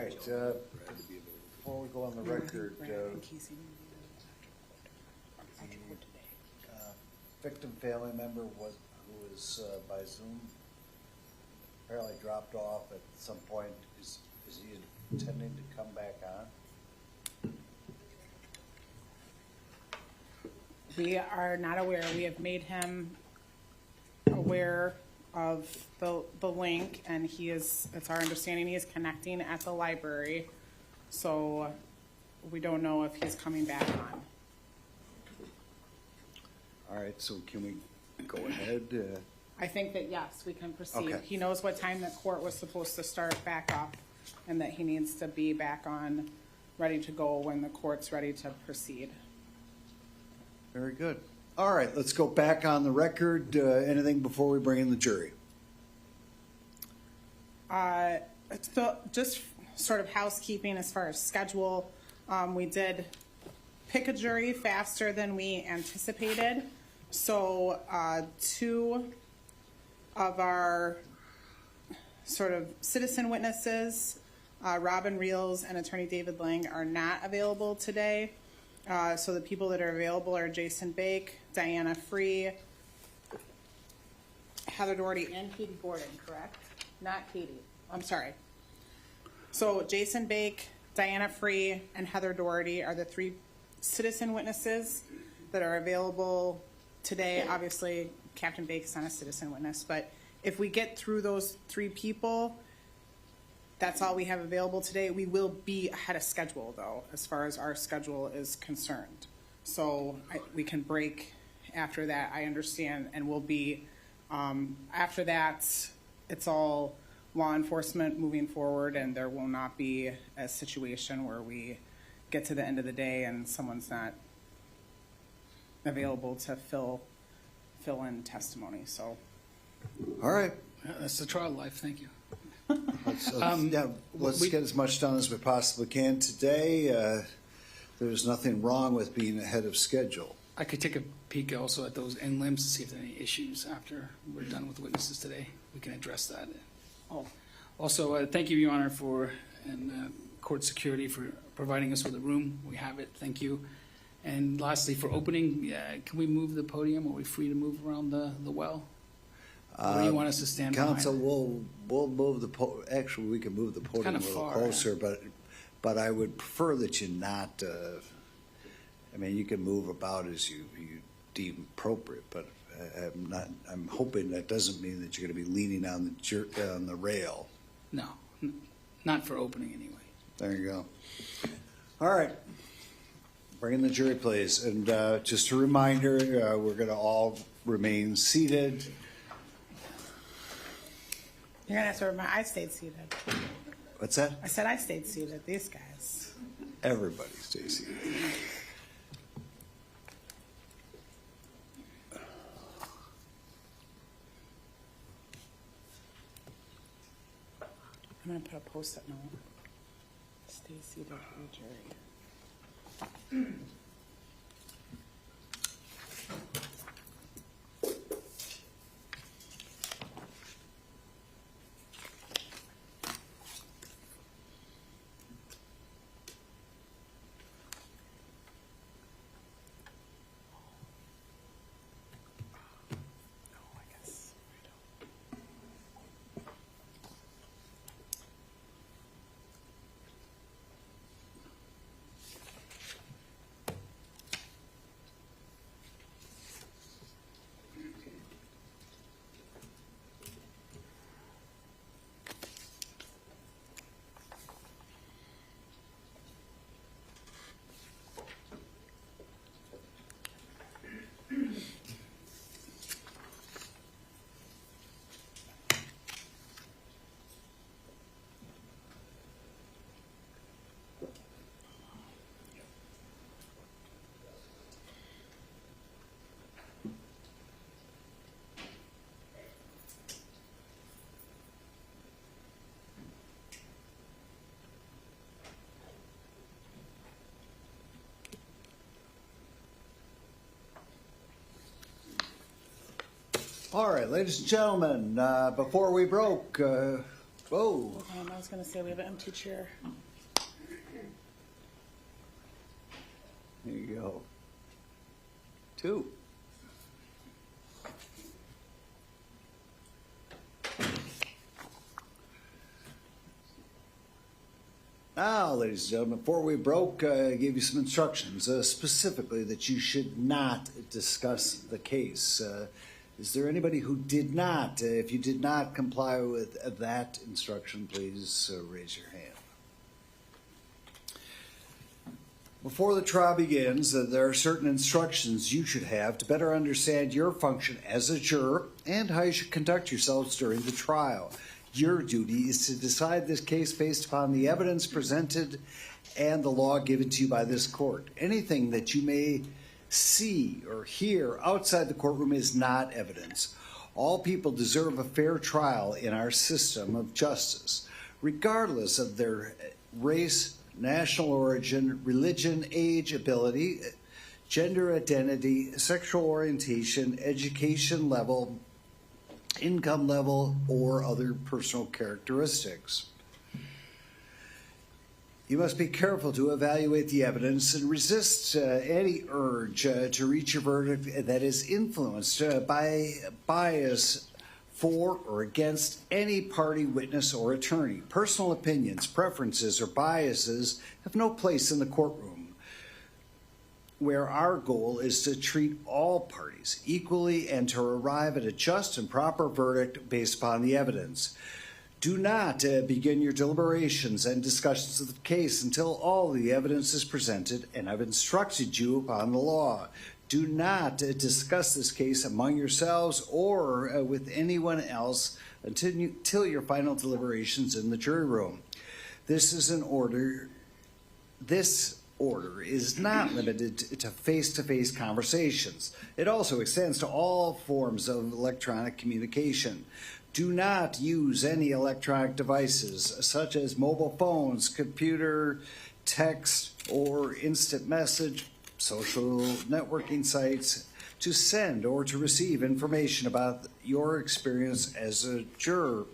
right, before we go on the record, the victim family member who was by Zoom apparently dropped off at some point. Is he intending to come back on? We are not aware. We have made him aware of the link, and it's our understanding he is connecting at the library. So we don't know if he's coming back on. All right, so can we go ahead? I think that, yes, we can proceed. Okay. He knows what time the court was supposed to start back up, and that he needs to be back on, ready to go when the court's ready to proceed. Very good. All right, let's go back on the record. Anything before we bring in the jury? So just sort of housekeeping as far as schedule. We did pick a jury faster than we anticipated. So two of our sort of citizen witnesses, Robin Reels and attorney David Lang, are not available today. So the people that are available are Jason Bake, Diana Free, Heather Doherty, and Katie Gordon, correct? Not Katie. I'm sorry. So Jason Bake, Diana Free, and Heather Doherty are the three citizen witnesses that are available today. Obviously, Captain Bake is not a citizen witness, but if we get through those three people, that's all we have available today. We will be ahead of schedule, though, as far as our schedule is concerned. So we can break after that, I understand, and we'll be, after that, it's all law enforcement moving forward, and there will not be a situation where we get to the end of the day and someone's not available to fill in testimony. So, All right. That's the trial life. Thank you. Let's get as much done as we possibly can today. There's nothing wrong with being ahead of schedule. I could take a peek also at those end limbs to see if there are any issues after we're done with witnesses today. We can address that. oh, Also, thank you, Your Honor, and court security for providing us with a room. We have it. Thank you. And lastly, for opening, can we move the podium? Are we free to move around the well? Or do you want us to stand Counsel, behind? we'll move actually, we can move the podium Kinda a little far, closer, but I would prefer that you not, I mean, you can move about as you deem appropriate, but I'm hoping that doesn't mean that you're going to be leaning on the rail. No, not for opening anyway. There you go. All right. Bring in the jury, please. And just a reminder, we're going to all remain seated. you're gonna have to remind. I stayed seated. What's that? I said I stayed seated. These guys. Everybody stay seated. I'm gonna put a post-it note. Stay seated for the jury. All right, ladies and gentlemen, before we broke, Whoa. I was gonna say we have an empty chair. There you go. 2. Now, ladies and gentlemen, before we broke, I gave you some instructions, specifically that you should not discuss the case. Is there anybody who did not? If you did not comply with that instruction, please raise your hand. Before the trial begins, there are certain instructions you should have to better understand your function as a juror and how you should conduct yourselves during the trial. Your duty is to decide this case based upon the evidence presented and the law given to you by this court. Anything that you may see or hear outside the courtroom is not evidence. All people deserve a fair trial in our system of justice, regardless of their race, national origin, religion, age, ability, gender identity, sexual orientation, education level, income level, or other personal characteristics. You must be careful to evaluate the evidence and resist any urge to reach a verdict that is influenced by bias for or against any party, witness, or attorney. Personal opinions, preferences, or biases have no place in the courtroom, where our goal is to treat all parties equally and to arrive at a just and proper verdict based upon the evidence. Do not begin your deliberations and discussions of the case until all the evidence is presented and I've instructed you upon the law. Do not discuss this case among yourselves or with anyone else until your final deliberations in the jury room. This order is not limited to face-to-face conversations. It also extends to all forms of electronic communication. Do not use any electronic devices such as mobile phones, computer, text, or instant message, social networking sites to send or to receive information about your experience as a juror.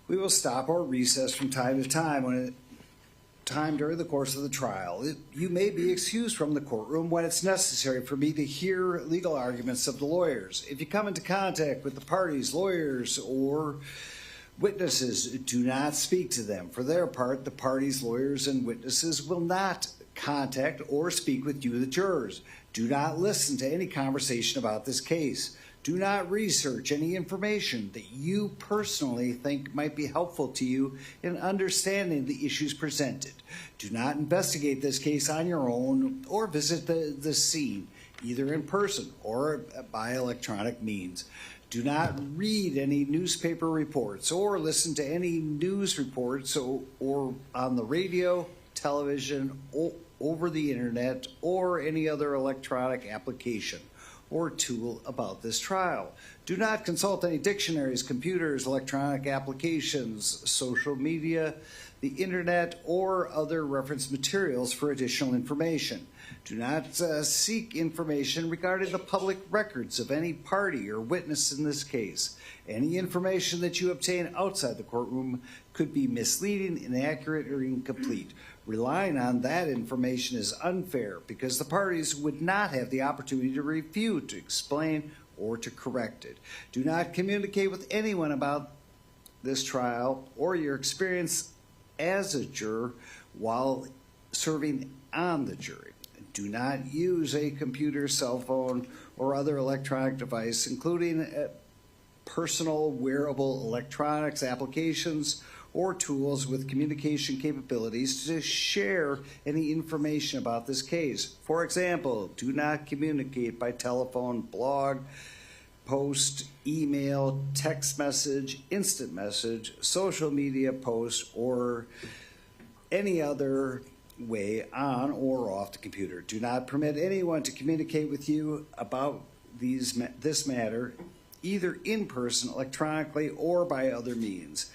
We will stop or recess from time to time during the course of the trial. You may be excused from the courtroom when it's necessary for me to hear legal arguments of the lawyers. If you come into contact with the parties, lawyers, or witnesses, do not speak to them. For their part, the parties, lawyers, and witnesses will not contact or speak with you, the jurors. Do not listen to any conversation about this case. Do not research any information that you personally think might be helpful to you in understanding the issues presented. Do not investigate this case on your own or visit the scene, either in person or by electronic means. Do not read any newspaper reports or listen to any news reports or on the radio, television, or over the internet, or any other electronic application or tool about this trial. Do not consult any dictionaries, computers, electronic applications, social media, the internet, or other reference materials for additional information. Do not seek information regarding the public records of any party or witness in this case. Any information that you obtain outside the courtroom could be misleading, inaccurate, or incomplete. Relying on that information is unfair because the parties would not have the opportunity to refute, to explain, or to correct it. Do not communicate with anyone about this trial or your experience as a juror while serving on the jury. Do not use a computer, cell phone, or other electronic device, including personal wearable electronics applications or tools with communication capabilities to share any information about this case. For example, do not communicate by telephone, blog, post, email, text message, instant message, social media post, or any other way on or off the computer. Do not permit anyone to communicate with you about this matter, either in person, electronically, or by other means.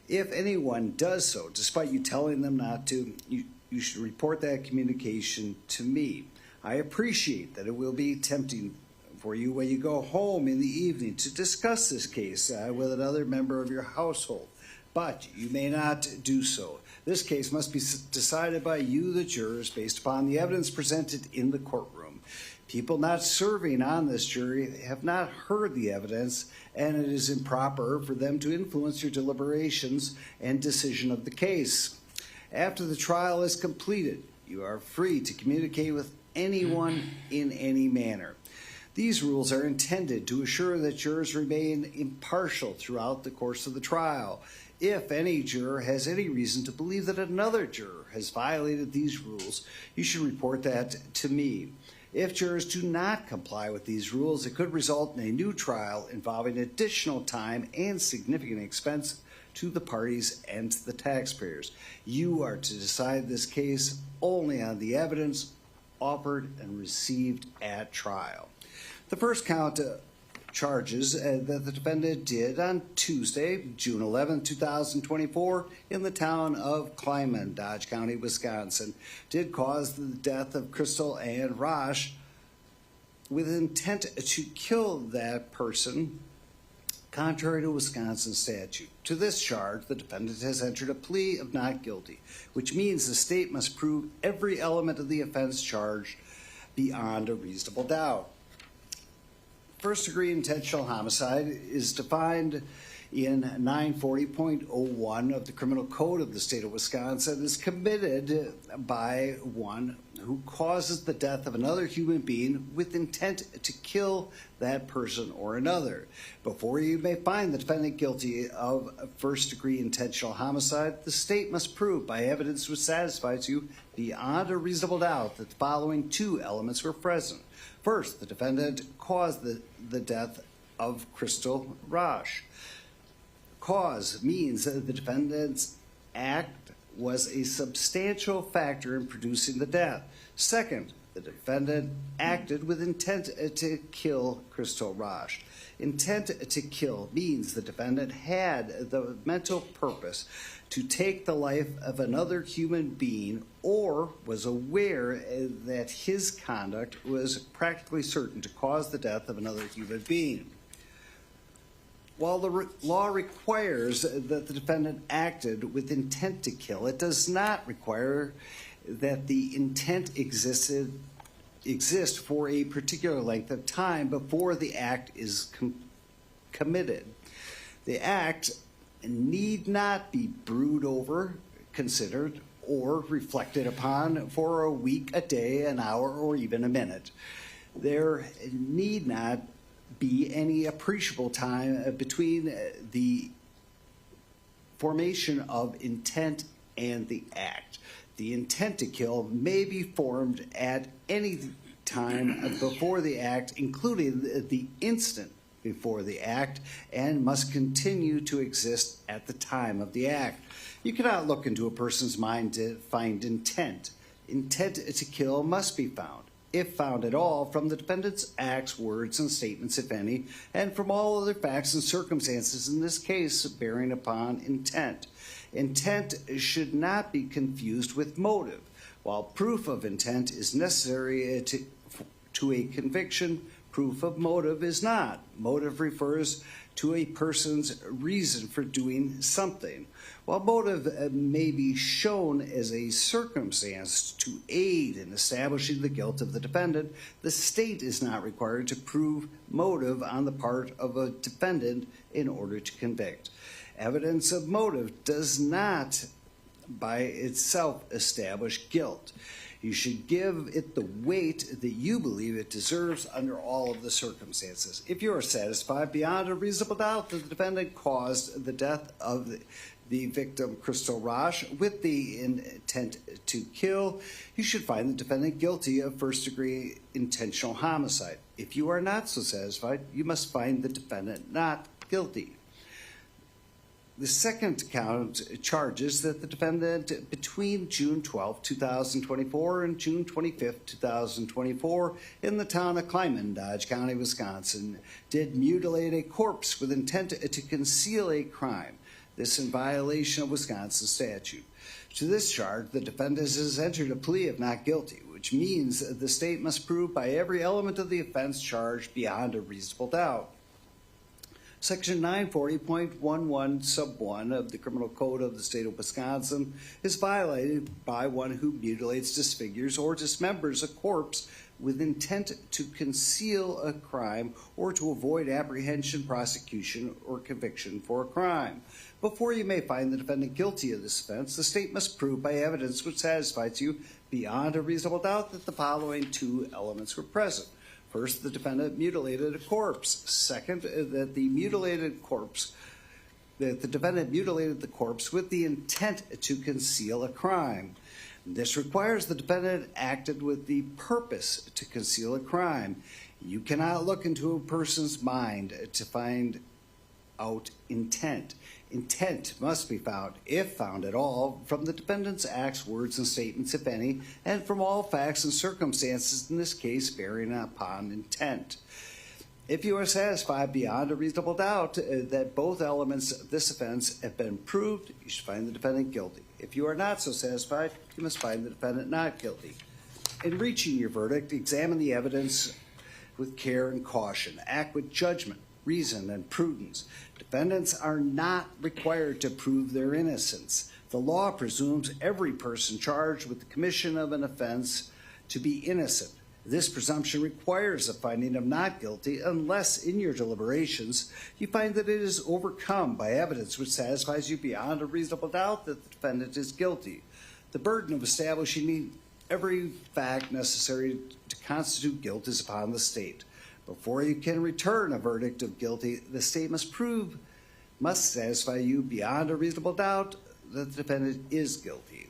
If anyone does so, despite you telling them not to, you should report that communication to me. I appreciate that it will be tempting for you when you go home in the evening to discuss this case with another member of your household. but you may not do so. This case must be decided by you, the jurors, based upon the evidence presented in the courtroom. People not serving on this jury have not heard the evidence, and it is improper for them to influence your deliberations and decision of the case. After the trial is completed, you are free to communicate with anyone in any manner. These rules are intended to assure that jurors remain impartial throughout the course of the trial. If any juror has any reason to believe that another juror has violated these rules, you should report that to me. If jurors do not comply with these rules, it could result in a new trial involving additional time and significant expense to the parties and to the taxpayers. You are to decide this case only on the evidence offered and received at trial. The first count charges that the defendant did on Tuesday, June 11, 2024, in the town of Kleiman, Dodge County, Wisconsin, did cause the death of Crystal Ann Rasch with intent to kill that person, contrary to Wisconsin statute. To this charge, the defendant has entered a plea of not guilty, which means the state must prove every element of the offense charged beyond a reasonable doubt. First-degree intentional homicide is defined in 940.01 of the Criminal Code of the state of Wisconsin as committed by one who causes the death of another human being with intent to kill that person or another. Before you may find the defendant guilty of first-degree intentional homicide, the state must prove by evidence which satisfies you beyond a reasonable doubt that the following two elements were present. First, the defendant caused the death of Crystal Rasch. Cause means that the defendant's act was a substantial factor in producing the death. Second, the defendant acted with intent to kill Crystal Rasch. Intent to kill means the defendant had the mental purpose to take the life of another human being or was aware that his conduct was practically certain to cause the death of another human being. While the law requires that the defendant acted with intent to kill, it does not require that the intent exist for a particular length of time before the act is committed. The act need not be brooded over, considered, or reflected upon for a week, a day, an hour, or even a minute. There need not be any appreciable time between the formation of intent and the act. The intent to kill may be formed at any time before the act, including the instant before the act, and must continue to exist at the time of the act. You cannot look into a person's mind to find intent. Intent to kill must be found, if found at all, from the defendant's acts, words, and statements, if any, and from all other facts and circumstances in this case bearing upon intent. Intent should not be confused with motive. While proof of intent is necessary to a conviction, proof of motive is not. Motive refers to a person's reason for doing something. While motive may be shown as a circumstance to aid in establishing the guilt of the defendant, the state is not required to prove motive on the part of a defendant in order to convict. Evidence of motive does not by itself establish guilt. You should give it the weight that you believe it deserves under all of the circumstances. If you are satisfied beyond a reasonable doubt that the defendant caused the death of the victim, Crystal Rasch, with the intent to kill, you should find the defendant guilty of first-degree intentional homicide. If you are not so satisfied, you must find the defendant not guilty. The second count charges that the defendant, between June 12, 2024 and June 25, 2024, in the town of Kleiman, Dodge County, Wisconsin, did mutilate a corpse with intent to conceal a crime. This in violation of Wisconsin statute. To this charge, the defendant has entered a plea of not guilty, which means the state must prove by every element of the offense charged beyond a reasonable doubt. Section 940.11 sub 1 of the Criminal Code of the State of Wisconsin is violated by one who mutilates, disfigures, or dismembers a corpse with intent to conceal a crime or to avoid apprehension, prosecution, or conviction for a crime. Before you may find the defendant guilty of this offense, the state must prove by evidence which satisfies you beyond a reasonable doubt that the following two elements were present. First, the defendant mutilated a corpse. Second, that the defendant mutilated the corpse with the intent to conceal a crime. This requires the defendant acted with the purpose to conceal a crime. You cannot look into a person's mind to find out intent. Intent must be found, if found at all, from the defendant's acts, words, and statements, if any, and from all facts and circumstances, in this case, bearing upon intent. If you are satisfied beyond a reasonable doubt that both elements of this offense have been proved, you should find the defendant guilty. If you are not so satisfied, you must find the defendant not guilty. In reaching your verdict, examine the evidence with care and caution. Act with judgment, reason, and prudence. Defendants are not required to prove their innocence. The law presumes every person charged with the commission of an offense to be innocent. This presumption requires a finding of not guilty unless in your deliberations you find that it is overcome by evidence which satisfies you beyond a reasonable doubt that the defendant is guilty. The burden of establishing every fact necessary to constitute guilt is upon the state. Before you can return a verdict of guilty, the state must satisfy you beyond a reasonable doubt that the defendant is guilty.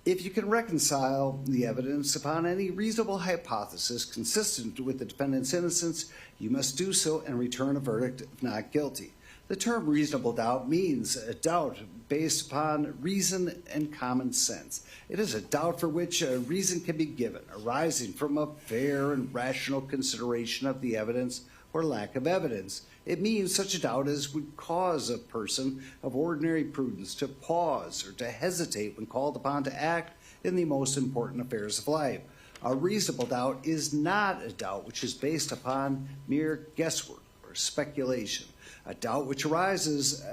If you can reconcile the evidence upon any reasonable hypothesis consistent with the defendant's innocence, you must do so and return a verdict of not guilty. The term reasonable doubt means a doubt based upon reason and common sense. It is a doubt for which a reason can be given, arising from a fair and rational consideration of the evidence or lack of evidence. It means such a doubt as would cause a person of ordinary prudence to pause or to hesitate when called upon to act in the most important affairs of life. A reasonable doubt is not a doubt which is based upon mere guesswork or speculation. A doubt which arises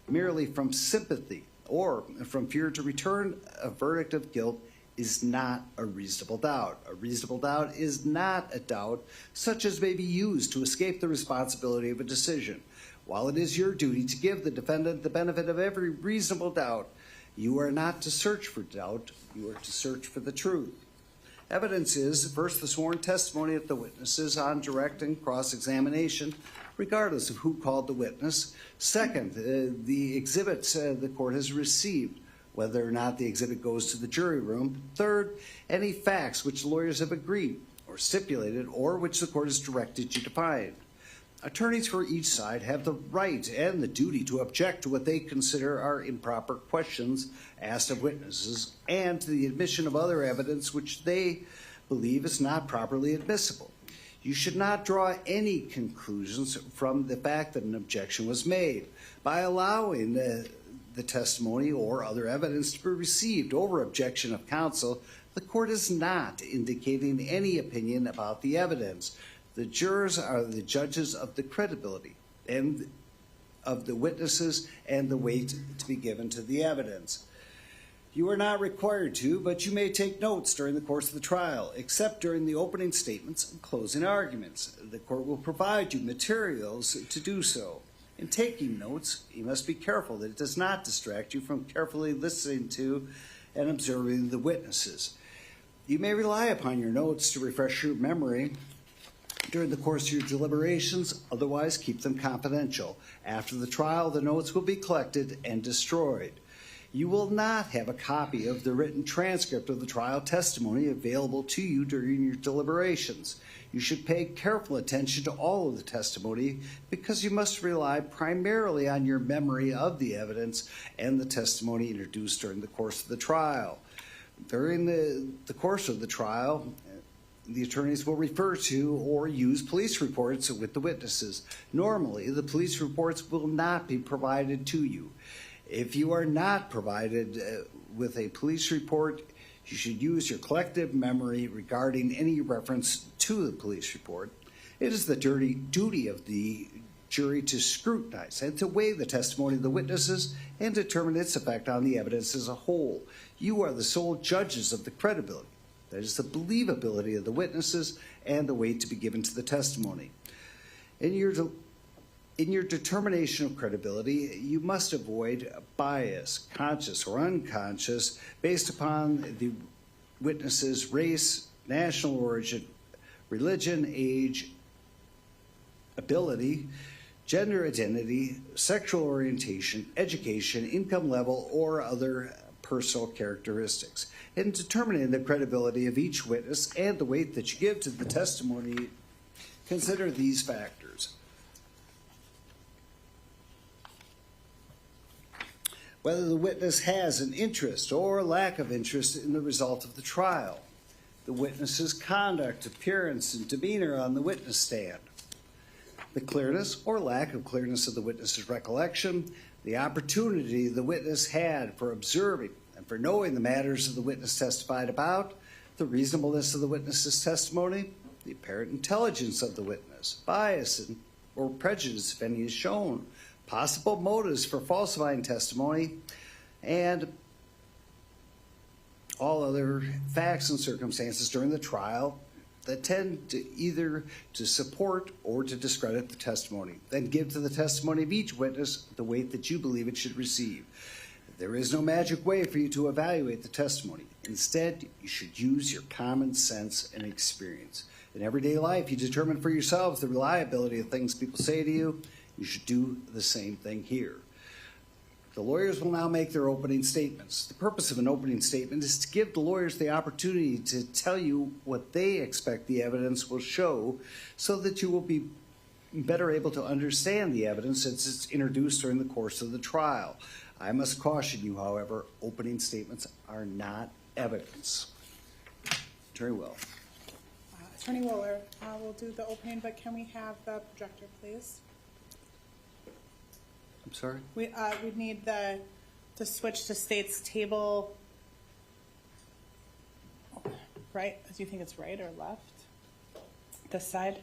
merely from sympathy or from fear to return a verdict of guilt is not a reasonable doubt. A reasonable doubt is not a doubt such as may be used to escape the responsibility of a decision. While it is your duty to give the defendant the benefit of every reasonable doubt, you are not to search for doubt, you are to search for the truth. Evidence is, first, the sworn testimony of the witnesses on direct and cross-examination, regardless of who called the witness. Second, the exhibits the court has received, whether or not the exhibit goes to the jury room. Third, any facts which lawyers have agreed or stipulated or which the court has directed you to find. Attorneys for each side have the right and the duty to object to what they consider are improper questions asked of witnesses and to the admission of other evidence which they believe is not properly admissible. You should not draw any conclusions from the fact that an objection was made. By allowing the testimony or other evidence to be received over objection of counsel, the court is not indicating any opinion about the evidence. The jurors are the judges of the credibility and of the witnesses and the weight to be given to the evidence. You are not required to, but you may take notes during the course of the trial, except during the opening statements and closing arguments. The court will provide you materials to do so. In taking notes, you must be careful that it does not distract you from carefully listening to and observing the witnesses. You may rely upon your notes to refresh your memory during the course of your deliberations, otherwise keep them confidential. After the trial, the notes will be collected and destroyed. You will not have a copy of the written transcript of the trial testimony available to you during your deliberations. You should pay careful attention to all of the testimony because you must rely primarily on your memory of the evidence and the testimony introduced during the course of the trial. During the course of the trial, the attorneys will refer to or use police reports with the witnesses. Normally, the police reports will not be provided to you. If you are not provided with a police report, you should use your collective memory regarding any reference to the police report. It is the duty of the jury to scrutinize and to weigh the testimony of the witnesses and determine its effect on the evidence as a whole. You are the sole judges of the credibility, that is, the believability of the witnesses and the weight to be given to the testimony. In your determination of credibility, you must avoid bias, conscious or unconscious, based upon the witness's race, national origin, religion, age, ability, gender identity, sexual orientation, education, income level, or other personal characteristics. In determining the credibility of each witness and the weight that you give to the testimony, consider these factors. Whether the witness has an interest or lack of interest in the result of the trial, the witness's conduct, appearance, and demeanor on the witness stand, the clearness or lack of clearness of the witness's recollection, the opportunity the witness had for observing and for knowing the matters of the witness testified about, the reasonableness of the witness's testimony, the apparent intelligence of the witness, bias or prejudice, if any, is shown, possible motives for falsifying testimony, and all other facts and circumstances during the trial that tend to either to support or to discredit the testimony. Then give to the testimony of each witness the weight that you believe it should receive. There is no magic way for you to evaluate the testimony. Instead, you should use your common sense and experience. In everyday life, you determine for yourselves the reliability of things people say to you. You should do the same thing here. The lawyers will now make their opening statements. The purpose of an opening statement is to give the lawyers the opportunity to tell you what they expect the evidence will show so that you will be better able to understand the evidence as it's introduced during the course of the trial. I must caution you, however, opening statements are not evidence. Very well. Attorney Wooler will do the opening, but can we have the projector, please? I'm sorry? We need to switch to state's table, right? Do you think it's right or left? This side?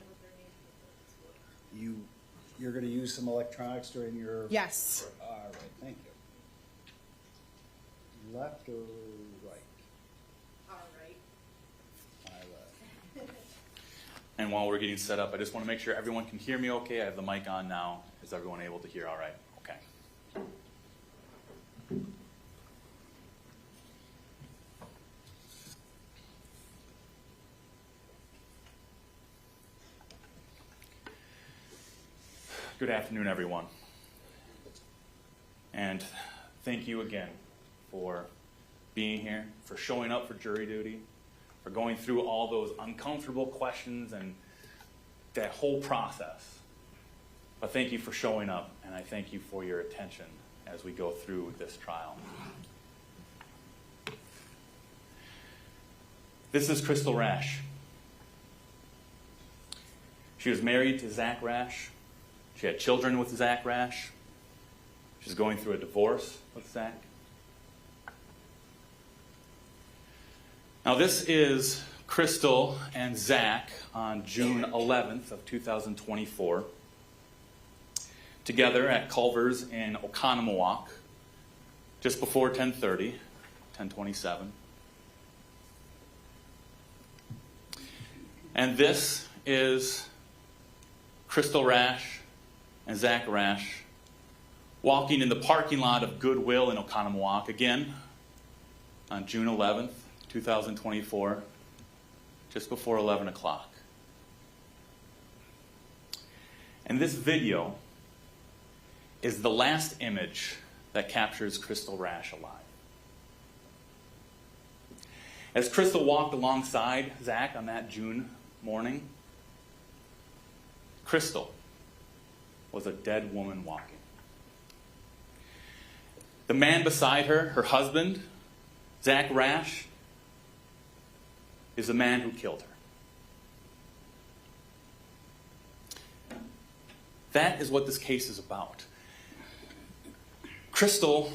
You're going to use some electronics during your... Yes. All right, thank you. Left or right? All right. My left. And while we're getting set up, I just want to make sure everyone can hear me okay. I have the mic on now. Is everyone able to hear all right? Okay. Good afternoon, everyone. And thank you again for being here, for showing up for jury duty, for going through all those uncomfortable questions and that whole process. But thank you for showing up, and I thank you for your attention as we go through this trial. This is Crystal Rasch. She was married to Zach Rasch. She had children with Zach Rasch. She's going through a divorce with Zach. Now this is Crystal and Zach on June 11th of 2024, together at Culver's in Oconomowoc, just before 10:30, 10:27. And this is Crystal Rasch and Zach Rasch walking in the parking lot of Goodwill in Oconomowoc, again, on June 11th, 2024, just before 11 o'clock. And this video is the last image that captures Crystal Rasch alive. As Crystal walked alongside Zach on that June morning, Crystal was a dead woman walking. The man beside her, her husband, Zach Rasch, is the man who killed her. That is what this case is about. Crystal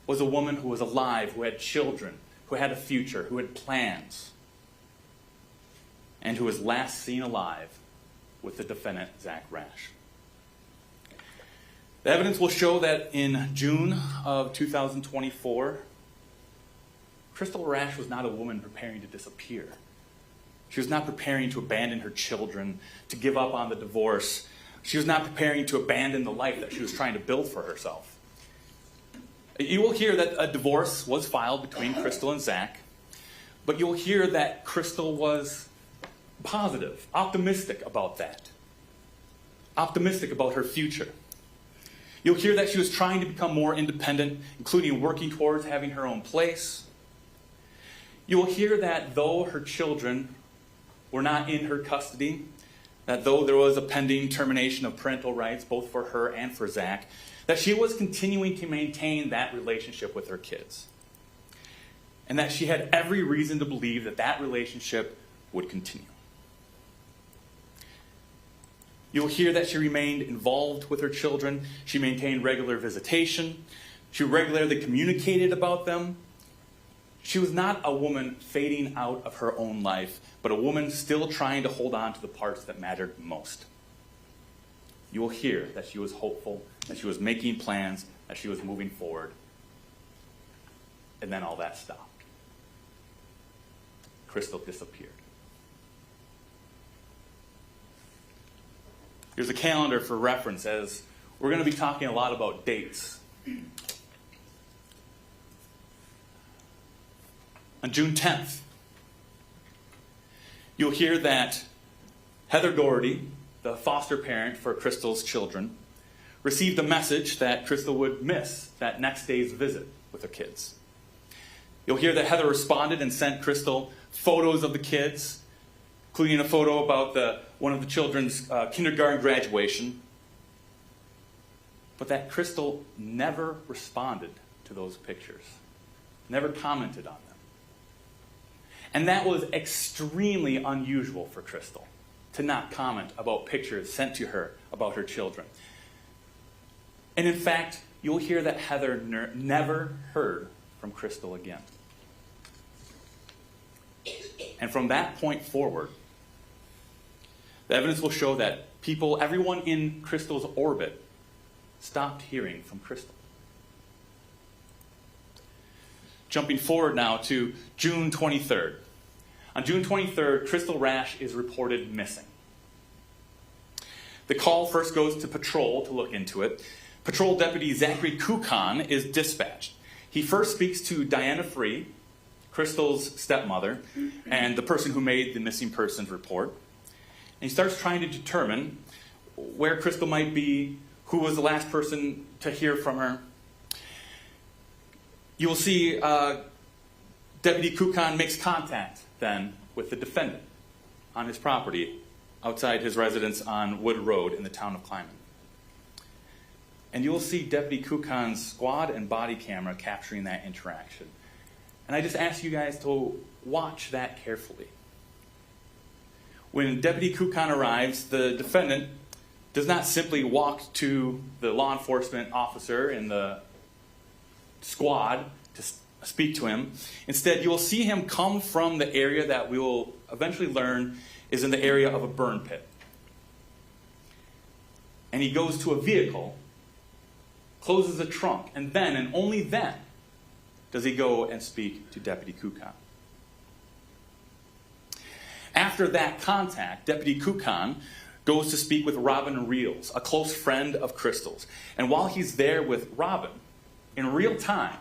was a woman who was alive, who had children, who had a future, who had plans, and who was last seen alive with the defendant, Zach Rasch. The evidence will show that in June of 2024, Crystal Rasch was not a woman preparing to disappear. She was not preparing to abandon her children, to give up on the divorce. She was not preparing to abandon the life that she was trying to build for herself. You will hear that a divorce was filed between Crystal and Zach, but you'll hear that Crystal was positive, optimistic about that, optimistic about her future. You'll hear that she was trying to become more independent, including working towards having her own place. You will hear that though her children were not in her custody, that though there was a pending termination of parental rights, both for her and for Zach, that she was continuing to maintain that relationship with her kids. And that she had every reason to believe that that relationship would continue. You'll hear that she remained involved with her children. She maintained regular visitation. She regularly communicated about them. She was not a woman fading out of her own life, but a woman still trying to hold on to the parts that mattered most. You will hear that she was hopeful, that she was making plans, that she was moving forward. And then all that stopped. Crystal disappeared. Here's a calendar for reference, as we're going to be talking a lot about dates. On June 10th, you'll hear that Heather Doherty, the foster parent for Crystal's children, received a message that Crystal would miss that next day's visit with her kids. You'll hear that Heather responded and sent Crystal photos of the kids, including a photo about one of the children's kindergarten graduation, but that Crystal never responded to those pictures, never commented on them. And that was extremely unusual for Crystal, to not comment about pictures sent to her about her children. And in fact, you'll hear that Heather never heard from Crystal again. And from that point forward, the evidence will show that everyone in Crystal's orbit, stopped hearing from Crystal. Jumping forward now to June 23rd. On June 23rd, Crystal Rasch is reported missing. The call first goes to patrol to look into it. Patrol Deputy Zachary Kukan is dispatched. He first speaks to Diana Free, Crystal's stepmother, and the person who made the missing persons report. And he starts trying to determine where Crystal might be, who was the last person to hear from her. You will see Deputy Kukan makes contact then with the defendant on his property outside his residence on Wood Road in the town of Kleiman. And you will see Deputy Kukan's squad and body camera capturing that interaction. And I just ask you guys to watch that carefully. When Deputy Kukan arrives, the defendant does not simply walk to the law enforcement officer in the squad to speak to him. Instead, you will see him come from the area that we will eventually learn is in the area of a burn pit. And he goes to a vehicle, closes the trunk, and then, and only then, does he go and speak to Deputy Kukan. After that contact, Deputy Kukan goes to speak with Robin Reels, a close friend of Crystal's. And while he's there with Robin, in real time,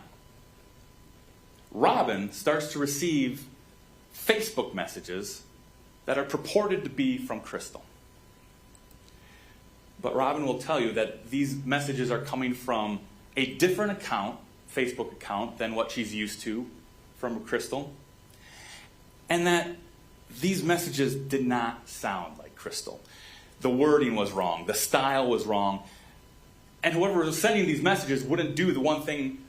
Robin starts to receive Facebook messages that are purported to be from Crystal. But Robin will tell you that these messages are coming from a different account, Facebook account, than what she's used to from Crystal. And that these messages did not sound like Crystal. The wording was wrong. The style was wrong. And whoever was sending these messages wouldn't do the one thing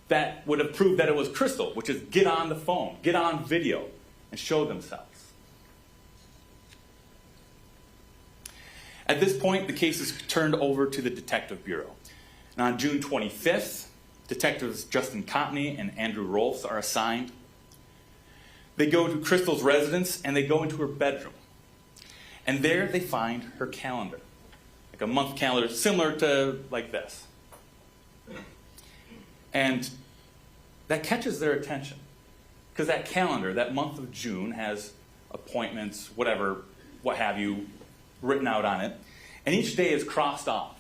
that would have proved that it was Crystal, which is get on the phone, get on video, and show themselves. At this point, the case is turned over to the Detective Bureau. And on June 25th, Detectives Justin Cotney and Andrew Rolfs are assigned. They go to Crystal's residence and they go into her bedroom. And there they find her calendar. like a month calendar similar to like this. And that catches their attention because that calendar, that month of June, has appointments, whatever, what have you, written out on it. And each day is crossed off.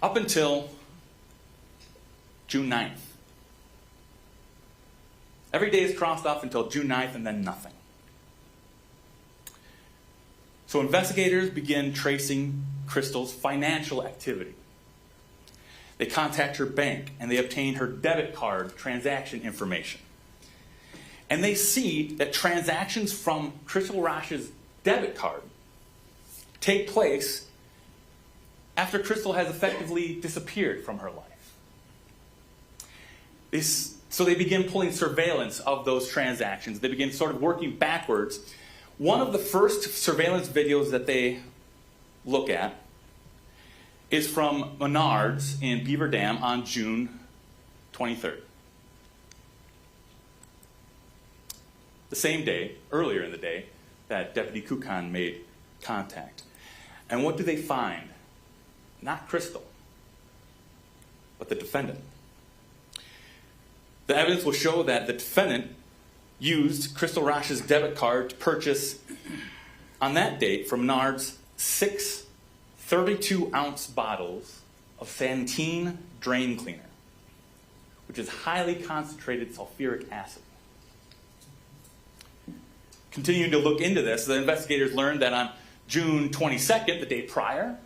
Up until June 9th. Every day is crossed off until June 9th and then nothing. So investigators begin tracing Crystal's financial activity. They contact her bank and they obtain her debit card transaction information. And they see that transactions from Crystal Rasch's debit card take place after Crystal has effectively disappeared from her life. So they begin pulling surveillance of those transactions. They begin sort of working backwards. One of the first surveillance videos that they look at is from Menards in Beaver Dam on June 23rd. The same day, earlier in the day, that Deputy Kukan made contact. And what do they find? Not Crystal, but the defendant. The evidence will show that the defendant used Crystal Rasch's debit card to purchase, on that date, from Menards, 6 32-ounce bottles of Santeen drain cleaner, which is highly concentrated sulfuric acid. Continuing to look into this, the investigators learned that on June 22nd, the day prior,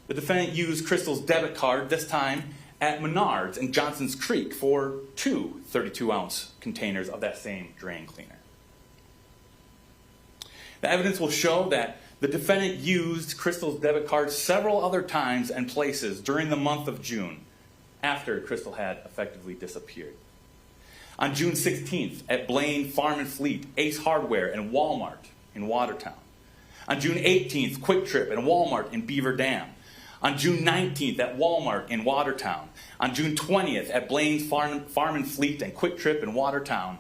the defendant used Crystal's debit card, this time at Menards in Johnson's Creek, for 2 32-ounce containers of that same drain cleaner. The evidence will show that the defendant used Crystal's debit card several other times and places during the month of June after Crystal had effectively disappeared. On June 16th, at Blaine Farm and Fleet, Ace Hardware, and Walmart in Watertown. On June 18th, Quick Trip and Walmart in Beaver Dam. On June 19th, at Walmart in Watertown. On June 20th, at Blaine's Farm and Fleet and Quick Trip in Watertown.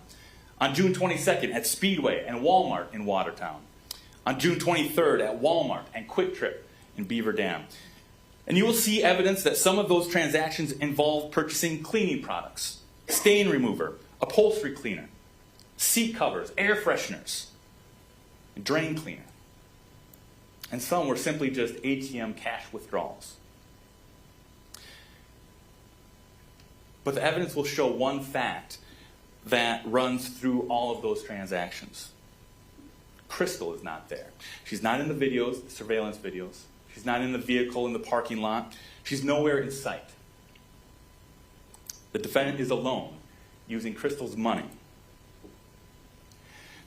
On June 22nd, at Speedway and Walmart in Watertown. On June 23rd, at Walmart and Quick Trip in Beaver Dam. And you will see evidence that some of those transactions involved purchasing cleaning products, stain remover, upholstery cleaner, seat covers, air fresheners, and drain cleaner. And some were simply just ATM cash withdrawals. But the evidence will show one fact that runs through all of those transactions. Crystal is not there. She's not in the videos, the surveillance videos. She's not in the vehicle in the parking lot. She's nowhere in sight. The defendant is alone, using Crystal's money.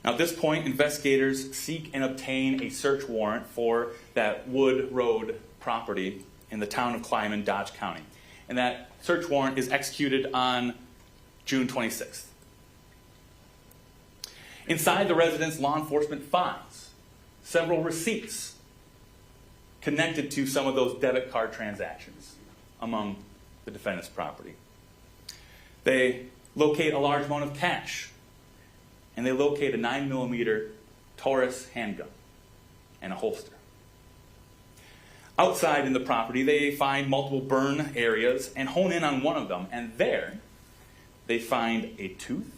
Now, at this point, investigators seek and obtain a search warrant for that Wood Road property in the town of Clyman, Dodge County. And that search warrant is executed on June 26th. Inside the residence, law enforcement finds several receipts connected to some of those debit card transactions among the defendant's property. They locate a large amount of cash, and they locate a 9mm Taurus handgun and a holster. Outside in the property, they find multiple burn areas and hone in on one of them, and there they find a tooth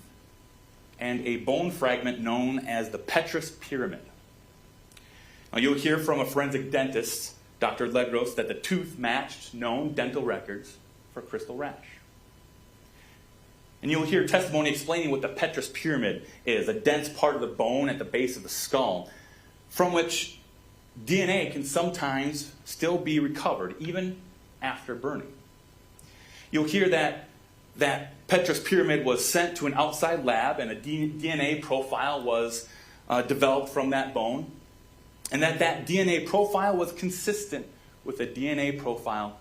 and a bone fragment known as the Petrus Pyramid. Now, you'll hear from a forensic dentist, Dr. Legros, that the tooth matched known dental records for Crystal Rasch. And you'll hear testimony explaining what the Petrus Pyramid is, a dense part of the bone at the base of the skull, from which DNA can sometimes still be recovered, even after burning. You'll hear that Petrus Pyramid was sent to an outside lab, and a DNA profile was developed from that bone, and that DNA profile was consistent with the DNA profile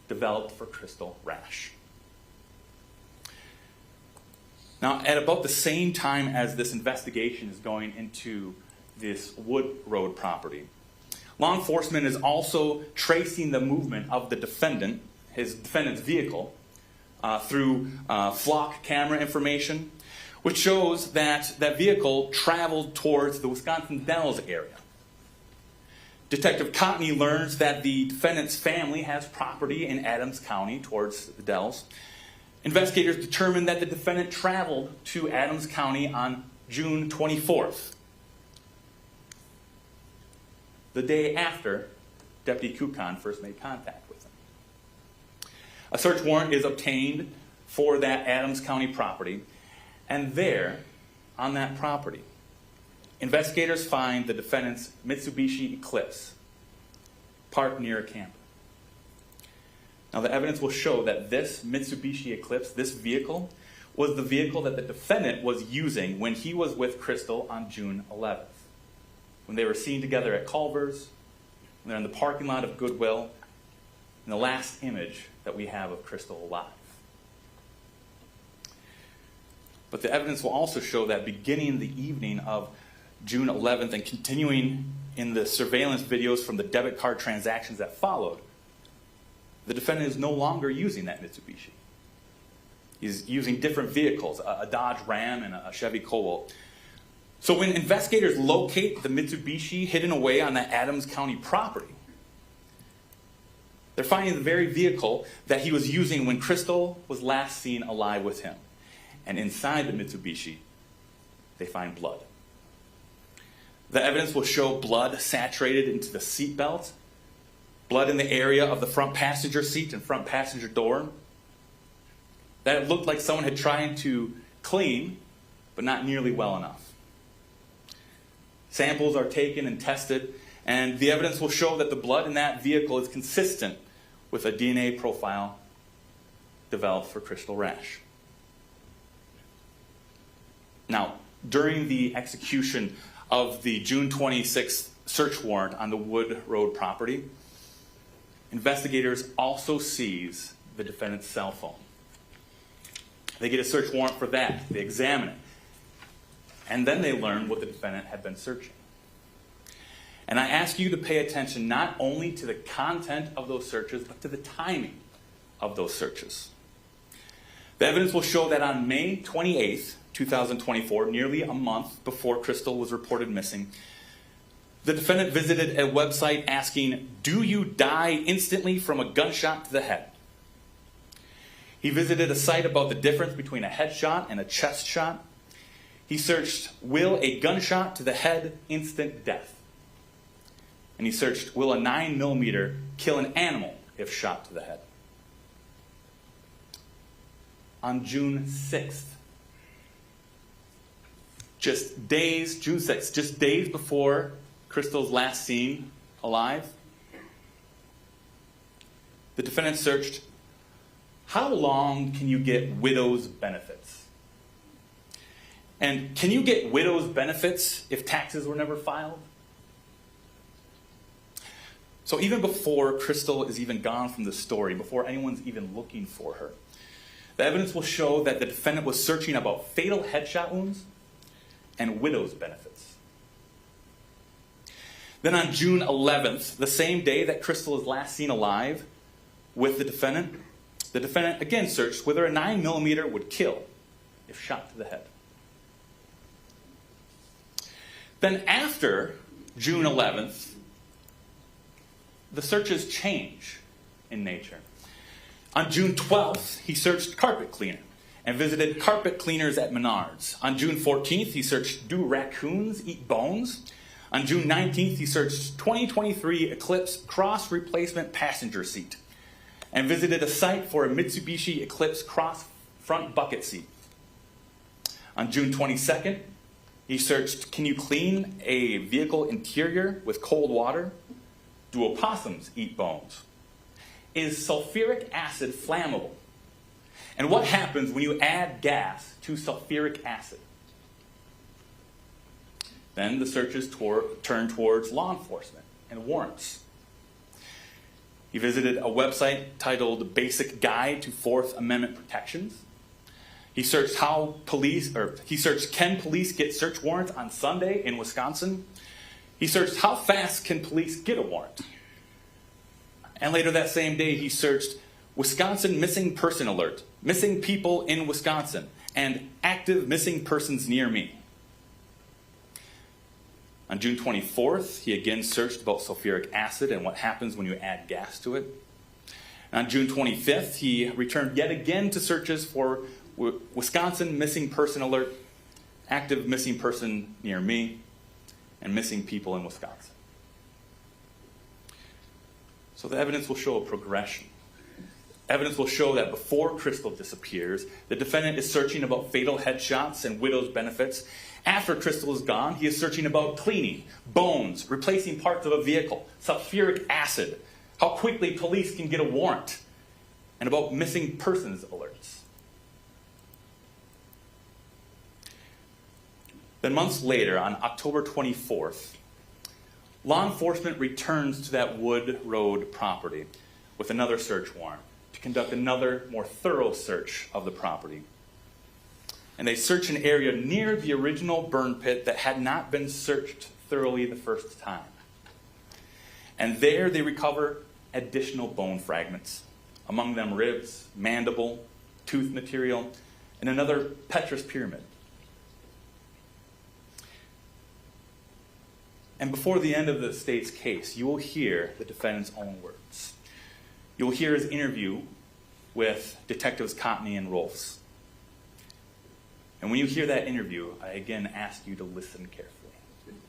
developed for Crystal Rasch. Now, at about the same time as this investigation is going into this Wood Road property, law enforcement is also tracing the movement of the defendant, his defendant's vehicle, through flock camera information, which shows that that vehicle traveled towards the Wisconsin Dells area. Detective Cotney learns that the defendant's family has property in Adams County towards the Dells. Investigators determined that the defendant traveled to Adams County on June 24th, the day after Deputy Kukan first made contact with him. A search warrant is obtained for that Adams County property, and there, on that property, investigators find the defendant's Mitsubishi Eclipse parked near a camper. Now, the evidence will show that this Mitsubishi Eclipse, this vehicle, was the vehicle that the defendant was using when he was with Crystal on June 11th. When they were seen together at Culver's, when they're in the parking lot of Goodwill, and the last image that we have of Crystal alive. But the evidence will also show that beginning the evening of June 11th and continuing in the surveillance videos from the debit card transactions that followed, the defendant is no longer using that Mitsubishi. He's using different vehicles, a Dodge Ram and a Chevy Cobalt. So when investigators locate the Mitsubishi hidden away on that Adams County property, they're finding the very vehicle that he was using when Crystal was last seen alive with him. And inside the Mitsubishi, they find blood. The evidence will show blood saturated into the seat belt, blood in the area of the front passenger seat and front passenger door, that it looked like someone had tried to clean, but not nearly well enough. Samples are taken and tested, and the evidence will show that the blood in that vehicle is consistent with a DNA profile developed for Crystal Rasch. Now, during the execution of the June 26th search warrant on the Wood Road property, investigators also seize the defendant's cell phone. They get a search warrant for that. They examine it. And then they learn what the defendant had been searching. And I ask you to pay attention not only to the content of those searches, but to the timing of those searches. The evidence will show that on May 28th, 2024, nearly a month before Crystal was reported missing, the defendant visited a website asking, "Do you die instantly from a gunshot to the head?" He visited a site about the difference between a headshot and a chest shot. He searched, "Will a gunshot to the head instant death?" And he searched, "Will a 9mm kill an animal if shot to the head?" On June 6th, June 6th, just days before Crystal's last seen alive, the defendant searched, "How long can you get widow's benefits? And can you get widow's benefits if taxes were never filed?" So even before Crystal is even gone from the story, before anyone's even looking for her, the evidence will show that the defendant was searching about fatal headshot wounds and widow's benefits. Then on June 11th, the same day that Crystal is last seen alive with the defendant again searched whether a 9mm would kill if shot to the head. Then after June 11th, the searches change in nature. On June 12th, he searched carpet cleaner and visited carpet cleaners at Menards. On June 14th, he searched, "Do raccoons eat bones?" On June 19th, he searched 2023 Eclipse cross replacement passenger seat and visited a site for a Mitsubishi Eclipse cross front bucket seat. On June 22nd, he searched, "Can you clean a vehicle interior with cold water? Do opossums eat bones? Is sulfuric acid flammable? And what happens when you add gas to sulfuric acid?" Then the searches turned towards law enforcement and warrants. He visited a website titled Basic Guide to Fourth Amendment Protections. He searched can police get search warrants on Sunday in Wisconsin? He searched how fast can police get a warrant? And later that same day, he searched Wisconsin missing person alert, missing people in Wisconsin, and active missing persons near me. On June 24th, he again searched about sulfuric acid and what happens when you add gas to it. And on June 25th, he returned yet again to searches for Wisconsin missing person alert, active missing person near me, and missing people in Wisconsin. So the evidence will show a progression. Evidence will show that before Crystal disappears, the defendant is searching about fatal headshots and widow's benefits. After Crystal is gone, he is searching about cleaning, bones, replacing parts of a vehicle, sulfuric acid, how quickly police can get a warrant, and about missing persons alerts. Then months later, on October 24th, law enforcement returns to that Wood Road property with another search warrant to conduct another, more thorough search of the property. And they search an area near the original burn pit that had not been searched thoroughly the first time. And there they recover additional bone fragments, among them ribs, mandible, tooth material, and another petrous pyramid. And before the end of the state's case, you will hear the defendant's own words. You will hear his interview with Detectives Cotney and Rolfs. And when you hear that interview, I again ask you to listen carefully.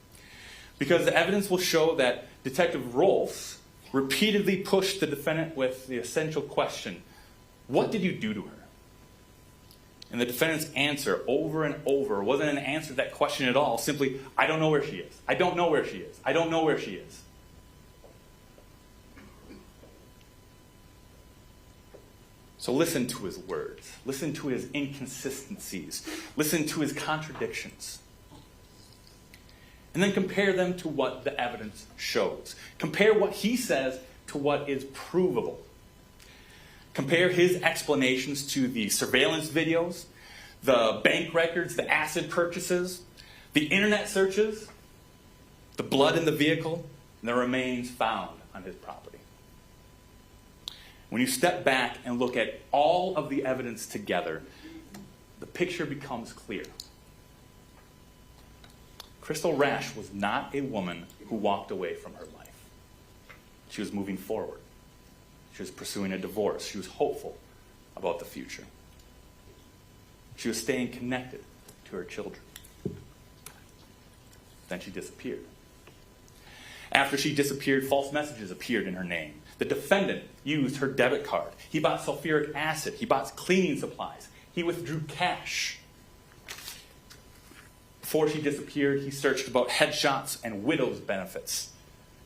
Because the evidence will show that Detective Rolfs repeatedly pushed the defendant with the essential question, what did you do to her? And the defendant's answer over and over wasn't an answer to that question at all. Simply, I don't know where she is. I don't know where she is. I don't know where she is. So listen to his words. Listen to his inconsistencies. Listen to his contradictions. And then compare them to what the evidence shows. Compare what he says to what is provable. Compare his explanations to the surveillance videos, the bank records, the acid purchases, the internet searches, the blood in the vehicle, and the remains found on his property. When you step back and look at all of the evidence together, the picture becomes clear. Crystal Rasch was not a woman who walked away from her life. She was moving forward. She was pursuing a divorce. She was hopeful about the future. She was staying connected to her children. Then she disappeared. After she disappeared, false messages appeared in her name. The defendant used her debit card. He bought sulfuric acid. He bought cleaning supplies. He withdrew cash. Before she disappeared, he searched about headshots and widow's benefits.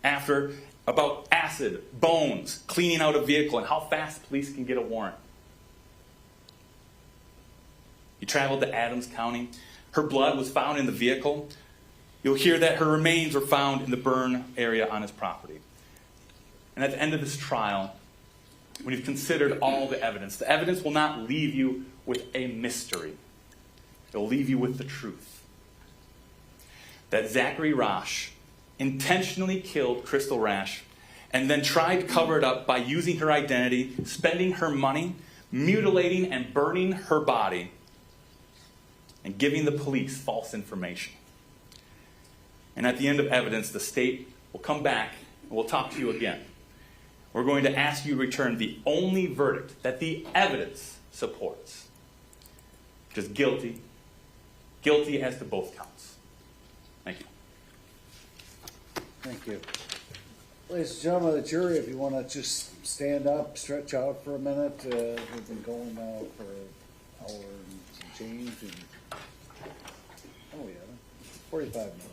After, about acid, bones, cleaning out a vehicle, and how fast police can get a warrant. He traveled to Adams County. Her blood was found in the vehicle. You'll hear that her remains were found in the burn area on his property. And at the end of this trial, when you've considered all the evidence will not leave you with a mystery. It'll leave you with the truth. That Zachariah Rasch intentionally killed Crystal Rasch and then tried to cover it up by using her identity, spending her money, mutilating and burning her body, and giving the police false information. And at the end of evidence, the state will come back and we'll talk to you again. We're going to ask you to return the only verdict that the evidence supports, which is guilty. Guilty as to both counts. Thank you. Thank you. Ladies and gentlemen of the jury, if you want to just stand up, stretch out for a minute. We've been going now for an hour and some change. And, 45 minutes.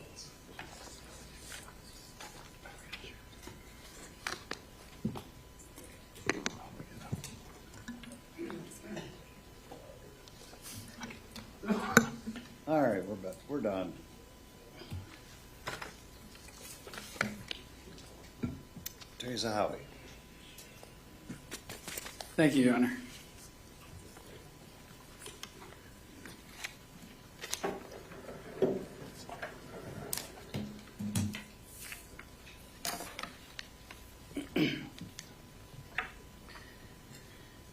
All right, we're done. Teresa Howie. Thank you, Your Honor.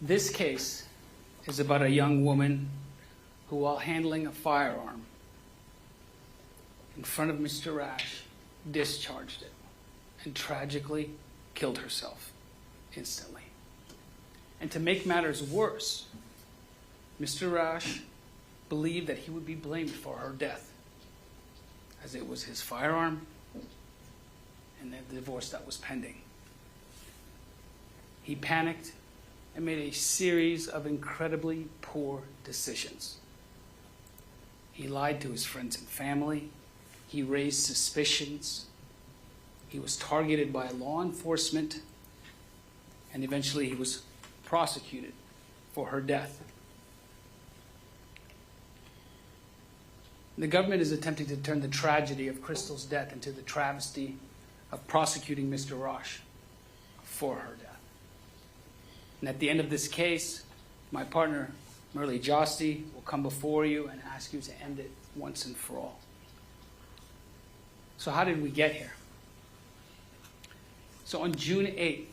This case is about a young woman who, while handling a firearm, in front of Mr. Rasch, discharged it, and tragically killed herself instantly. And to make matters worse, Mr. Rasch believed that he would be blamed for her death, as it was his firearm and the divorce that was pending. He panicked and made a series of incredibly poor decisions. He lied to his friends and family. He raised suspicions. He was targeted by law enforcement. And eventually he was prosecuted for her death. The government is attempting to turn the tragedy of Crystal's death into the travesty of prosecuting Mr. Rasch for her death. And at the end of this case, my partner, Merle Josty, will come before you and ask you to end it once and for all. So how did we get here? So on June 8th,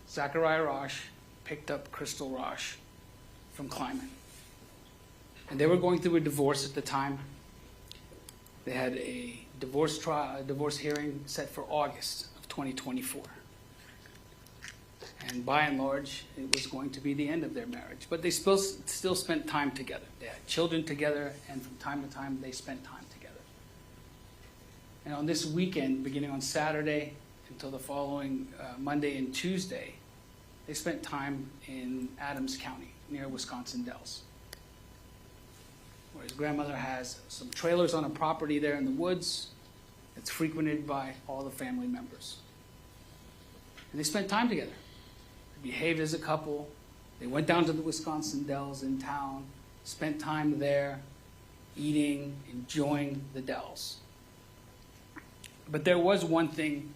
Zachariah Rasch picked up Crystal Rasch from Kleiman. And they were going through a divorce at the time. They had a divorce trial, a divorce hearing set for August of 2024. And by and large, it was going to be the end of their marriage. But they still spent time together. They had children together, and from time to time, they spent time together. And on this weekend, beginning on Saturday until the following Monday and Tuesday, they spent time in Adams County, near Wisconsin Dells, where his grandmother has some trailers on a property there in the woods that's frequented by all the family members. And they spent time together. They behaved as a couple. They went down to the Wisconsin Dells in town, spent time there, eating, enjoying the Dells. But there was one thing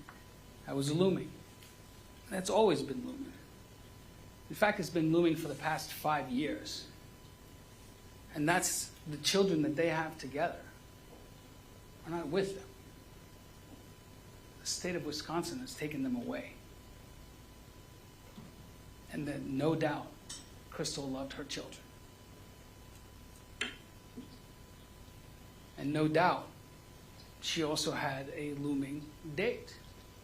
that was looming. That's always been looming. In fact, it's been looming for the past 5 years. And that's the children that they have together are not with them. The state of Wisconsin has taken them away. And that no doubt, Crystal loved her children. And no doubt, she also had a looming date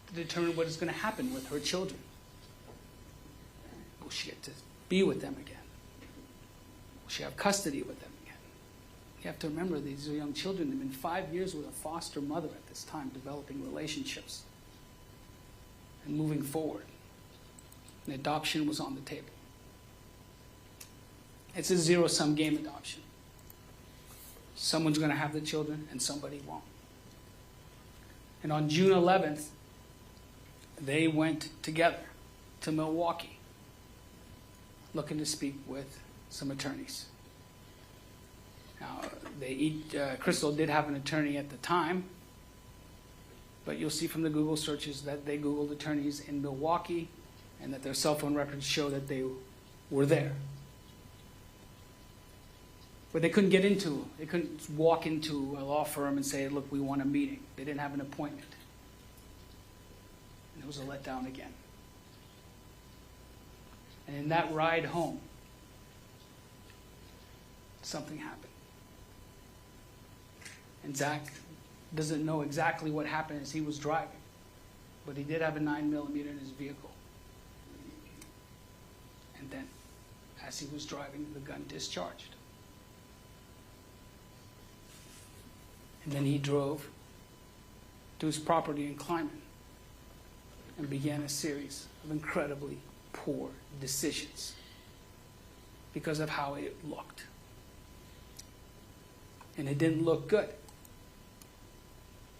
to determine what is going to happen with her children. Will she get to be with them again? Will she have custody with them again? You have to remember, these are young children. They've been 5 years with a foster mother at this time, developing relationships and moving forward. And adoption was on the table. It's a zero-sum game, adoption. Someone's going to have the children and somebody won't. And on June 11th, they went together to Milwaukee, looking to speak with some attorneys. Now, Crystal did have an attorney at the time, but you'll see from the Google searches that they Googled attorneys in Milwaukee and that their cell phone records show that they were there. But they couldn't they couldn't walk into a law firm and say, look, we want a meeting. They didn't have an appointment. And it was a letdown again. And in that ride home, something happened. And Zach doesn't know exactly what happened as he was driving, but he did have a 9mm in his vehicle. And then, as he was driving, the gun discharged. And then he drove to his property in Kleiman and began a series of incredibly poor decisions because of how it looked. And it didn't look good.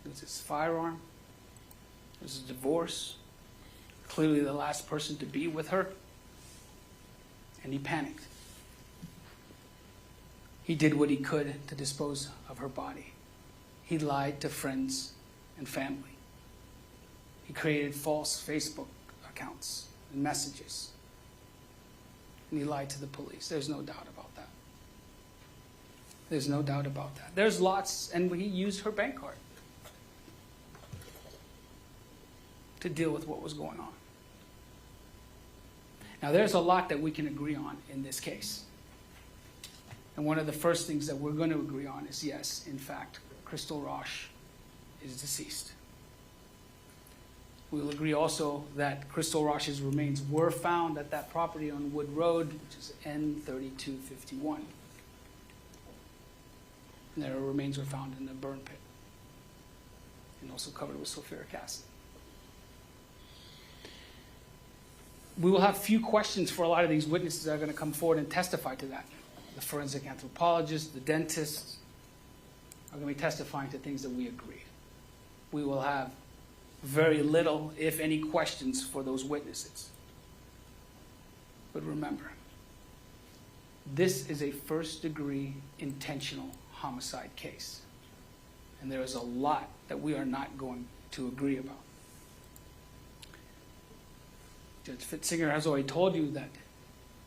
It was his firearm. It was a divorce. Clearly the last person to be with her. And he panicked. He did what he could to dispose of her body. He lied to friends and family. He created false Facebook accounts and messages. And he lied to the police. There's no doubt about that. There's no doubt about that. There's lots, and he used her bank card to deal with what was going on. Now, there's a lot that we can agree on in this case. And one of the first things that we're going to agree on is, yes, in fact, Crystal Rasch is deceased. We will agree also that Crystal Rasch's remains were found at that property on Wood Road, which is N3251. And their remains were found in the burn pit and also covered with sulfuric acid. We will have few questions for a lot of these witnesses that are going to come forward and testify to that. The forensic anthropologist, the dentist are going to be testifying to things that we agree. We will have very little, if any, questions for those witnesses. But remember, this is a first-degree intentional homicide case. And there is a lot that we are not going to agree about. Judge Fitzinger has already told you that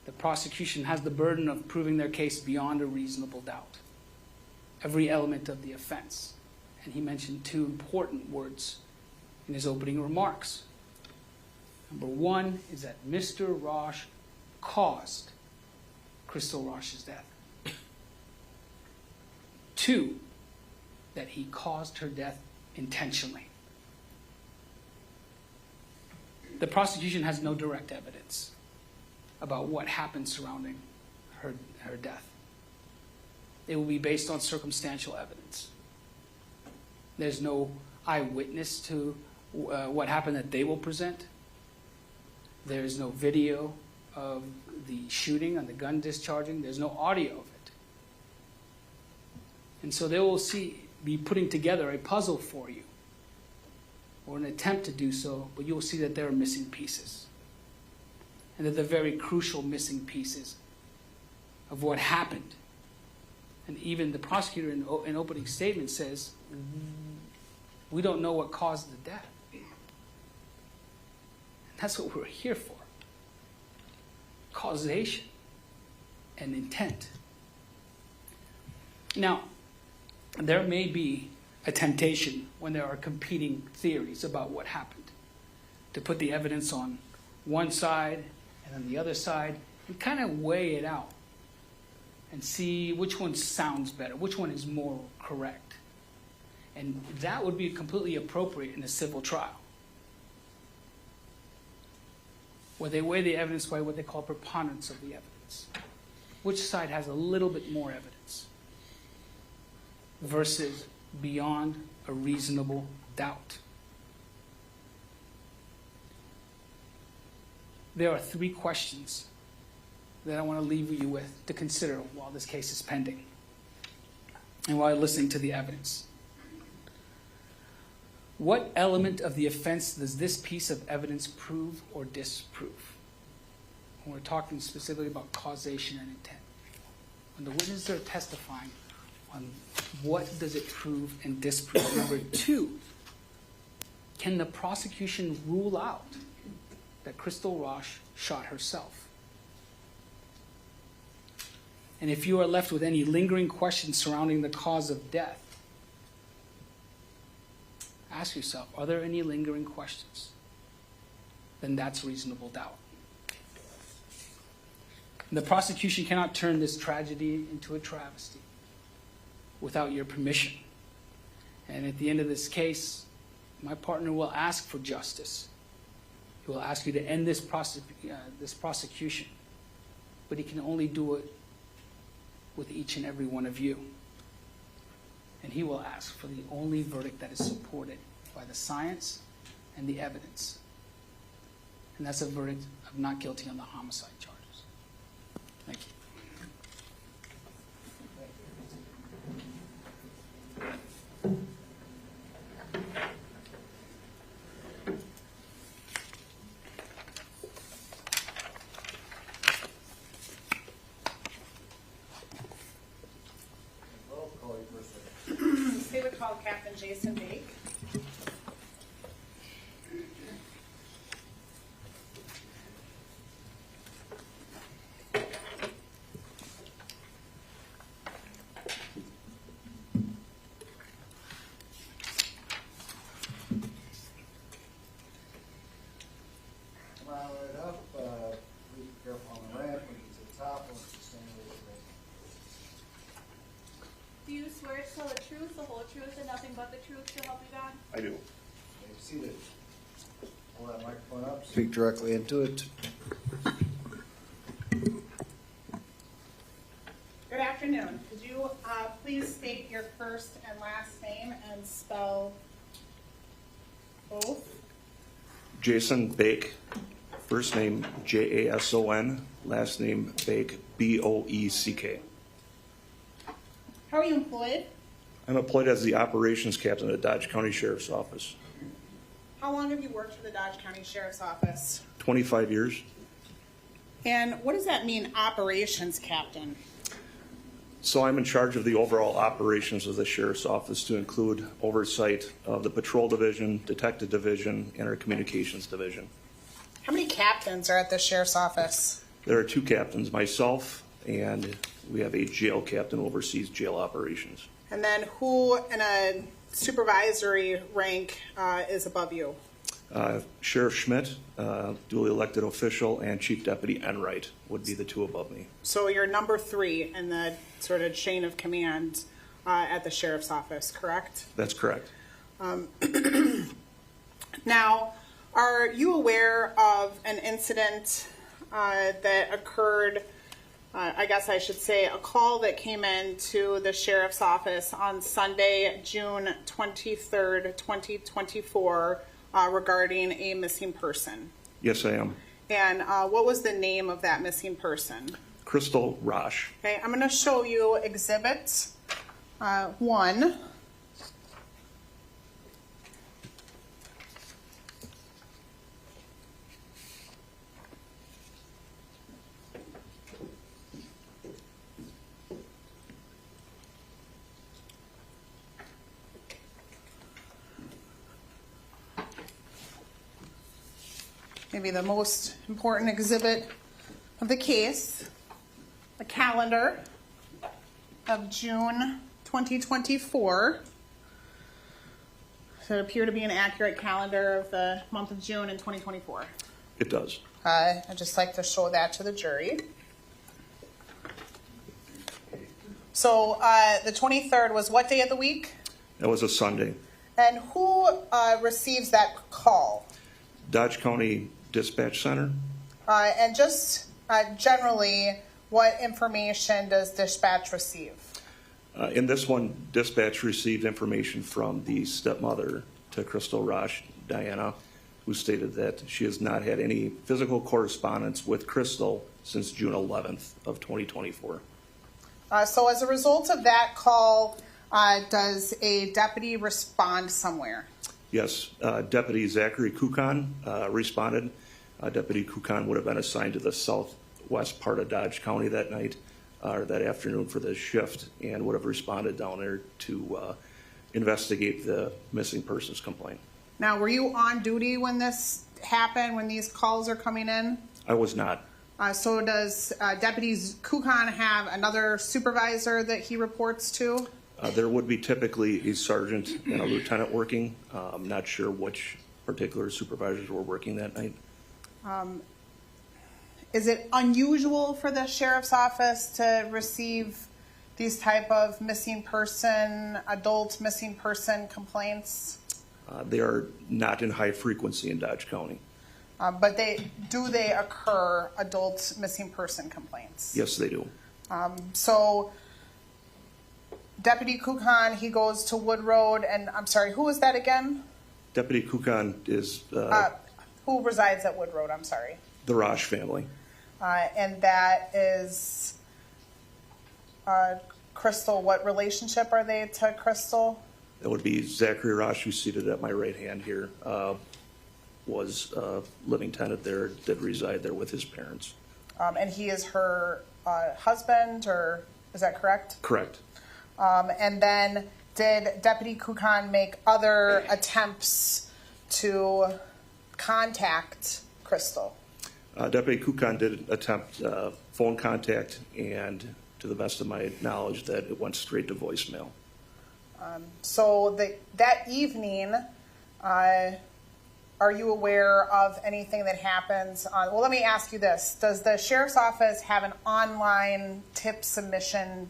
the prosecution has the burden of proving their case beyond a reasonable doubt. Every element of the offense. And he mentioned two important words in his opening remarks. Number one is that Mr. Rasch caused Crystal Rasch's death. Two, that he caused her death intentionally. The prosecution has no direct evidence about what happened surrounding her death. It will be based on circumstantial evidence. There's no eyewitness to what happened that they will present. There is no video of the shooting and the gun discharging. There's no audio of it. And so they will be putting together a puzzle for you, or an attempt to do so, but you will see that there are missing pieces. And that they're very crucial missing pieces of what happened. And even the prosecutor in opening statement says, we don't know what caused the death. And that's what we're here for. Causation and intent. Now, there may be a temptation when there are competing theories about what happened to put the evidence on one side and on the other side and kind of weigh it out and see which one sounds better, which one is more correct. And that would be completely appropriate in a civil trial, where they weigh the evidence by what they call preponderance of the evidence. Which side has a little bit more evidence versus beyond a reasonable doubt. There are three questions that I want to leave you with to consider while this case is pending and while listening to the evidence. What element of the offense does this piece of evidence prove or disprove? When we're talking specifically about causation and intent. When the witnesses are testifying on what does it prove and disprove. Number two, can the prosecution rule out that Crystal Rasch shot herself? And if you are left with any lingering questions surrounding the cause of death, ask yourself, are there any lingering questions? Then that's reasonable doubt. And the prosecution cannot turn this tragedy into a travesty without your permission. And at the end of this case, my partner will ask for justice. He will ask you to end this prosecution. But he can only do it with each and every one of you. And he will ask for the only verdict that is supported by the science and the evidence. And that's a verdict of not guilty on the homicide charges. Thank you. They would call Captain Jason Bake. Round it up, be careful on the ramp when you get to the top, once you stand over Do you swear to tell the truth, the whole truth, and nothing but the truth to help you God? I do. See that? Pull that microphone up. Speak directly into it. Good afternoon. Could you please state your first and last name and spell both? Jason Bake, first name Jason, last name Bake, Boeck. How are you employed? I'm employed as the operations captain at Dodge County Sheriff's Office. How long have you worked for the Dodge County Sheriff's Office? 25 years. And what does that mean, operations captain? So I'm in charge of the overall operations of the Sheriff's Office to include oversight of the Patrol Division, Detective Division, and our Communications Division. How many captains are at the Sheriff's Office? There are two captains, myself, and we have a jail captain who oversees jail operations. And then who in a supervisory rank is above you? Sheriff Schmidt, duly elected official, and Chief Deputy Enright would be the two above me. So you're number 3 in the sort of chain of command at the Sheriff's Office, correct? That's correct. Now, are you aware of an incident that occurred, I guess I should say, a call that came in to the Sheriff's Office on Sunday, June 23rd, 2024, regarding a missing person? Yes, I am. And what was the name of that missing person? Crystal Rasch. Okay, I'm going to show you Exhibit 1. Maybe the most important exhibit of the case, a calendar of June 2024. Does it appear to be an accurate calendar of the month of June in 2024? It does. I'd just like to show that to the jury. So the 23rd was what day of the week? That was a Sunday. And who receives that call? Dodge County Dispatch Center. And just generally, what information does dispatch receive? In this one, dispatch received information from the stepmother to Crystal Rasch, Diana, who stated that she has not had any physical correspondence with Crystal since June 11th of 2024. So as a result of that call, does a deputy respond somewhere? Yes, Deputy Zachary Kukan responded. Deputy Kukan would have been assigned to the southwest part of Dodge County that night, or that afternoon for the shift, and would have responded down there to investigate the missing persons complaint. Now, were you on duty when this happened, when these calls are coming in? I was not. So does Deputy Kukan have another supervisor that he reports to? There would be typically a sergeant and a lieutenant working. I'm not sure which particular supervisors were working that night. Is it unusual for the sheriff's office to receive these type of missing person, adult missing person complaints? They are not in high frequency in Dodge County. But do they occur, adult missing person complaints? Yes, they do. So Deputy Kukan, he goes to Wood Road, and I'm sorry, who is that again? Deputy Kukan is Who resides at Wood Road, I'm sorry. the Rasch family. And that is Crystal. What relationship are they to Crystal? That would be Zachary Rasch, who's seated at my right hand here, was living tenant there, did reside there with his parents. And he is her husband, or is that correct? Correct. And then did Deputy Kukan make other attempts to contact Crystal? Deputy Kukan did attempt phone contact, and to the best of my knowledge, that it went straight to voicemail. So that evening, are you aware of anything that happens on, well, let me ask you this. Does the sheriff's office have an online tip submission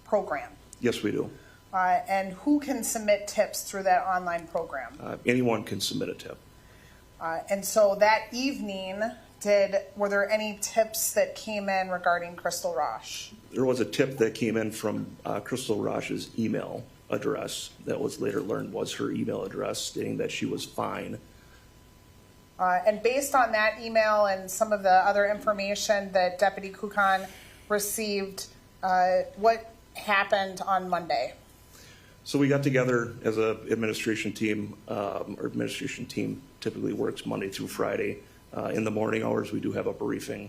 program? Yes, we do. And who can submit tips through that online program? Anyone can submit a tip. And so that evening, were there any tips that came in regarding Crystal Rasch? There was a tip that came in from Crystal Rasch's email address that was later learned was her email address, stating that she was fine. And based on that email and some of the other information that Deputy Kukan received, what happened on Monday? So we got together as a administration team. Our administration team typically works Monday through Friday. In the morning hours, we do have a briefing,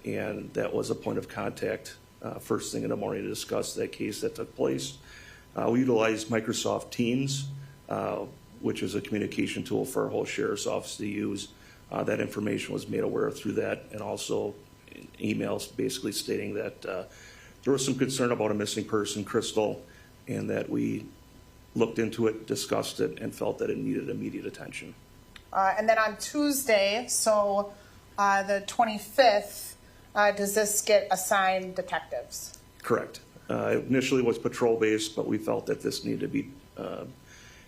and that was a point of contact first thing in the morning to discuss that case that took place. We utilized Microsoft Teams, which is a communication tool for our whole sheriff's office to use. That information was made aware through that, and also emails basically stating that there was some concern about a missing person, Crystal, and that we looked into it, discussed it, and felt that it needed immediate attention. And then on Tuesday, so the 25th, does this get assigned detectives? Correct. Initially was patrol-based, but we felt that this needed to be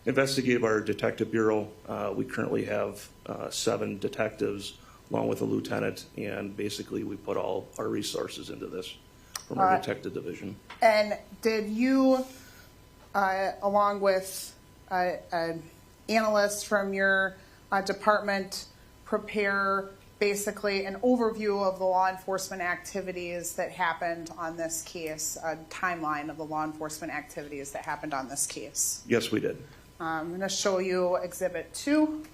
investigated by our detective bureau. We currently have 7 detectives along with a lieutenant, and basically we put all our resources into this from our detective division. And did you, along with an analyst from your department, prepare basically an overview of the law enforcement activities that happened on this case, a timeline of the law enforcement activities that happened on this case? Yes, we did. I'm going to show you Exhibit 2.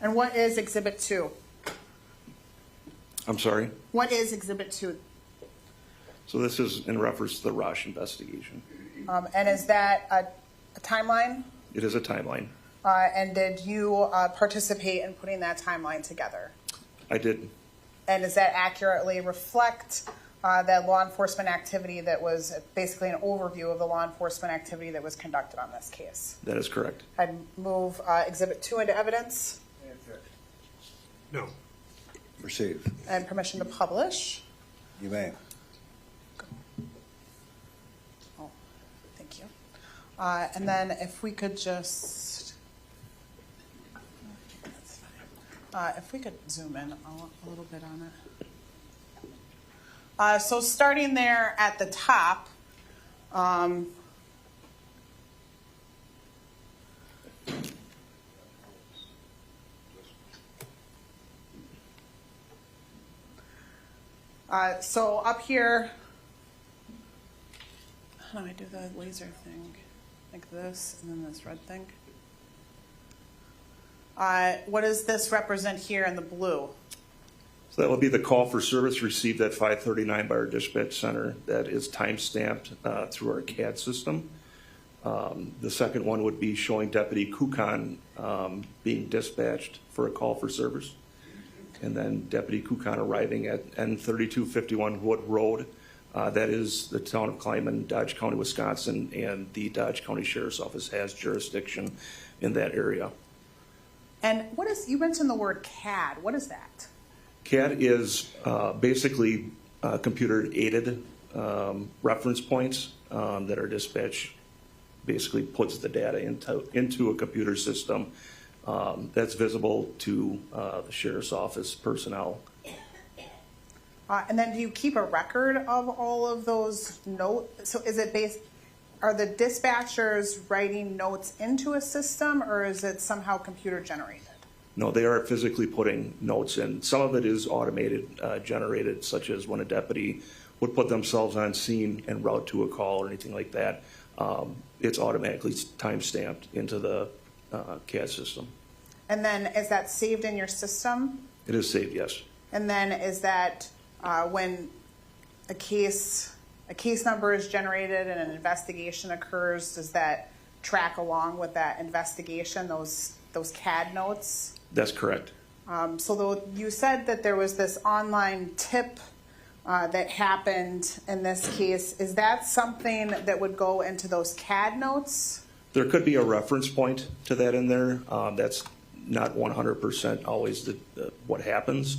And what is Exhibit 2? I'm sorry? What is Exhibit 2? So this is in reference to the Rasch investigation. And is that a timeline? It is a timeline. And did you participate in putting that timeline together? I did. And does that accurately reflect that law enforcement activity that was basically an overview of the law enforcement activity that was conducted on this case? That is correct. I'd move Exhibit 2 into evidence. No. Receive. And permission to publish. You may. Oh, thank you. And then if we could just, if we could zoom in a little bit on it. So starting there at the top, so up here, how do I do the laser thing? Like this, and then this red thing. What does this represent here in the blue? So that would be the call for service received at 5:39 by our dispatch center. That is time-stamped through our CAD system. The second one would be showing Deputy Kukan being dispatched for a call for service. And then Deputy Kukan arriving at N3251 Wood Road. That is the town of Kleiman, Dodge County, Wisconsin, and the Dodge County Sheriff's Office has jurisdiction in that area. And what is, you mentioned the word CAD. What is that? CAD is basically computer-aided reference points that our dispatch basically puts the data into a computer system that's visible to the Sheriff's Office personnel. And then do you keep a record of all of those notes? So is it are the dispatchers writing notes into a system, or is it somehow computer generated? No, they are physically putting notes in. Some of it is automated, generated, such as when a deputy would put themselves on scene and route to a call or anything like that. It's automatically time-stamped into the CAD system. And then is that saved in your system? It is saved, yes. And then is that when a case number is generated and an investigation occurs, does that track along with that investigation, those CAD notes? That's correct. So you said that there was this online tip that happened in this case, is that something that would go into those CAD notes? There could be a reference point to that in there. That's not 100% always what happens.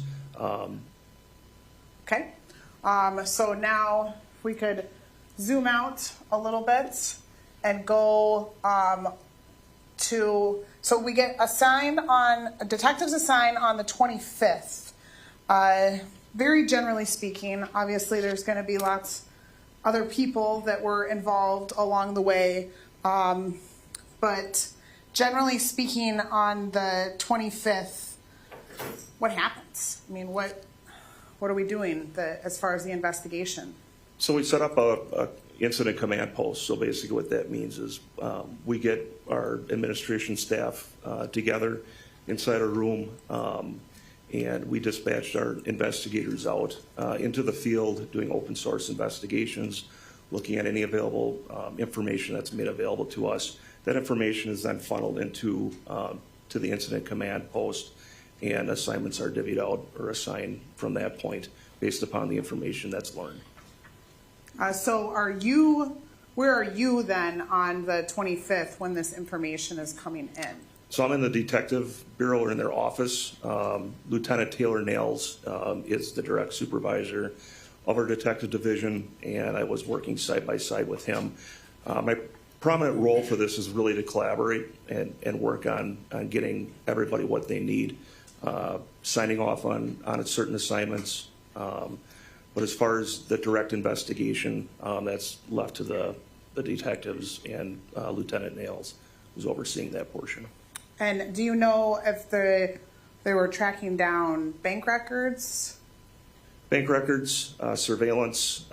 Okay. So now if we could zoom out a little bit and go so we get detectives assigned on the 25th. Very generally speaking, obviously there's going to be lots other people that were involved along the way. But generally speaking, on the 25th, what happens? I mean, what are we doing as far as the investigation? So we set up a incident command post. So basically what that means is we get our administration staff together inside a room, and we dispatched our investigators out into the field doing open source investigations, looking at any available information that's made available to us. That information is then funneled into to the incident command post, and assignments are divvied out or assigned from that point based upon the information that's learned. So where are you then on the 25th when this information is coming in? So I'm in the detective bureau or in their office. Lieutenant Taylor Nails is the direct supervisor of our detective division, and I was working side by side with him. My prominent role for this is really to collaborate and work on getting everybody what they need, signing off on certain assignments. But as far as the direct investigation, that's left to the detectives and Lieutenant Nails, who's overseeing that portion. And do you know if they were tracking down bank records? Bank records, surveillance,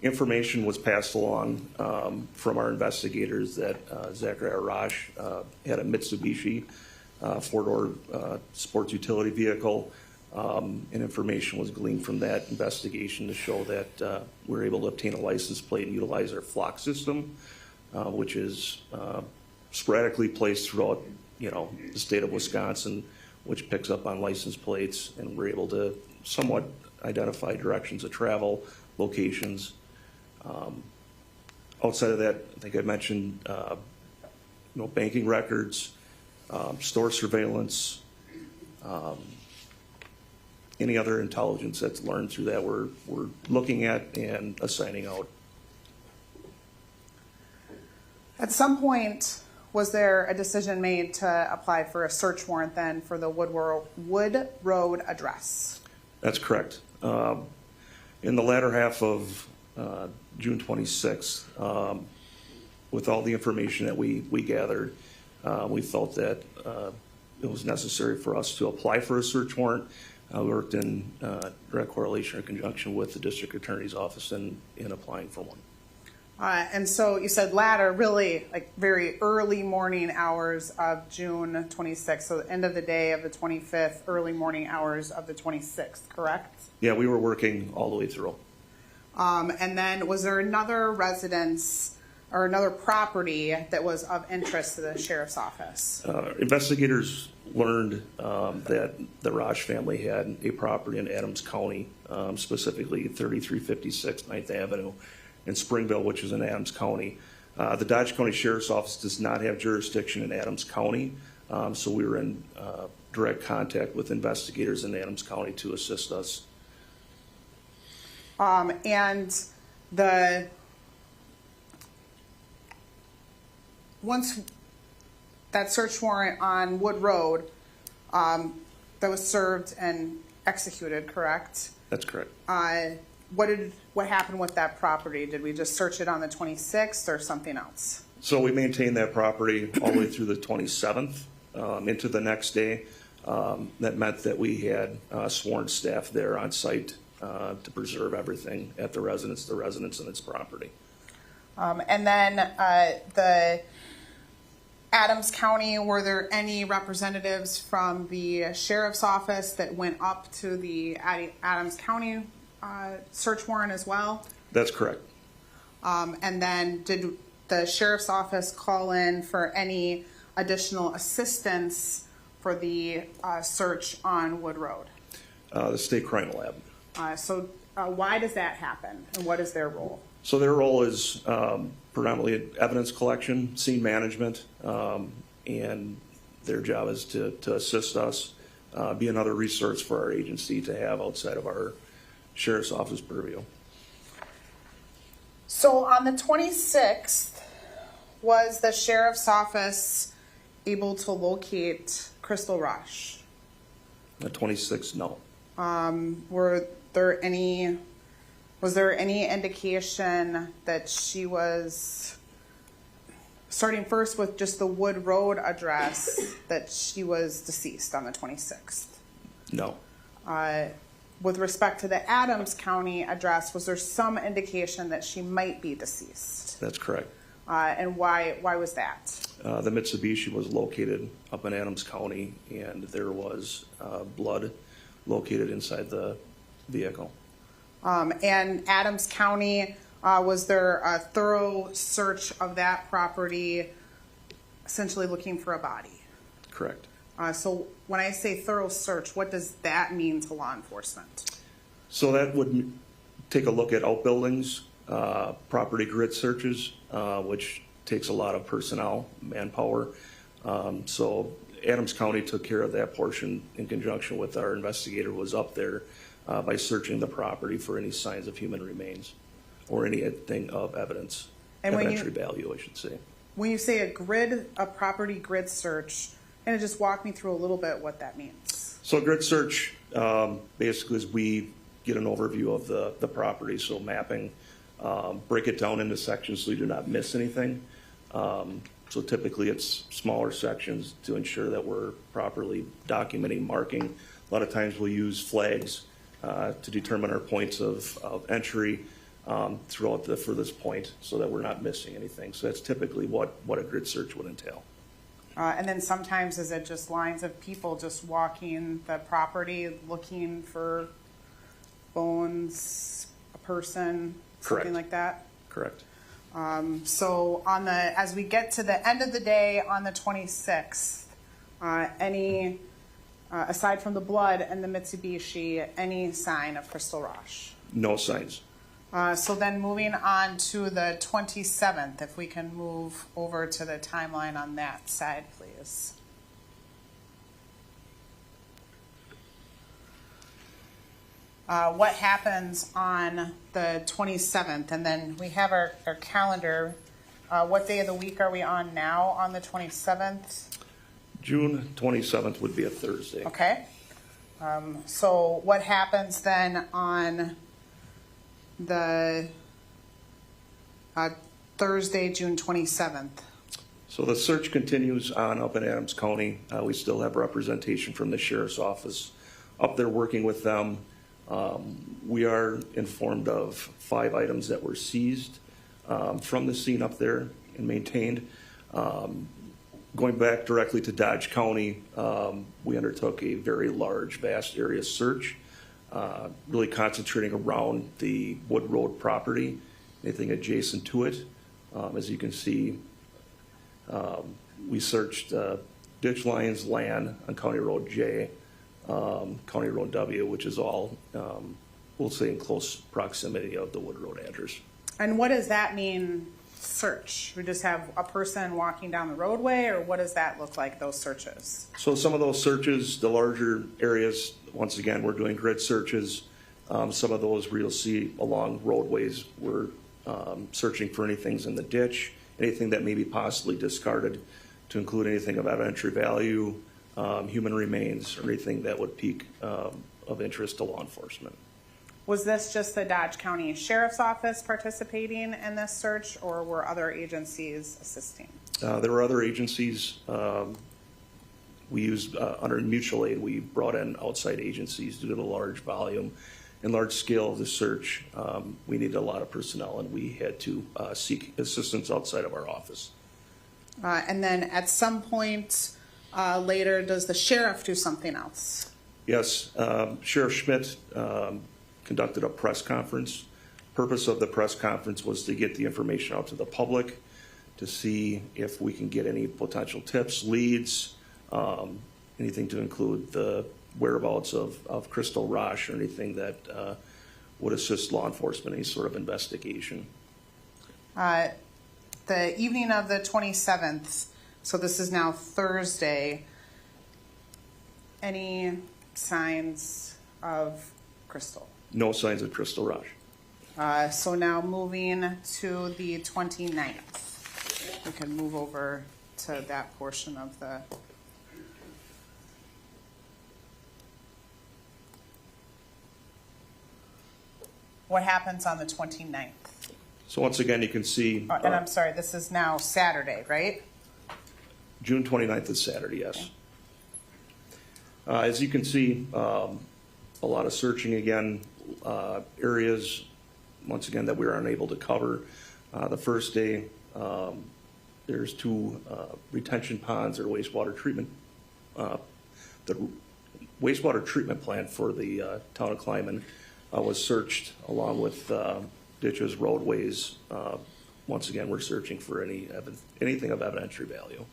information was passed along from our investigators that Zachariah Rasch had a Mitsubishi four-door sports utility vehicle, and information was gleaned from that investigation to show that we were able to obtain a license plate and utilize our flock system, which is sporadically placed throughout the state of Wisconsin, which picks up on license plates, and we're able to somewhat identify directions of travel, locations. Outside of that, I think I mentioned banking records, store surveillance, any other intelligence that's learned through that we're looking at and assigning out. At some point, was there a decision made to apply for a search warrant then for the Wood Road address? That's correct. In the latter half of June 26th, with all the information that we gathered, we felt that it was necessary for us to apply for a search warrant. We worked in direct correlation or conjunction with the district attorney's office in applying for one. And so you said latter, really like very early morning hours of June 26th, so the end of the day of the 25th, early morning hours of the 26th, correct? Yeah, we were working all the way through. And then was there another residence or another property that was of interest to the sheriff's office? Investigators learned that the Rasch family had a property in Adams County, specifically 3356 9th Avenue in Springville, which is in Adams County. The Dodge County Sheriff's Office does not have jurisdiction in Adams County, so we were in direct contact with investigators in Adams County to assist us. And once that search warrant on Wood Road that was served and executed, correct? That's correct. What happened with that property? Did we just search it on the 26th or something else? So we maintained that property all the way through the 27th into the next day. That meant that we had sworn staff there on site to preserve everything at the residence and its property. And then the Adams County, were there any representatives from the sheriff's office that went up to the Adams County search warrant as well? That's correct. And then did the sheriff's office call in for any additional assistance for the search on Wood Road? The State Crime Lab. So Why does that happen, and what is their role? So their role is predominantly evidence collection, scene management, and their job is to assist us, be another resource for our agency to have outside of our sheriff's office purview. So on the 26th, was the sheriff's office able to locate Crystal Rasch? The 26th, no. Was there any indication that she was, starting first with just the Wood Road address, that she was deceased on the 26th? No. With respect to the Adams County address, was there some indication that she might be deceased? That's correct. And why was that? The Mitsubishi was located up in Adams County, and there was blood located inside the vehicle. And Adams County, was there a thorough search of that property, essentially looking for a body? Correct. So when I say thorough search, what does that mean to law enforcement? So that would take a look at outbuildings, property grid searches, which takes a lot of personnel, manpower. So Adams County took care of that portion in conjunction with our investigator who was up there by searching the property for any signs of human remains or anything of evidence, And when evidentiary value, I should say. When you say a property grid search, can you just walk me through a little bit what that means? So a grid search basically is we get an overview of the property, so mapping, break it down into sections so you do not miss anything. So typically it's smaller sections to ensure that we're properly documenting, marking. A lot of times we'll use flags to determine our points of entry throughout the furthest point so that we're not missing anything. So that's typically what a grid search would entail. And then sometimes is it just lines of people just walking the property looking for bones, a person, Correct. something like that? Correct. So as we get to the end of the day on the 26th, any, aside from the blood and the Mitsubishi, any sign of Crystal Rasch? No signs. So then moving on to the 27th, if we can move over to the timeline on that side, please. What happens on the 27th? And then we have our calendar. What day of the week are we on now on the 27th? June 27th would be a Thursday. Okay. So what happens then on the Thursday, June 27th? So the search continues on up in Adams County. We still have representation from the sheriff's office up there working with them. We are informed of 5 items that were seized from the scene up there and maintained. Going back directly to Dodge County, we undertook a very large, vast area search, really concentrating around the Wood Road property, anything adjacent to it. As you can see, we searched ditch lines, land on County Road J, County Road W, which is all, we'll say, in close proximity of the Wood Road address. And what does that mean, search? We just have a person walking down the roadway, or what does that look like, those searches? So some of those searches, the larger areas, once again, we're doing grid searches. Some of those where you'll see along roadways, we're searching for anything in the ditch, anything that may be possibly discarded, to include anything of evidentiary value, human remains, or anything that would pique of interest to law enforcement. Was this just the Dodge County Sheriff's Office participating in this search, or were other agencies assisting? There were other agencies. We used, under mutual aid, we brought in outside agencies due to the large volume and large scale of the search. We needed a lot of personnel, and we had to seek assistance outside of our office. And then at some point later, does the sheriff do something else? Yes, Sheriff Schmidt conducted a press conference. Purpose of the press conference was to get the information out to the public, to see if we can get any potential tips, leads, anything to include the whereabouts of Crystal Rasch, or anything that would assist law enforcement in any sort of investigation. The evening of the 27th, so this is now Thursday, any signs of Crystal? No signs of Crystal Rasch. So now moving to the 29th. We can move over to that portion of the. What happens on the 29th? So once again, you can see And I'm sorry, this is now Saturday, right? June 29th is Saturday, yes. As you can see, a lot of searching again, areas, once again, that we were unable to cover. The first day, there's 2 retention ponds or wastewater treatment. The wastewater treatment plant for the town of Kleiman was searched along with ditches, roadways. Once again, we're searching for anything of evidentiary value.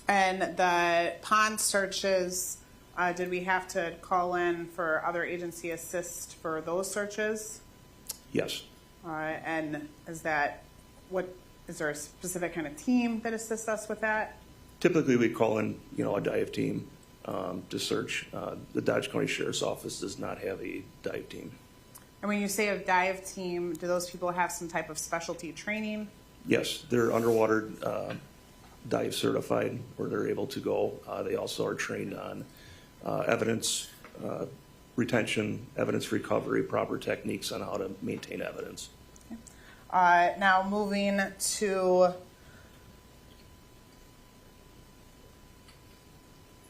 And the pond searches, did we have to call in for other agency assist for those searches? Yes. And is there a specific kind of team that assists us with that? Typically, we call in, a dive team to search. The Dodge County Sheriff's Office does not have a dive team. And when you say a dive team, do those people have some type of specialty training? Yes, they're underwater dive certified, where they're able to go. They also are trained on evidence retention, evidence recovery, proper techniques on how to maintain evidence. Now moving to,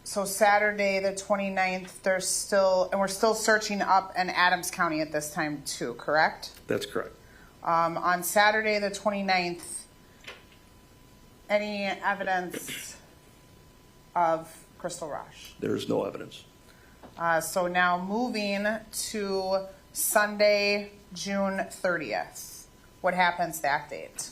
so Saturday the 29th, we're still searching up in Adams County at this time too, correct? That's correct. On Saturday the 29th, any evidence of Crystal Rasch? There is no evidence. So now moving to Sunday, June 30th. What happens that date?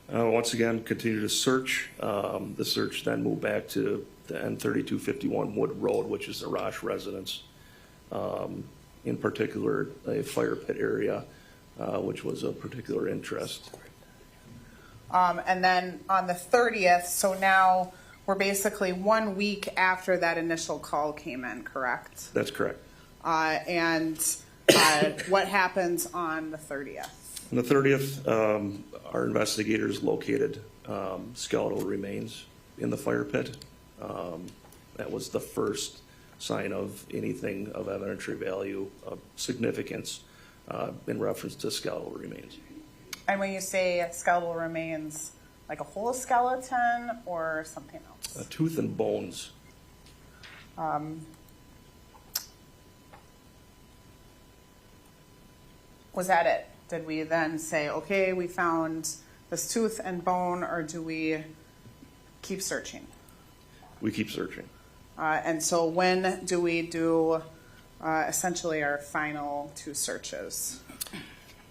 Once again, continue to search. The search then moved back to the N3251 Wood Road, which is the Rasch residence. In particular, a fire pit area, which was of particular interest. And then on the 30th, so now we're basically 1 week after that initial call came in, correct? That's correct. And what happens on the 30th? On the 30th, our investigators located skeletal remains in the fire pit. That was the first sign of anything of evidentiary value of significance in reference to skeletal remains. And when you say skeletal remains, like a whole skeleton or something else? Tooth and bones. Was that it? Did we then say, okay, we found this tooth and bone, or do we keep searching? We keep searching. And so when do we do essentially our final 2 searches?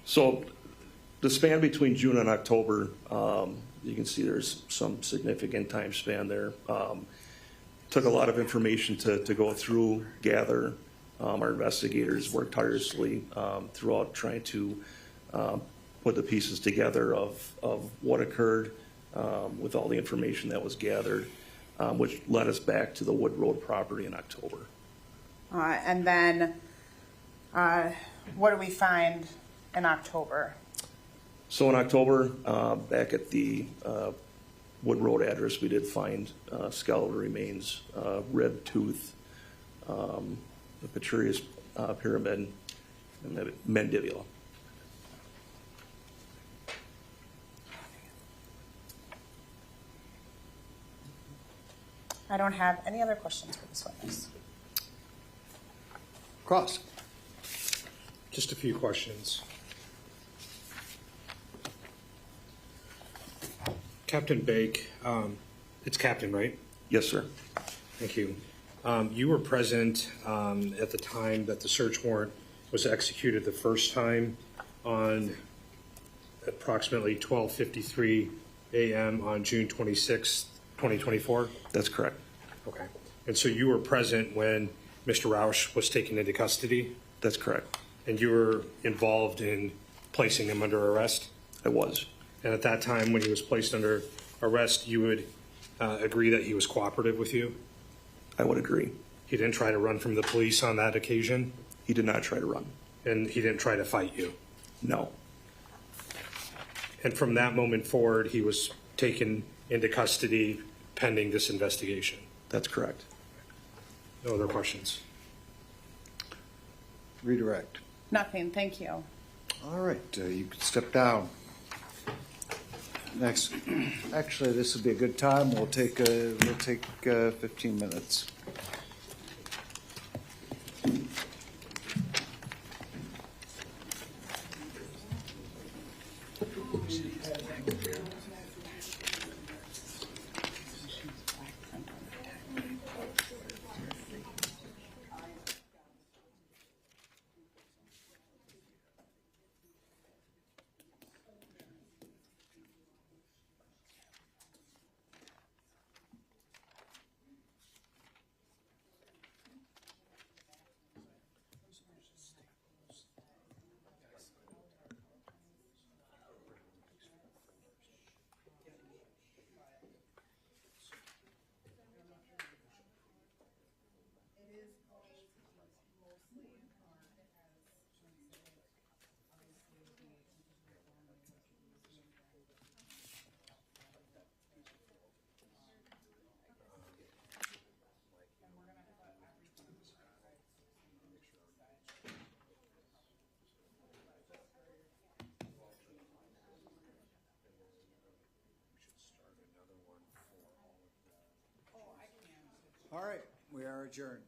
So the span between June and October, you can see there's some significant time span there. Took a lot of information to go through, gather. Our investigators worked tirelessly throughout trying to put the pieces together of what occurred with all the information that was gathered, which led us back to the Wood Road property in October. And then what do we find in October? So in October, back at the Wood Road address, we did find skeletal remains, rib tooth, the Petrarius pyramid, and the mandibula. I don't have any other questions for this witness. Cross. Just a few questions. Captain Bake, it's Captain, right? Yes, sir. Thank you. You were present at the time that the search warrant was executed the first time on approximately 12:53 a.m. on June 26, 2024? That's correct. Okay. And so you were present when Mr. Rasch was taken into custody? That's correct. and you were involved in placing him under arrest? I was. And at that time, when he was placed under arrest, you would agree that he was cooperative with you? I would agree. He didn't try to run from the police on that occasion? He did not try to run. And he didn't try to fight you? No. And from that moment forward, he was taken into custody pending this investigation? That's correct. No other questions? Redirect. Nothing, thank you. All right, you can step down. Next, actually, this would be a good time. We'll take 15 minutes. All right, we are adjourned.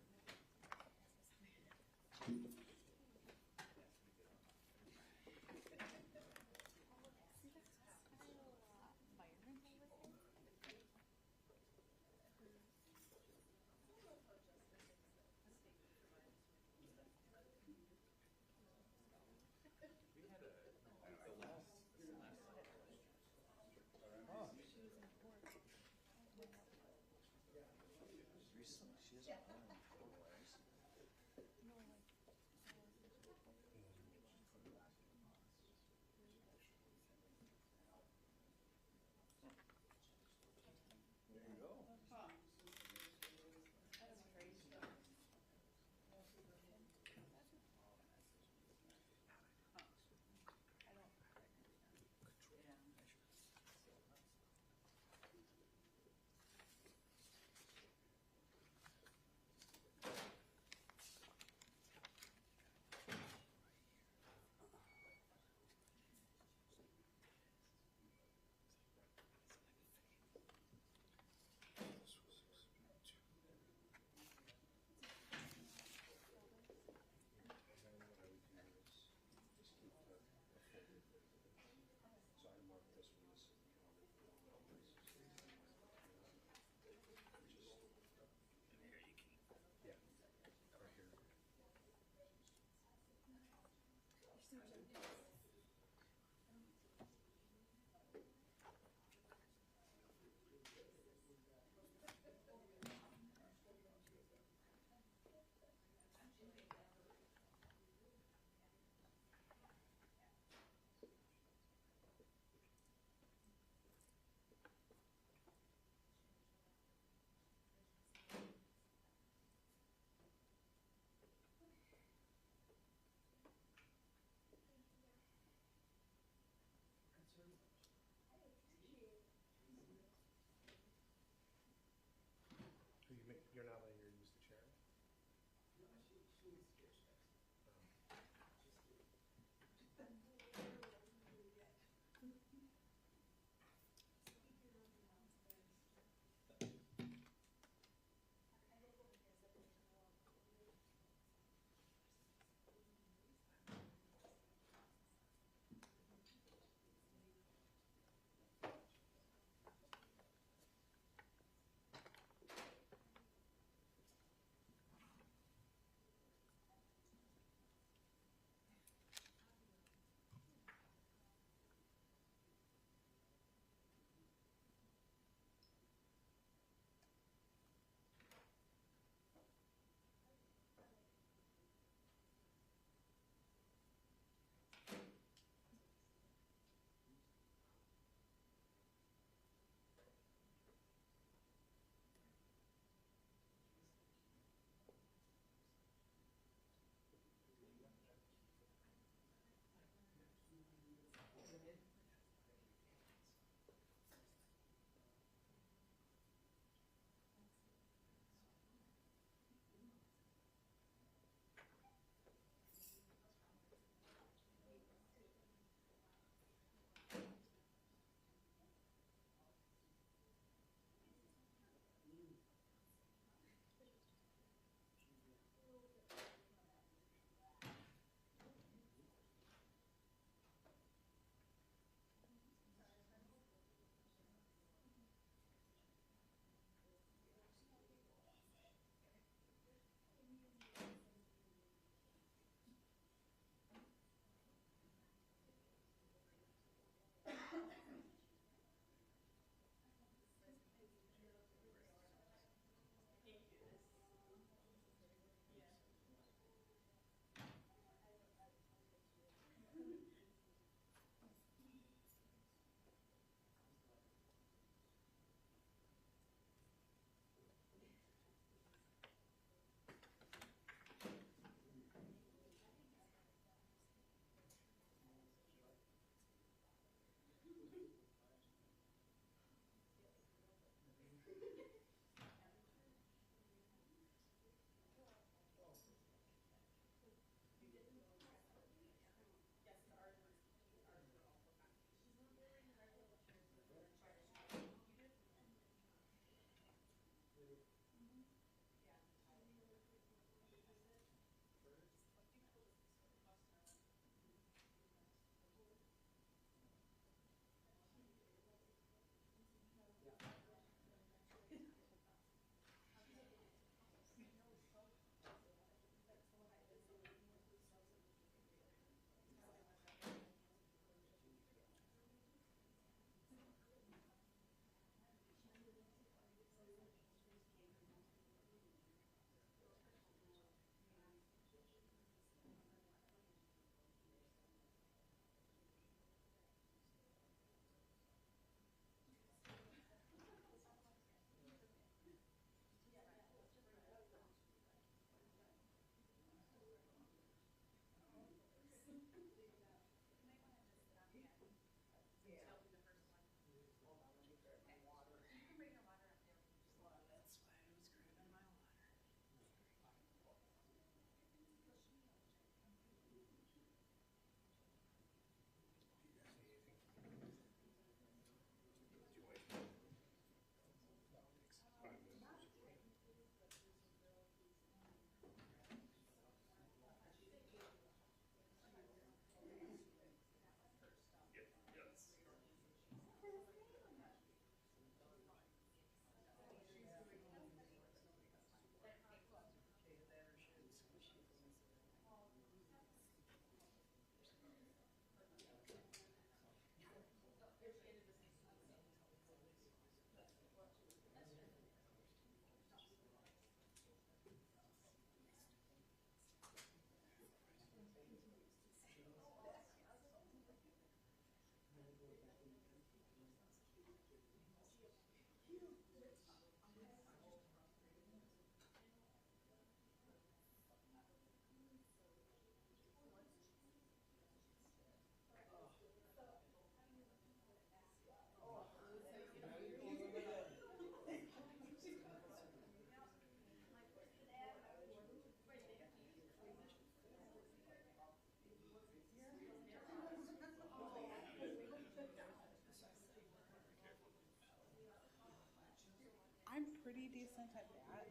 pretty decent at that.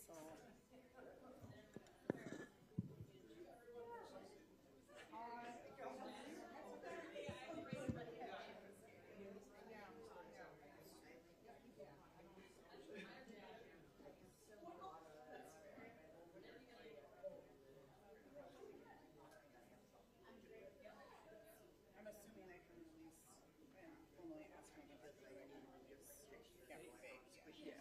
So. I'm assuming I can release and formally ask him if I can release capital vague. Yeah.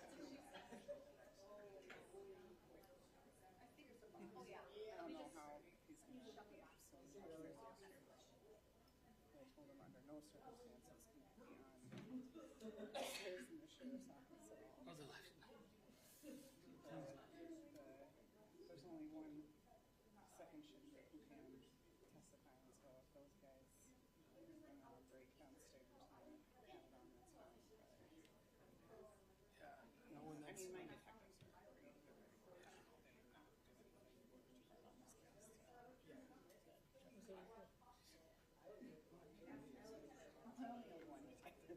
I don't know how he's going to shut me up. So I told him under no circumstances can it be on stairs in the sheriff's office at all. Oh, the left. There's only one second shifter who can testify, and so if those guys bring on a break downstairs and have it on, that's fine. Yeah. No one I that's. mean, my detectives are great. I only know one detective.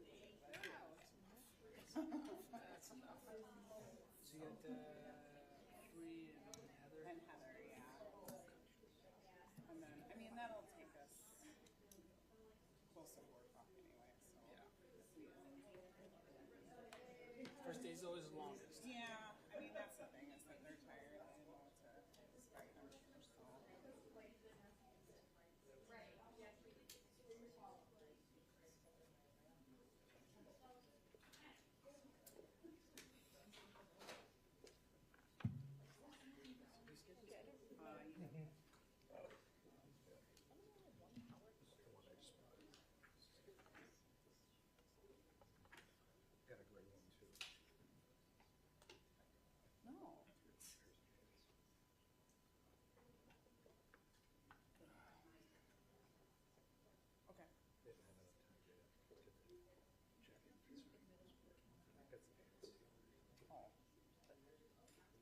That's enough. So you got Free and Heather. And Heather, yeah. And then, I mean, that'll take us close to 4 o'clock anyway, so. First day's always the longest. Yeah, I mean, that's the thing, is that they're tired, they know what to expect them to, so. Got a great one too. No. Okay. They haven't had enough time to get the check-in. That's the fancy. Oh. I'm sure there's some.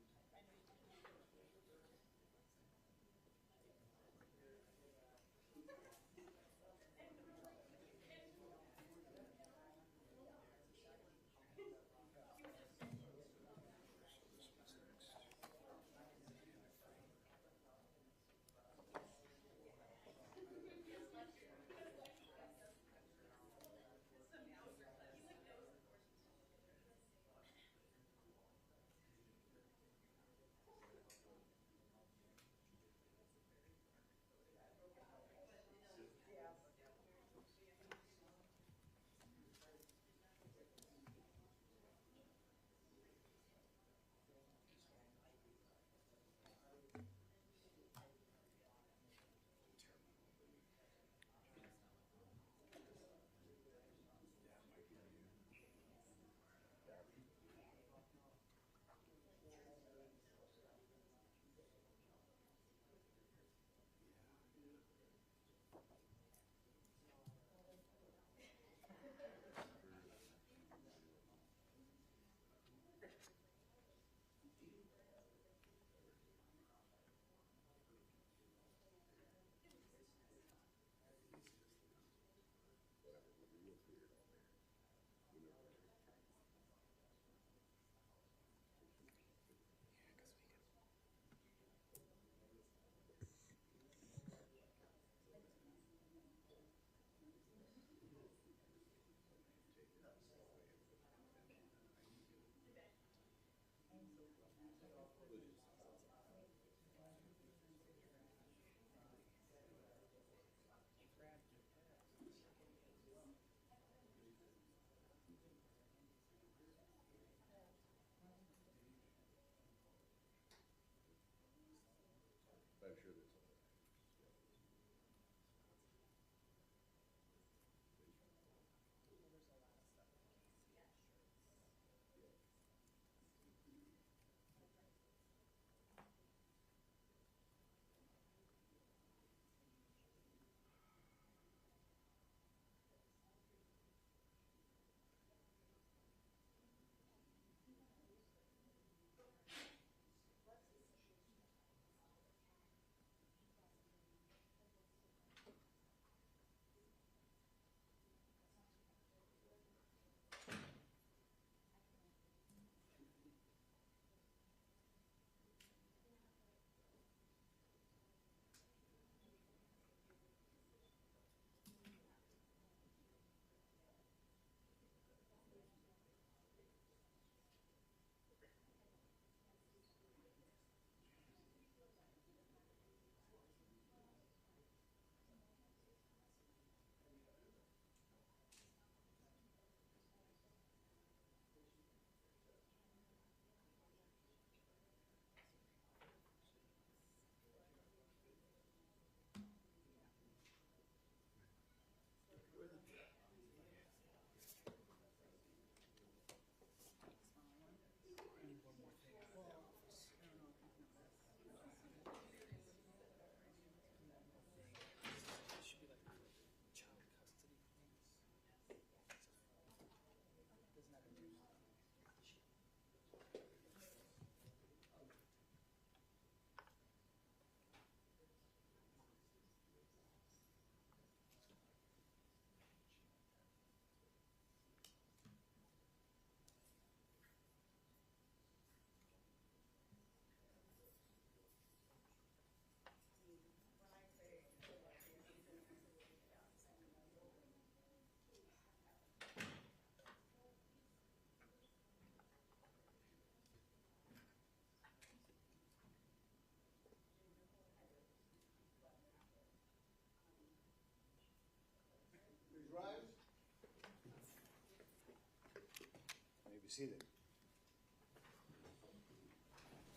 Be seated.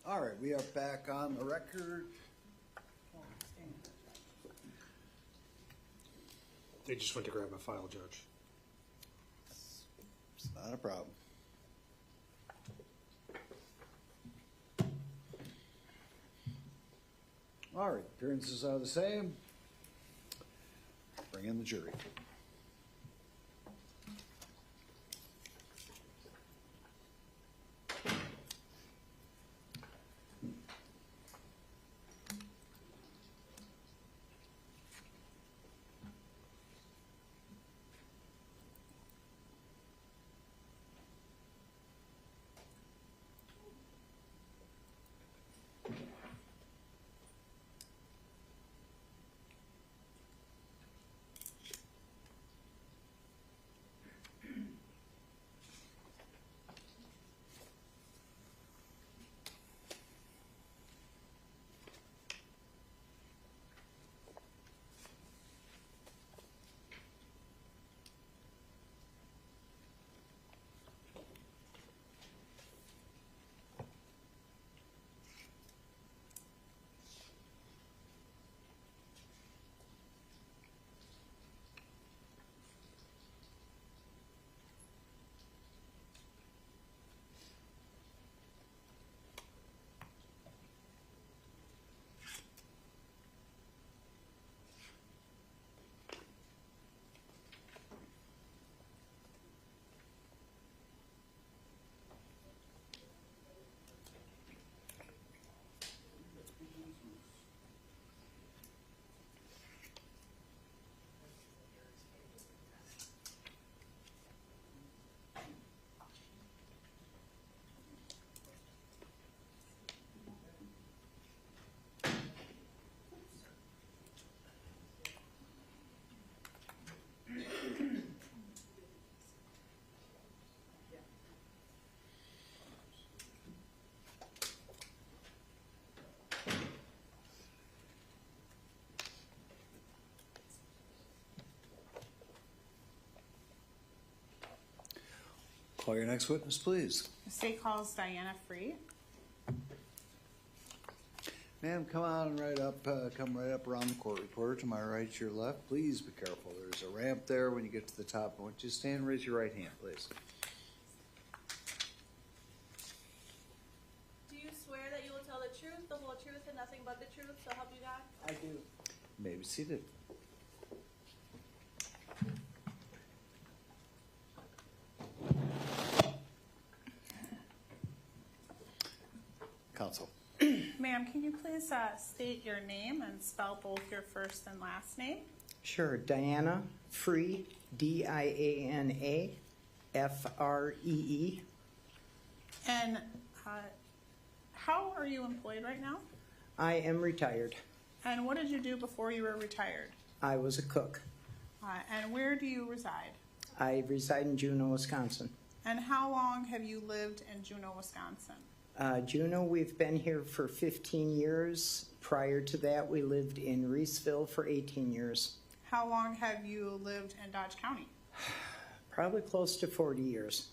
All right, we are back on the record. They just went to grab a file, Judge. It's not a problem. All right, appearances are the same. Bring in the jury. Call your next witness, please. The state calls Diana Free. Ma'am, come on right up, come right up around the court reporter to my right, to your left. Please be careful. There's a ramp there when you get to the top. I want you to stand and raise your right hand, please. Do you swear that you will tell the truth, the whole truth, and nothing but the truth, so help you God? I do. You may be seated. Counsel. Ma'am, can you please state your name and spell both your first and last name? Sure. Diana Free, Diana Free. And how are you employed right now? I am retired. And what did you do before you were retired? I was a cook. And where do you reside? I reside in Juneau, Wisconsin. And how long have you lived in Juneau, Wisconsin? Juneau, we've been here for 15 years. Prior to that, we lived in Reeseville for 18 years. How long have you lived in Dodge County? Probably close to 40 years.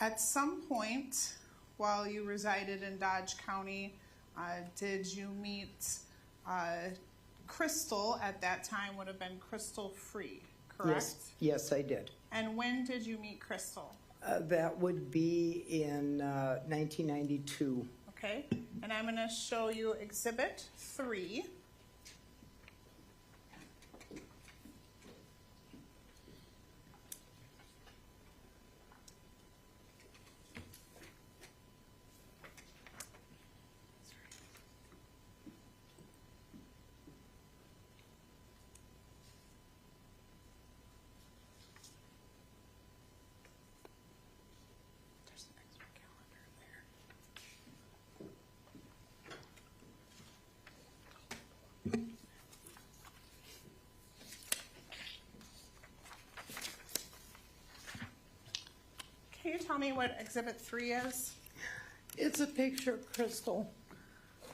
At some point while you resided in Dodge County, did you meet Crystal? At that time would have been Crystal Free, correct? Yes, I did. And when did you meet Crystal? That would be in 1992. Okay, and I'm going to show you Exhibit 3. There's an extra calendar there. Can you tell me what Exhibit 3 is? It's a picture of Crystal.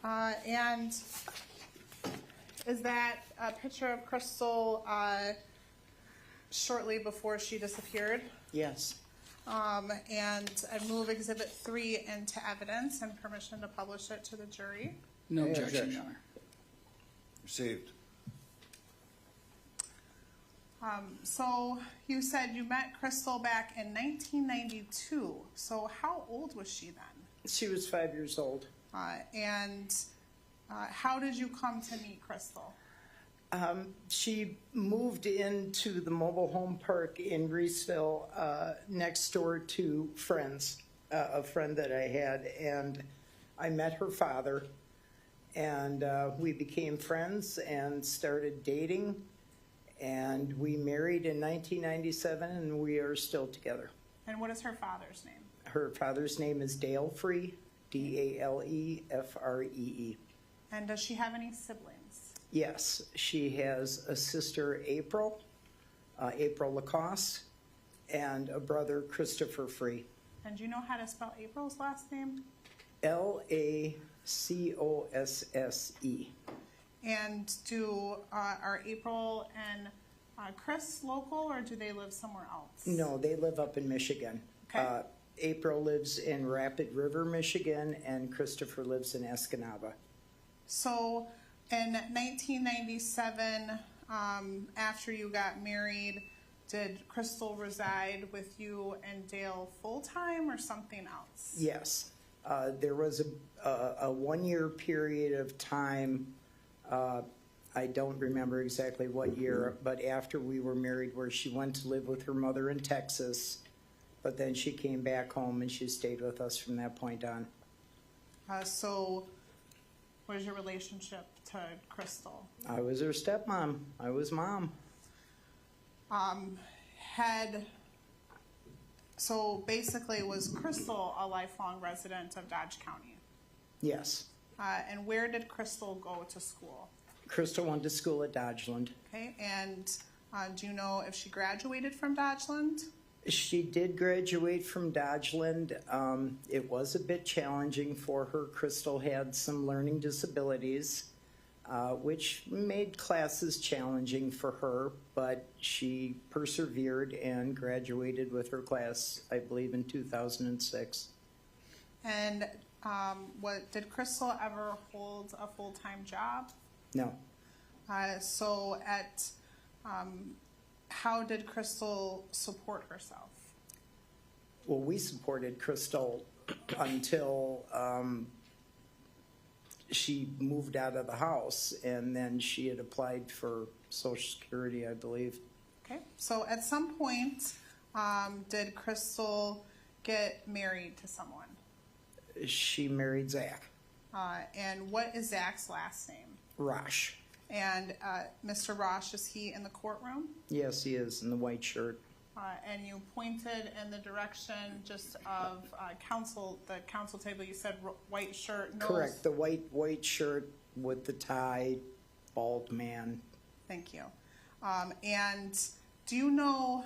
And is that a picture of Crystal shortly before she disappeared? Yes. And I move Exhibit 3 into evidence and permission to publish it to the jury. No Any objection, objection? Your Honor. Received. So you said you met Crystal back in 1992. So how old was she then? She was 5 years old. And how did you come to meet Crystal? She moved into the mobile home park in Reeseville next door to friends, a friend that I had, and I met her father, and we became friends and started dating, and we married in 1997, and we are still together. And what is her father's name? Her father's name is Dale Free, Dalefree. And does she have any siblings? Yes, she has a sister, April Lacoste, and a brother, Christopher Free. And do you know how to spell April's last name? Lacosse. And are April and Chris local, or do they live somewhere else? No, they live up in Michigan. Okay. April lives in Rapid River, Michigan, and Christopher lives in Escanaba. So in 1997, after you got married, did Crystal reside with you and Dale full-time or something else? Yes. There was a 1 year period of time, I don't remember exactly what year, but after we were married, where she went to live with her mother in Texas, but then she came back home and she stayed with us from that point on. So what is your relationship to Crystal? I was her stepmom. I was mom. So basically, was Crystal a lifelong resident of Dodge County? Yes. And where did Crystal go to school? Crystal went to school at Dodgeland. Okay, and do you know if she graduated from Dodgeland? She did graduate from Dodgeland. It was a bit challenging for her. Crystal had some learning disabilities, which made classes challenging for her, but she persevered and graduated with her class, I believe, in 2006. And did Crystal ever hold a full-time job? No. How did Crystal support herself? Well, we supported Crystal until she moved out of the house, and then she had applied for Social Security, I believe. Okay, so at some point, did Crystal get married to someone? She married Zach And what is Zach's last name? Rasch. And Mr. Rasch, is he in the courtroom? Yes, he is, in the white shirt. And you pointed in the direction just of the council table. You said white shirt. No. Correct, the white shirt with the tie, bald man. Thank you. And do you know,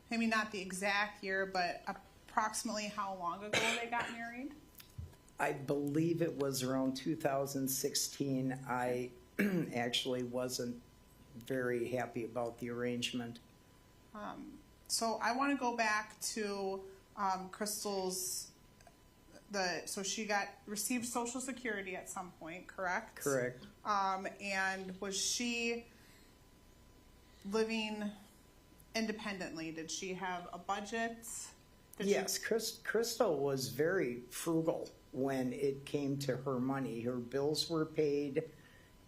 maybe not the exact year, but approximately how long ago they got married? I believe it was around 2016. I actually wasn't very happy about the arrangement. So I want to go back to Crystal's, so she received Social Security at some point, correct? Correct. And was she living independently? Did she have a budget? Yes, Crystal was very frugal when it came to her money. Her bills were paid,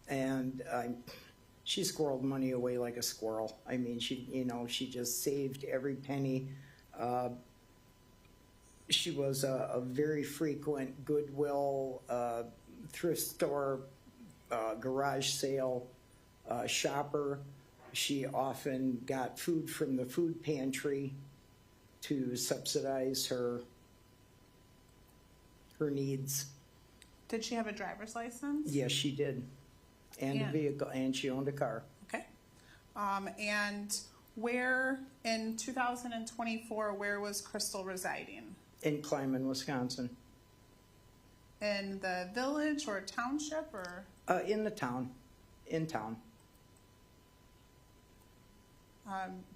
and she squirreled money away like a squirrel. I mean, she just saved every penny. She was a very frequent Goodwill, thrift store, garage sale shopper. She often got food from the food pantry to subsidize her needs. Did she have a driver's license? Yes, she did. And a vehicle, and she owned a car. Okay. And where, in 2024, where was Crystal residing? In Kleiman, Wisconsin. In the village or township or? In the town. In town.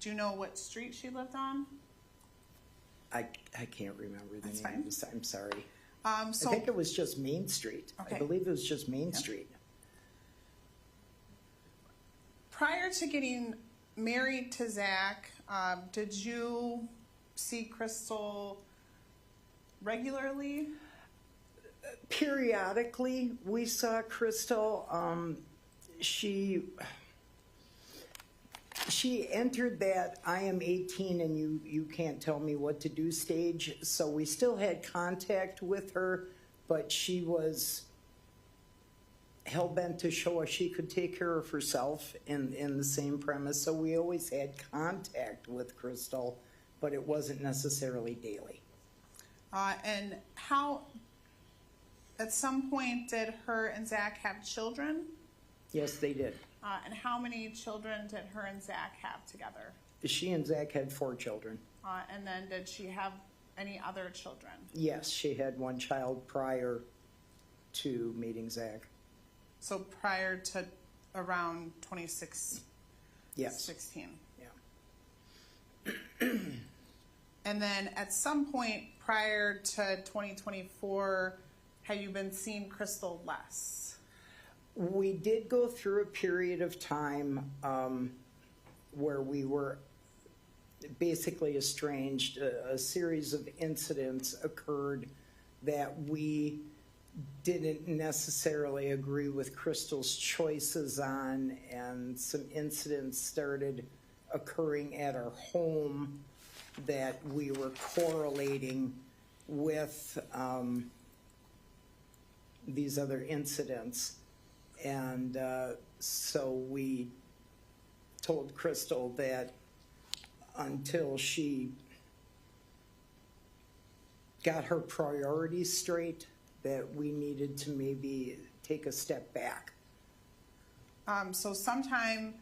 Do you know what street she lived on? I can't remember the That's fine. names, I'm sorry. I So think it was just Main Street. Okay. I believe it was just Main Street. prior to getting married to Zach, did you see Crystal regularly? Periodically, we saw Crystal. She entered that I am 18 and you can't tell me what to do stage. So we still had contact with her, but she was hell-bent to show us she could take care of herself in the same premise. So we always had contact with Crystal, but it wasn't necessarily daily. And how, at some point, did her and Zach have children? Yes, they did. And how many children did her and Zach have together? She and Zach had 4 children. And then did she have any other children? Yes, she had 1 child prior to meeting Zach. So prior to around 26, Yes. 16. Yeah. And then at some point prior to 2024, have you been seeing Crystal less? We did go through a period of time where we were basically estranged. A series of incidents occurred that we didn't necessarily agree with Crystal's choices on, and some incidents started occurring at our home that we were correlating with these other incidents. And so we told Crystal that until she got her priorities straight, that we needed to maybe take a step back. So sometime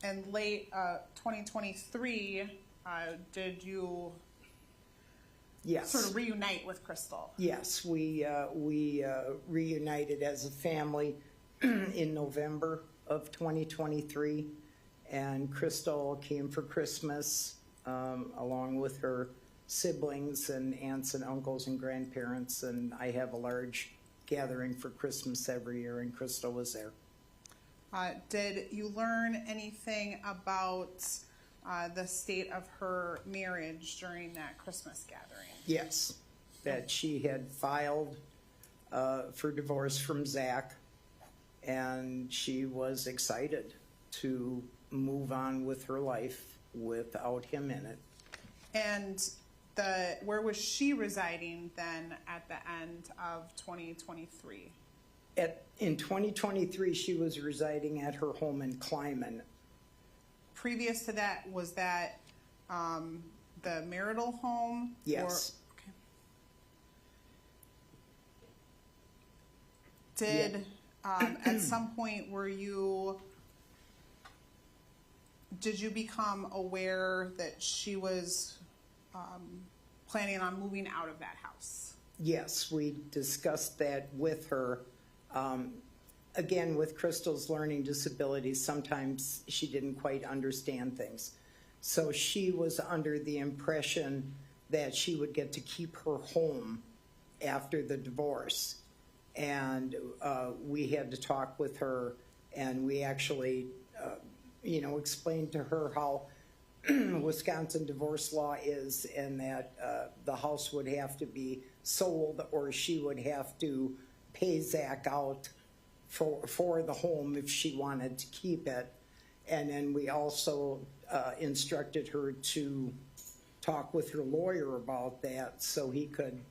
in late 2023, did you Yes. sort of reunite with Crystal? Yes, we reunited as a family in November of 2023, and Crystal came for Christmas along with her siblings and aunts and uncles and grandparents, and I have a large gathering for Christmas every year, and Crystal was there. Did you learn anything about the state of her marriage during that Christmas gathering? Yes, that she had filed for divorce from Zach, and she was excited to move on with her life without him in it. And where was she residing then at the end of 2023? In 2023, she was residing at her home in Kleiman. Previous to that, was that the marital home? Yes. Okay. Did at some point did you become aware that she was planning on moving out of that house? Yes, we discussed that with her. Again, with Crystal's learning disabilities, sometimes she didn't quite understand things. So she was under the impression that she would get to keep her home after the divorce. And we had to talk with her, and we actually, explained to her how Wisconsin divorce law is, and that the house would have to be sold, or she would have to pay Zach out for the home if she wanted to keep it. And then we also instructed her to talk with her lawyer about that, so he could,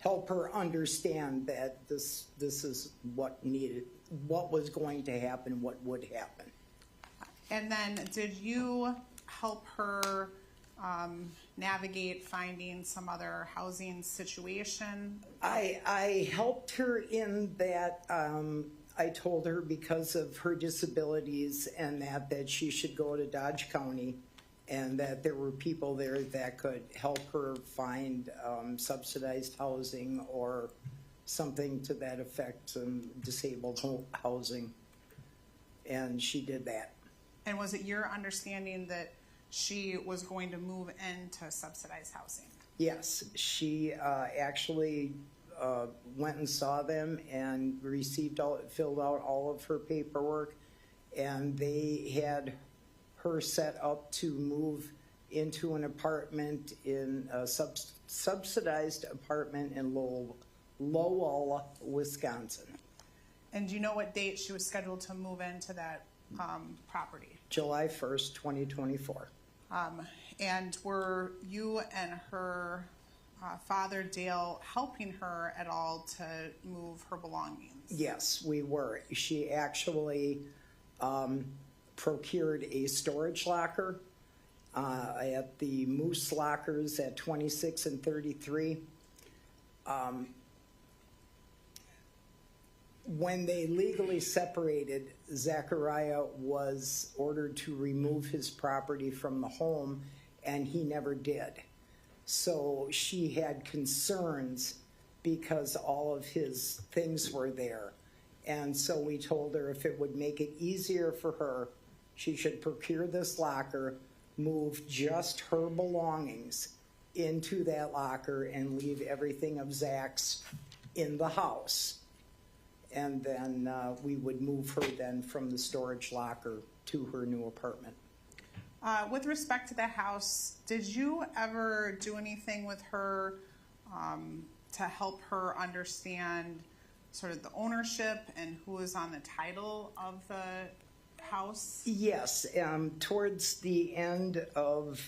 help her understand that this is what was going to happen, what would happen. And then did you help her navigate finding some other housing situation? I helped her in that I told her because of her disabilities and that she should go to Dodge County, and that there were people there that could help her find subsidized housing or something to that effect, disabled housing. And she did that. And was it your understanding that she was going to move into subsidized housing. Yes, she actually went and saw them and filled out all of her paperwork, and they had her set up to move into an apartment in a subsidized apartment in Lowell, Wisconsin. And do you know what date she was scheduled to move into that property? July 1st, 2024. And were you and her father, Dale, helping her at all to move her belongings? Yes, we were. She actually procured a storage locker at the Moose Lockers at 26 and 33. When they legally separated, Zachariah was ordered to remove his property from the home, and he never did. So she had concerns because all of his things were there. And so we told her if it would make it easier for her, she should procure this locker, move just her belongings into that locker, and leave everything of Zach's in the house. And then we would move her then from the storage locker to her new apartment. With respect to the house, did you ever do anything with her to help her understand sort of the ownership and who is on the title of the house? Yes, towards the end of,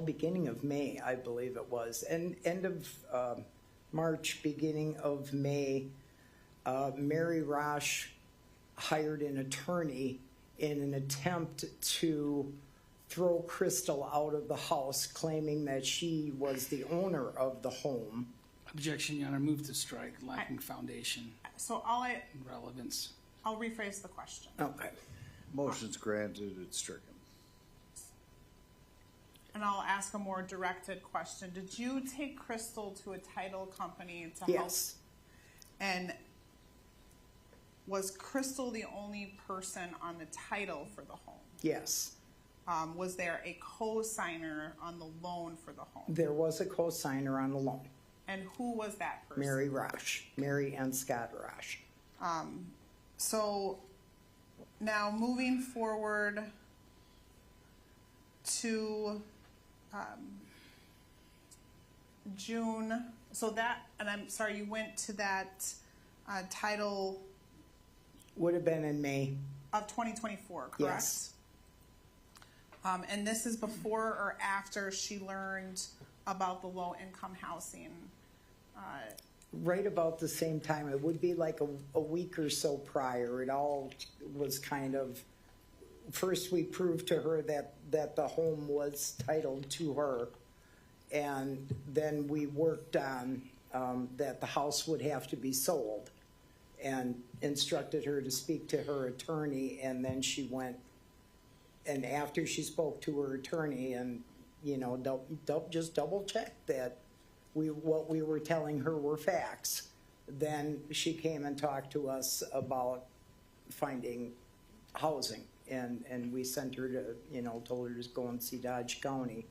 beginning of May, I believe it was, and end of March, beginning of May, Mary Rasch hired an attorney in an attempt to throw Crystal out of the house, claiming that she was the owner of the home. Objection, Your Honor. Move to strike, lacking foundation So and relevance. I'll rephrase the question. Okay. Motion's granted, it's stricken. And I'll ask a more directed question. Did you take Crystal to a title company to help? Yes. And was Crystal the only person on the title for the home? Yes. Was there a co-signer on the loan for the home? There was a co-signer on the loan. And who was that person? Mary Rasch. Mary and Scott Rasch. So now moving forward to June, so that, and I'm sorry, you went to that title Would have been in May. of 2024, correct? Yes. And this is before or after she learned about the low-income housing? Right about the same time. It would be like a week or so prior. It all was kind of, first we proved to her that the home was titled to her. And then we worked on that the house would have to be sold, and instructed her to speak to her attorney. And then she went, and after she spoke to her attorney and, just double check that what we were telling her were facts, then she came and talked to us about finding housing. And we sent her to, told her to go and see Dodge County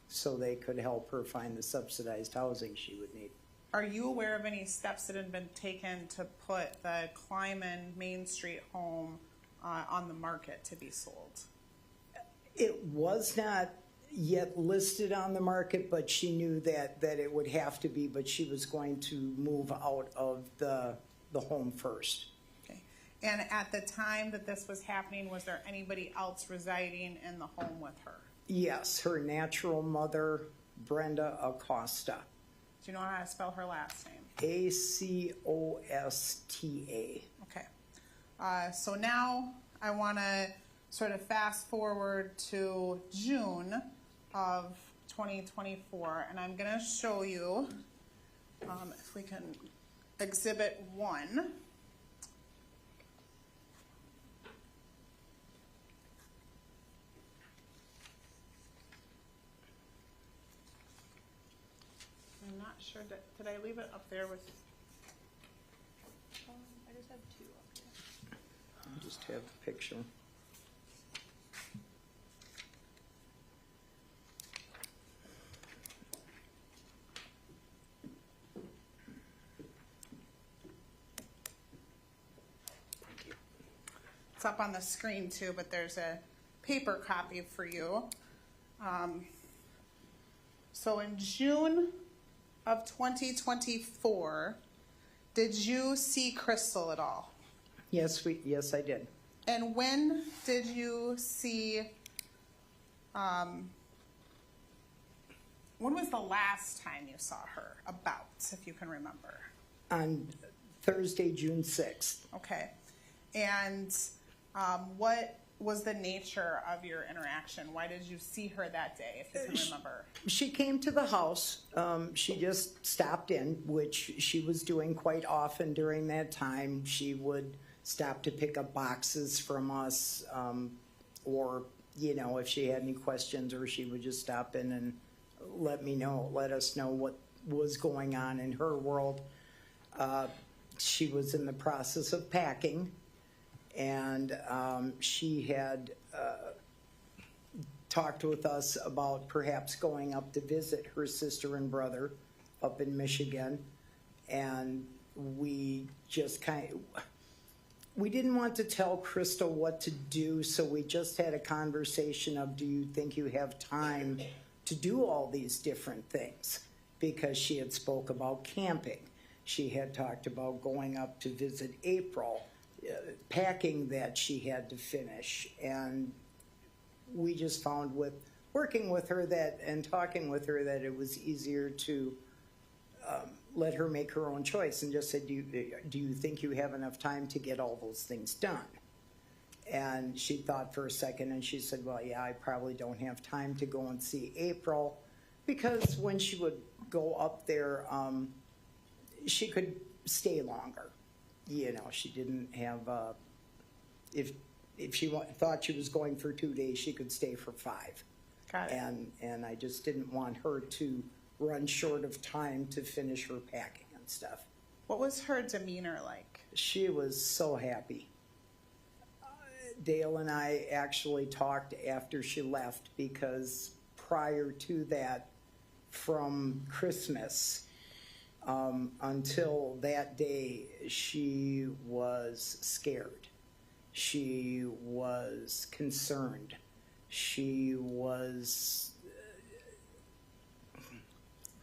so they could help her find the subsidized housing she would need. Are you aware of any steps that had been taken to put the Kleiman Main Street home on the market to be sold? It was not yet listed on the market, but she knew that it would have to be, but she was going to move out of the home first. Okay. And at the time that this was happening, was there anybody else residing in the home with her? Yes, her natural mother, Brenda Acosta. Do you know how to spell her last name? Acosta. Okay. So now I want to sort of fast forward to June of 2024, and I'm going to show you, if we can, Exhibit 1. I'm not sure, did I leave it up there with? I just have two up here. I'll just have a picture. It's up on the screen too, but there's a paper copy for you. So in June of 2024, did you see Crystal at all? Yes, I did. And when did you see, when was the last time you saw her about, if you can remember? On Thursday, June 6th. Okay. And what was the nature of your interaction? Why did you see her that day, if you can remember? She came to the house. She just stopped in, which she was doing quite often during that time. She would stop to pick up boxes from us, or, you know, if she had any questions, or she would just stop in and let us know what was going on in her world. She was in the process of packing, and she had talked with us about perhaps going up to visit her sister and brother up in Michigan, and we just we didn't want to tell Crystal what to do, so we just had a conversation of, do you think you have time to do all these different things? Because she had spoke about camping. She had talked about going up to visit April, packing that she had to finish. And we just found with working with her that and talking with her that it was easier to let her make her own choice, and just said, do you think you have enough time to get all those things done? And she thought for a second, and she said, well, yeah, I probably don't have time to go and see April, because when she would go up there, she could stay longer. You know, she didn't have, if she thought she was going for 2 days, she could stay for 5. Got it. And I just didn't want her to run short of time to finish her packing and stuff. What was her demeanor like? She was so happy. Dale and I actually talked after she left, because prior to that, from Christmas until that day, she was scared. She was concerned.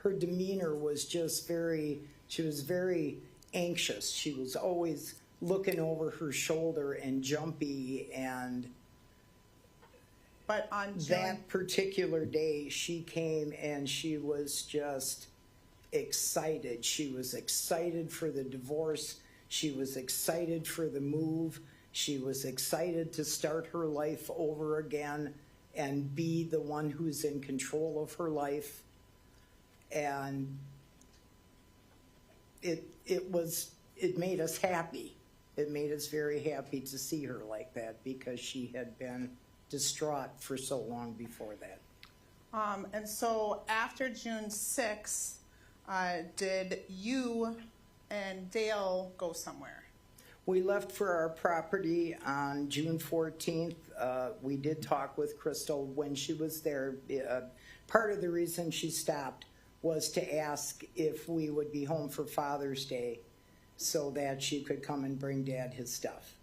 Her demeanor was just she was very anxious. She was always looking over her shoulder and jumpy, and But on June, that particular day she came and she was just excited. She was excited for the divorce. She was excited for the move. She was excited to start her life over again and be the one who's in control of her life. And it made us happy. It made us very happy to see her like that, because she had been distraught for so long before that. and so after June 6th, did you and Dale go somewhere? We left for our property on June 14th. We did talk with Crystal when she was there. Part of the reason she stopped was to ask if we would be home for Father's Day so that she could come and bring Dad his stuff.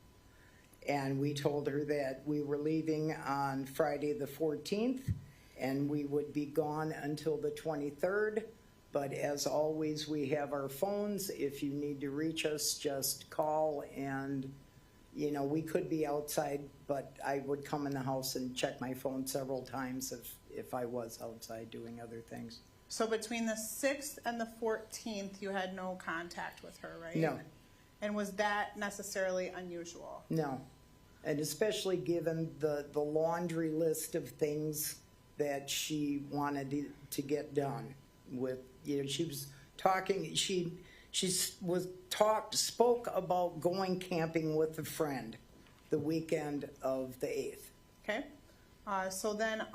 And we told her that we were leaving on Friday the 14th and we would be gone until the 23rd. But as always, we have our phones. If you need to reach us, just call. And, you know, we could be outside, but I would come in the house and check my phone several times if I was outside doing other things. So between the 6th and the 14th, you had no contact with her, right? No. And was that necessarily unusual? No. And especially given the laundry list of things that she wanted to get done with, you know, she was talking, spoke about going camping with a friend the weekend of the 8th. Okay. So then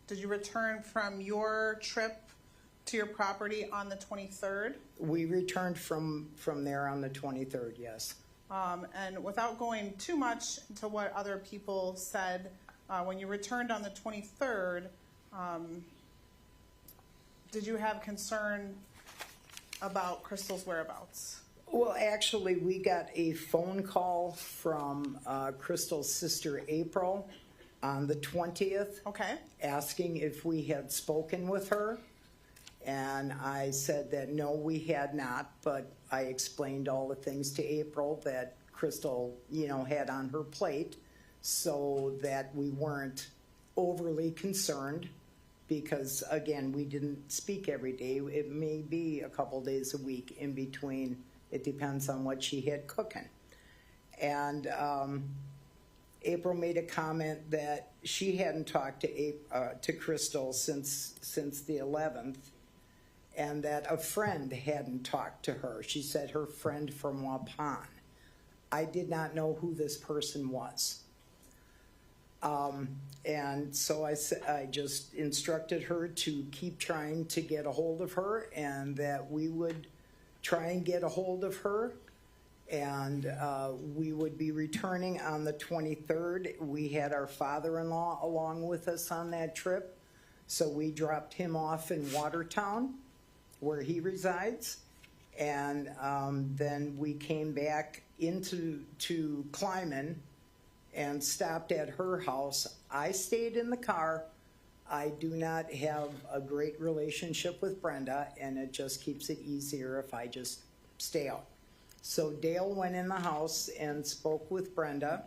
did you return from your trip to your property on the 23rd? We returned from there on the 23rd, yes. And without going too much into what other people said, when you returned on the 23rd, did you have concern about Crystal's whereabouts? Well, actually, we got a phone call from Crystal's sister April on the 20th. Okay. Asking if we had spoken with her. And I said that no, we had not, but I explained all the things to April that Crystal, had on her plate so that we weren't overly concerned because, again, we didn't speak every day. It may be a couple days a week in between. It depends on what she had cooking. And April made a comment that she hadn't talked to Crystal since the 11th, and that a friend hadn't talked to her. She said her friend from Waupun. I did not know who this person was. And so I just instructed her to keep trying to get a hold of her and that we would try and get a hold of her. And we would be returning on the 23rd. We had our father-in-law along with us on that trip. So we dropped him off in Watertown, where he resides. And then we came back into Kleiman and stopped at her house. I stayed in the car. I do not have a great relationship with Brenda, and it just keeps it easier if I just stay out. So Dale went in the house and spoke with Brenda,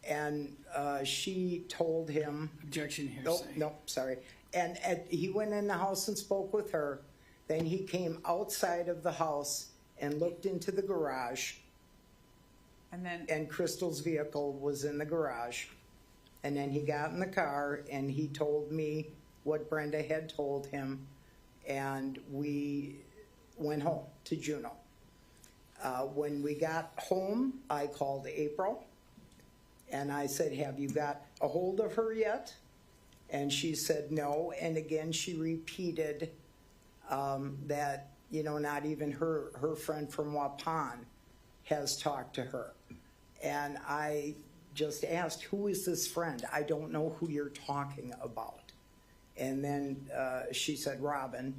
and she told him... Objection here. No, sorry. And he went in the house and spoke with her. Then he came outside of the house and looked into the garage, and Crystal's vehicle was in the garage. And then he got in the car and he told me what Brenda had told him, and we went home to Juneau. When we got home, I called April and I said, have you got a hold of her yet? And she said no. And again, she repeated that, not even her friend from Waupun has talked to her. And I just asked, who is this friend? I don't know who you're talking about. And then she said, Robin.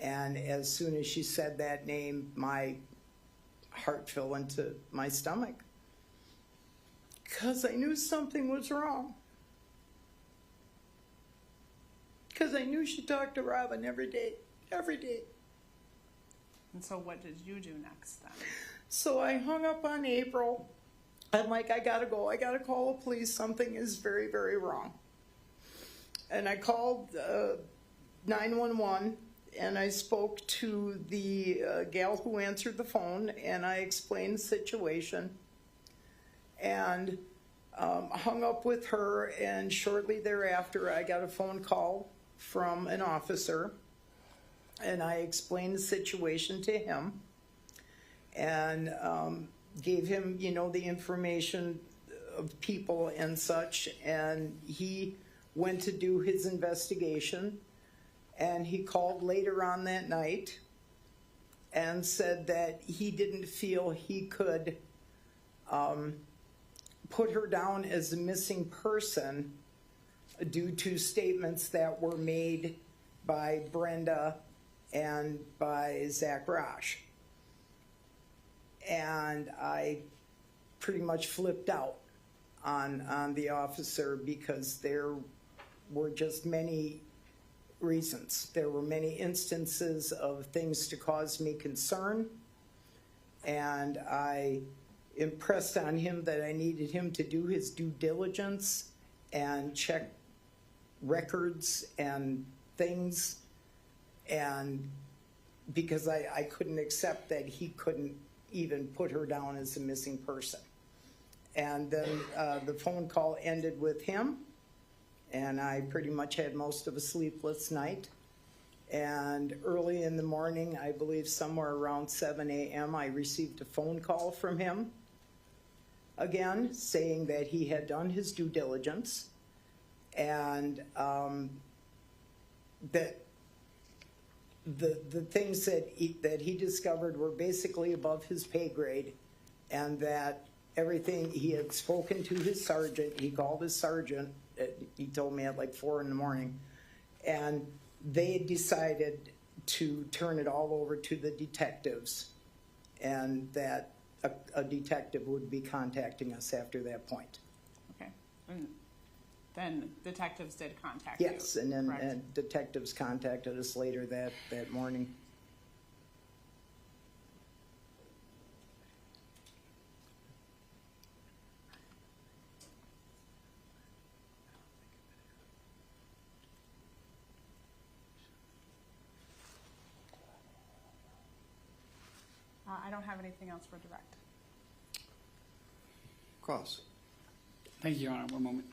And as soon as she said that name, my heart fell into my stomach. Because I knew something was wrong. Because I knew she talked to Robin every day. And so what did you do next then? So I hung up on April. I'm like, I gotta go. I gotta call the police. Something is very, very wrong. And I called 911 and I spoke to the gal who answered the phone and I explained the situation and hung up with her. And shortly thereafter, I got a phone call from an officer and I explained the situation to him and gave him, the information of people and such, and he went to do his investigation, and he called later on that night and said that he didn't feel he could put her down as a missing person due to statements that were made by Brenda and by Zach Rasch. And I pretty much flipped out on the officer because there were just many reasons. There were many instances of things to cause me concern, and I impressed on him that I needed him to do his due diligence and check records and things, and because I couldn't accept that he couldn't even put her down as a missing person. And then the phone call ended with him, and I pretty much had most of a sleepless night. And early in the morning, I believe somewhere around 7 a.m., I received a phone call from him, again, saying that he had done his due diligence, and that the things that he discovered were basically above his pay grade, and that everything, he had spoken to his sergeant, he called his sergeant, he told me at like 4 in the morning, and they decided to turn it all over to the detectives and that a detective would be contacting us after that point. Okay. And then detectives did contact you? Yes, and then correct? detectives contacted us later that morning. I don't have anything else for direct. Cross. Thank you, Your Honor. One moment.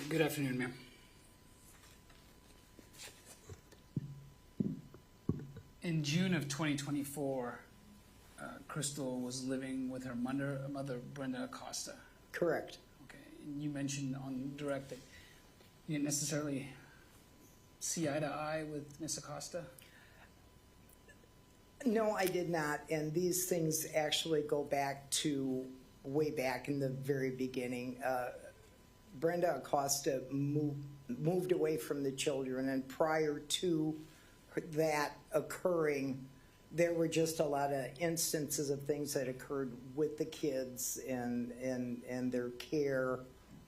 Good afternoon, ma'am. In June of 2024, Crystal was living with her mother, Brenda Acosta. Correct. Okay, and you mentioned on direct that you didn't necessarily see eye to eye with Miss Acosta. No, I did not, and these things actually go back to way back in the very beginning. Brenda Acosta moved away from the children, and prior to that occurring, there were just a lot of instances of things that occurred with the kids and their care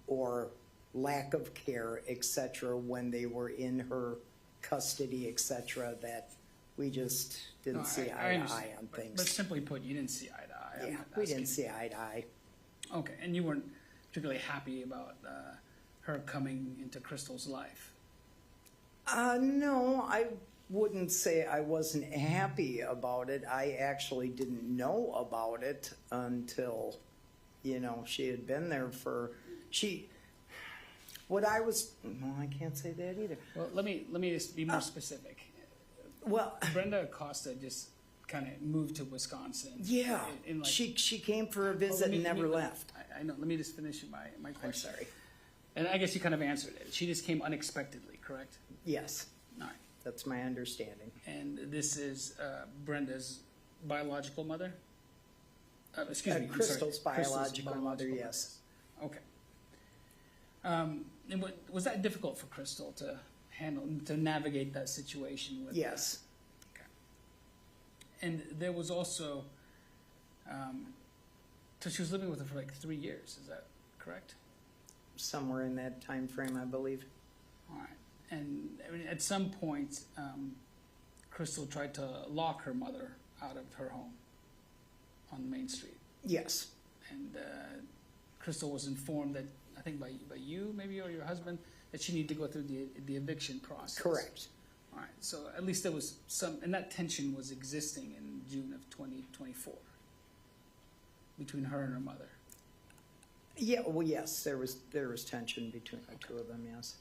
or lack of care, etc., when they were in her custody, etc., that we just didn't see eye to eye understand. on things. But simply put, you didn't see eye to eye. I'm Yeah, not we asking- didn't see eye to eye. Okay, and you weren't particularly happy about her coming into Crystal's life. No, I wouldn't say I wasn't happy about it. I actually didn't know about it until, she had been there I can't say that either. Well, let me just be more specific. Well, Brenda Acosta just kind of moved to Wisconsin. yeah, in like- she came for a Well, visit let me- and never let me- left. I know. Let me just finish my question. I'm sorry. And I guess you kind of answered it. She just came unexpectedly, correct? Yes, All right. that's my understanding. And this is Brenda's biological mother? Excuse me. I'm sorry. Crystal's biological mother, yes. Okay. And was that difficult for Crystal to handle, to navigate that situation with? Yes. Okay. And there was also, so she was living with her for like 3 years, is that correct? Somewhere in that time frame, I believe. All right. And I mean, at some point, Crystal tried to lock her mother out of her home on Main Street. Yes. And Crystal was informed that, I think by you, maybe, or your husband, that she needed to go through the eviction process. Correct. All right. So at least there was some, and that tension was existing in June of 2024 between her and her mother. Yeah, well, yes, there was tension between the two of them, yes.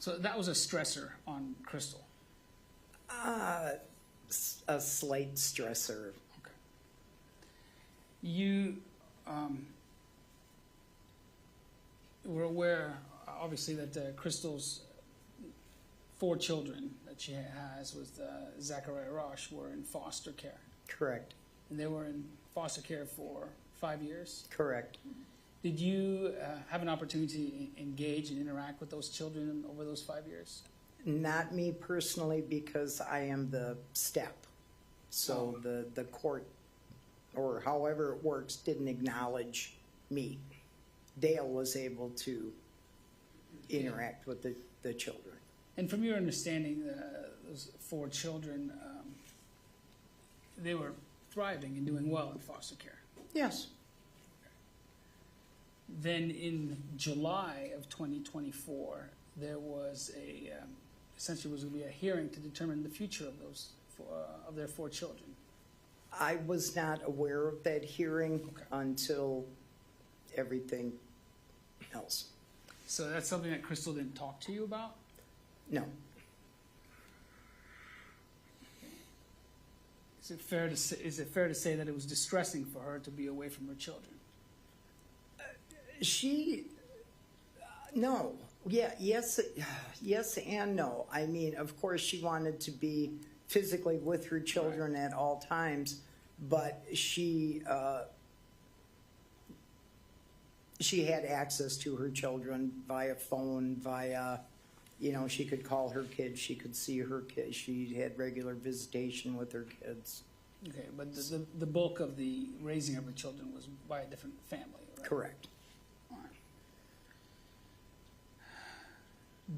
So that was a stressor on Crystal. A slight stressor. Okay. You were aware, obviously, that Crystal's 4 children that she has with Zachariah Rasch were in foster care. Correct. And they were in foster care for 5 years. Correct. Did you have an opportunity to engage and interact with those children over those 5 years? Not me personally, because I am the step. So the court, or however it works, didn't acknowledge me. Dale was able to interact with the children. And from your understanding, those 4 children, they were thriving and doing well in foster care. Yes. Then in July of 2024, there was essentially was going to be a hearing to determine the future of those of their 4 children. I was not aware of that hearing Okay. until everything else. So that's something that Crystal didn't talk to you about? No. Is it fair to say that it was distressing for her to be away from her children? No. Yeah, yes and no. I mean, of course, she wanted to be physically with her children at all times, but she had access to her children via phone, via, she could call her kids, she could see her kids, she had regular visitation with her kids. Okay, but the bulk of the raising of her children was by a different family, right? Correct. All right.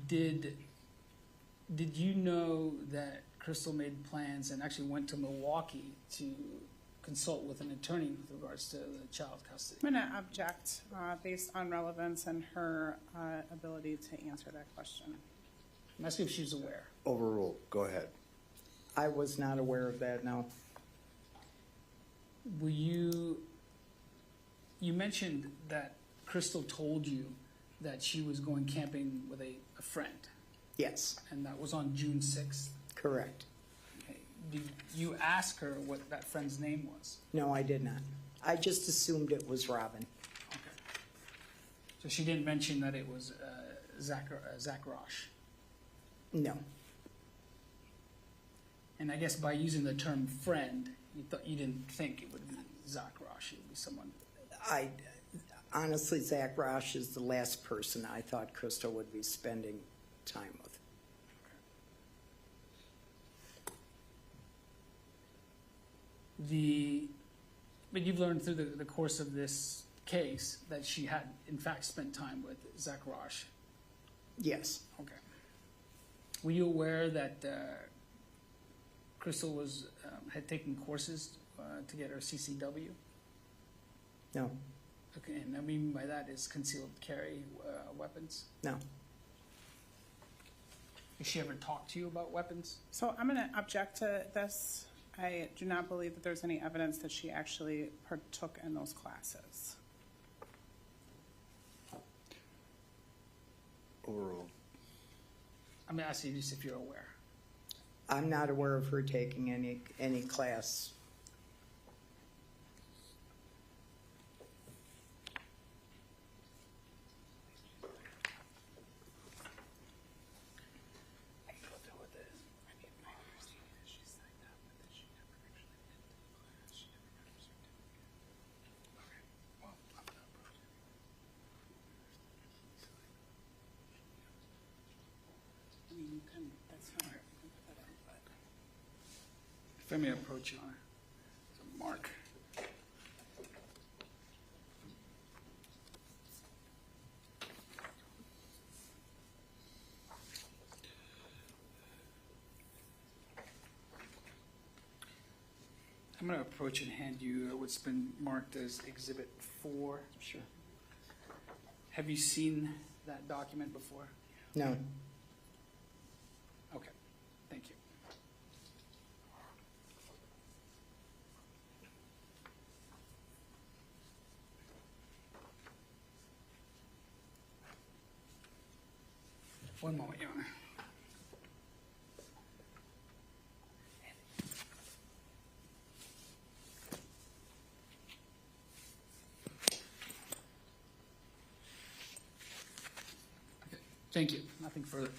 Did you know that Crystal made plans and actually went to Milwaukee to consult with an attorney with regards to the child custody? I'm going to object based on relevance and her ability to answer that question. I'm asking if she's aware. Overruled. Go ahead. I was not aware of that, no. Were you mentioned that Crystal told you that she was going camping with a friend, Yes, and that was on June 6th. correct. Okay. Did you ask her what that friend's name was? No, I did not. I just assumed it was Robin. Okay. So she didn't mention that it was Zach Rasch. No. And I guess by using the term friend, you didn't think it would be Zach Rasch. It would be someone. Honestly, Zach Rasch is the last person I thought Crystal would be spending time with. But you've learned through the course of this case that she had, in fact, spent time with Zach Rasch. Yes, Okay. Were you aware that Crystal had taken courses to get her CCW? no, Okay, and I mean by that is concealed carry weapons. no. Has she ever talked to you about weapons? So I'm going to object to this. I do not believe that there's any evidence that she actually partook in those classes. Overruled. I'm asking you just if you're aware. I'm not aware of her taking any class. I mean, you can, that's fine. You can put that in, but If I may approach you, so Mark. I'm going to approach and hand you what's been marked as Exhibit 4. Sure. Have you seen that document before? No, Okay, thank you. One moment, Your Honor. Okay, thank you. Nothing further.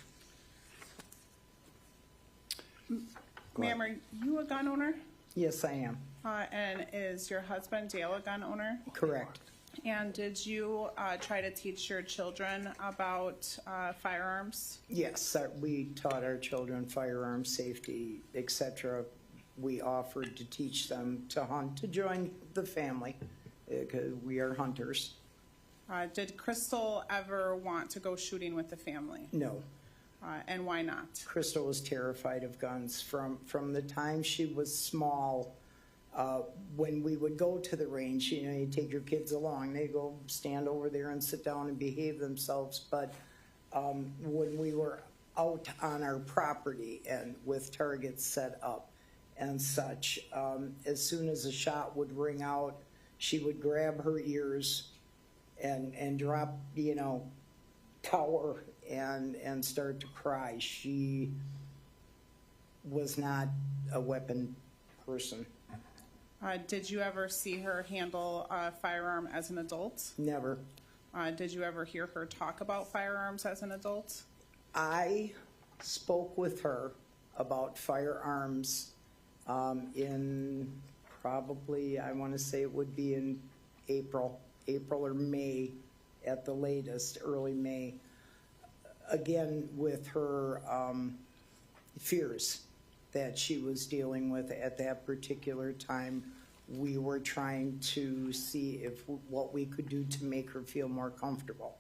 Go ma'am, ahead. are you a gun owner? yes, I am. And is your husband Dale a gun owner? Correct. And did you try to teach your children about firearms? Yes, we taught our children firearm safety, etc. We offered to teach them to hunt, to join the family, because we are hunters. Did Crystal ever want to go shooting with the family? No, And why not? Crystal was terrified of guns from the time she was small. When we would go to the range, you take your kids along, they go stand over there and sit down and behave themselves. But when we were out on our property and with targets set up and such, as soon as a shot would ring out, she would grab her ears and drop, cower and start to cry. She was not a weapon person. Did you ever see her handle a firearm as an adult? Never. Did you ever hear her talk about firearms as an adult? I spoke with her about firearms in probably, I want to say it would be in April or May at the latest, early May. Again, with her fears that she was dealing with at that particular time. We were trying to see if what we could do to make her feel more comfortable.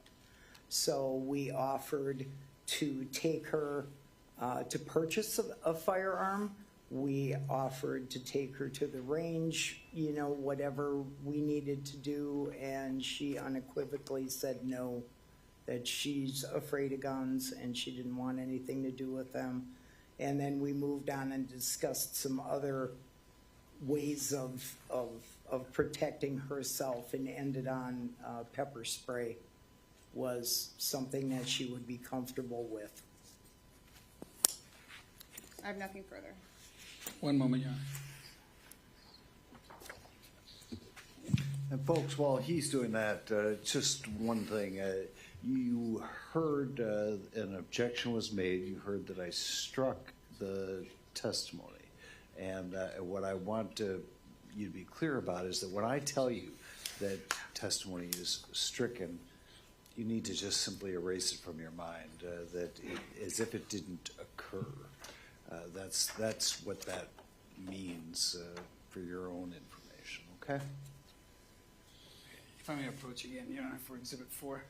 So we offered to take her to purchase a firearm. We offered to take her to the range, you know, whatever we needed to do, and she unequivocally said no, that she's afraid of guns and she didn't want anything to do with them. And then we moved on and discussed some other ways of protecting herself, and ended on pepper spray was something that she would be comfortable with. I have nothing further. One moment, Your Honor. And folks, while he's doing that, just one thing. You heard an objection was made. You heard that I struck the testimony. And what I want you to be clear about is that when I tell you that testimony is stricken, you need to just simply erase it from your mind, as if it didn't occur. That's what that means for your own information, okay? If I may approach again, Your Honor, for Exhibit 4.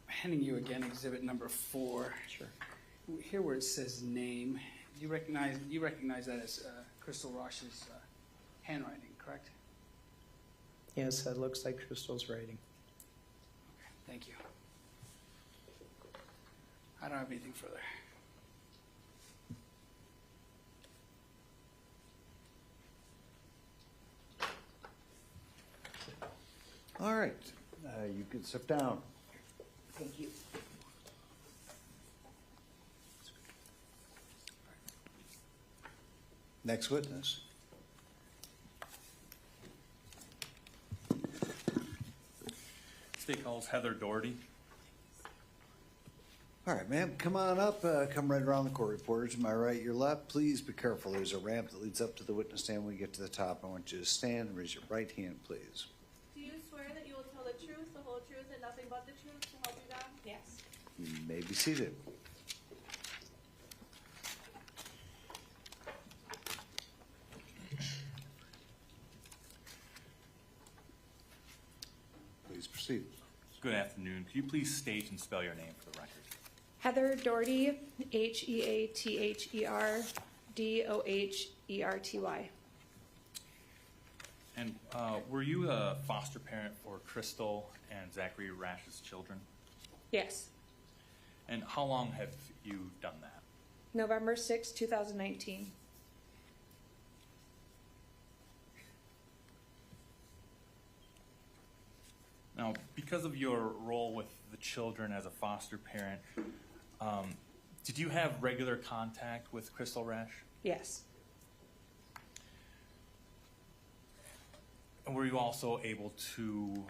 Handing you again Exhibit number 4. Sure. Here where it says name, you recognize that as Crystal Rasch's handwriting, correct? Yes, that looks like Crystal's writing. Okay, thank you. I don't have anything further. All right, you can sit down. Thank you. Next witness. State calls Heather Doherty. All right, ma'am, come on up, come right around the court reporter. To my right, your left. Please be careful. There's a ramp that leads up to the witness stand. When we get to the top, I want you to stand and raise your right hand, please. Do you swear that you will tell the truth, the whole truth, and nothing but the truth to help you God? Yes. You may be seated. Please proceed. Good afternoon. Could you please state and spell your name for the record? Heather Doherty, HeatherDoherty. And were you a foster parent for Crystal and Zachary Rasch's children? Yes. And how long have you done that? November 6, 2019. Now, because of your role with the children as a foster parent, did you have regular contact with Crystal Rasch? Yes. And were you also able to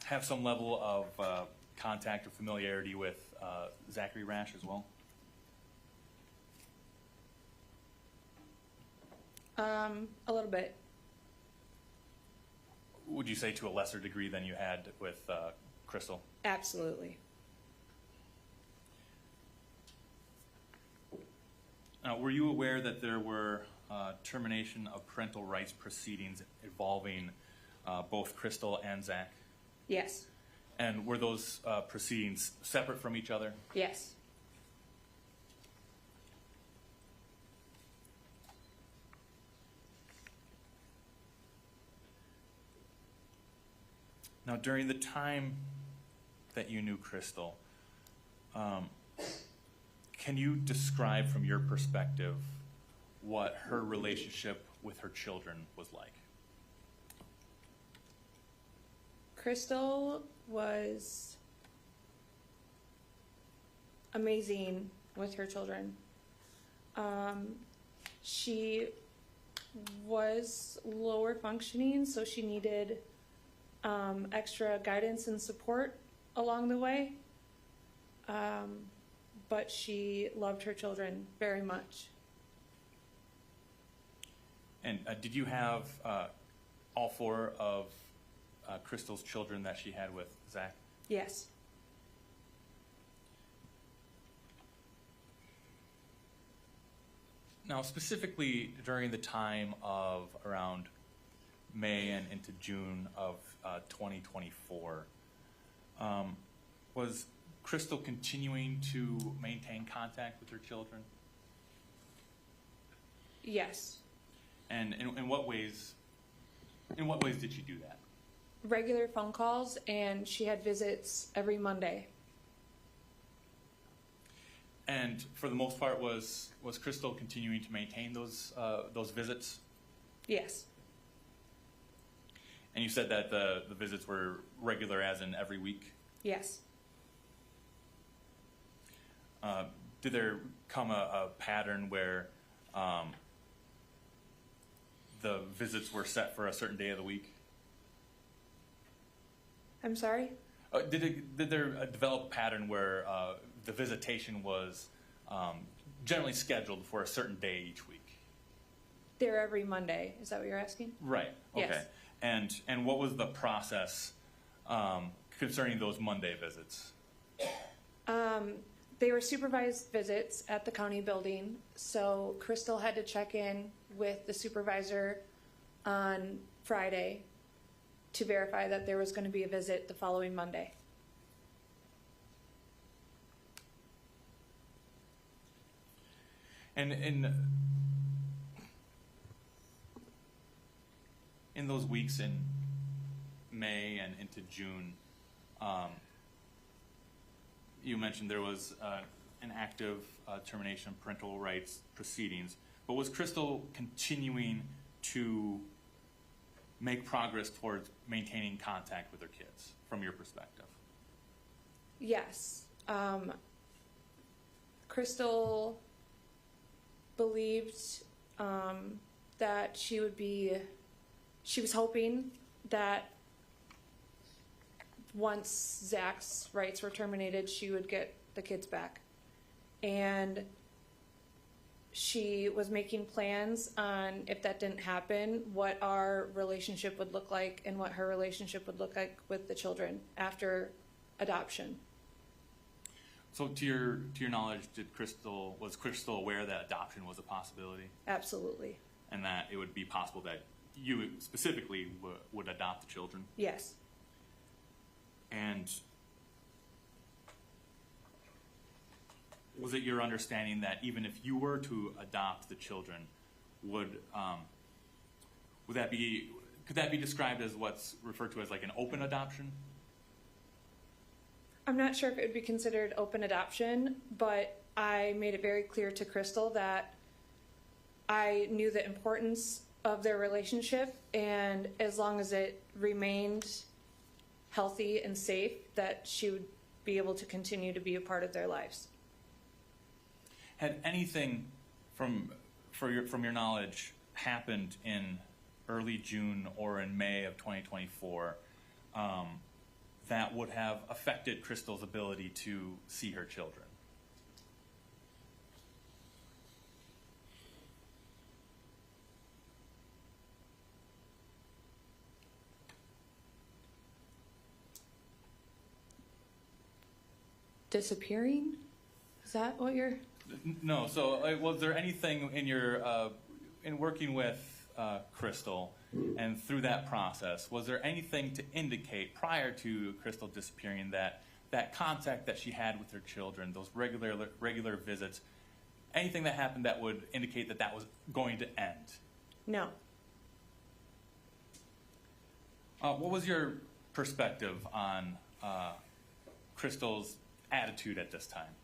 have some level of contact or familiarity with Zachary Rasch as well? A little bit. Would you say to a lesser degree than you had with Crystal? Absolutely. Now, were you aware that there were termination of parental rights proceedings involving both Crystal and Zach? Yes. And were those proceedings separate from each other? Yes. Now, during the time that you knew Crystal, can you describe from your perspective what her relationship with her children was like? Crystal was amazing with her children. She was lower functioning, so she needed extra guidance and support along the way. But she loved her children very much. And did you have all 4 of Crystal's children that she had with Zach? Yes. Now, specifically during the time of around May and into June of 2024, was Crystal continuing to maintain contact with her children? Yes. And in what ways? In what ways did she do that? Regular phone calls, and she had visits every Monday. And for the most part, was Crystal continuing to maintain those visits? Yes. And you said that the visits were regular, as in every week. Yes. Did there come a pattern where the visits were set for a certain day of the week? I'm sorry? Did there develop a pattern where the visitation was generally scheduled for a certain day each week? They're every Monday. Is that what you're asking? Right. Okay. Yes. And what was the process concerning those Monday visits? They were supervised visits at the county building, so Crystal had to check in with the supervisor on Friday to verify that there was going to be a visit the following Monday. And in those weeks in May and into June, you mentioned there was an active termination of parental rights proceedings, but was Crystal continuing to make progress towards maintaining contact with her kids, from your perspective? Yes. Crystal believed that she was hoping that once Zach's rights were terminated, she would get the kids back. And she was making plans on, if that didn't happen, what our relationship would look like and what her relationship would look like with the children after adoption. So to your knowledge, was Crystal aware that adoption was a possibility? Absolutely. And that it would be possible that you specifically would adopt the children? Yes. And was it your understanding that even if you were to adopt the children, could that be described as what's referred to as like an open adoption? I'm not sure if it would be considered open adoption, but I made it very clear to Crystal that I knew the importance of their relationship, and as long as it remained healthy and safe, that she would be able to continue to be a part of their lives. Had anything from your knowledge happened in early June or in May of 2024 that would have affected Crystal's ability to see her children? Disappearing? Is that what you're... No. So was there anything in your in working with Crystal and through that process, was there anything to indicate prior to Crystal disappearing that contact that she had with her children, those regular visits, anything that happened that would indicate that was going to end? No. What was your perspective on Crystal's attitude at this time?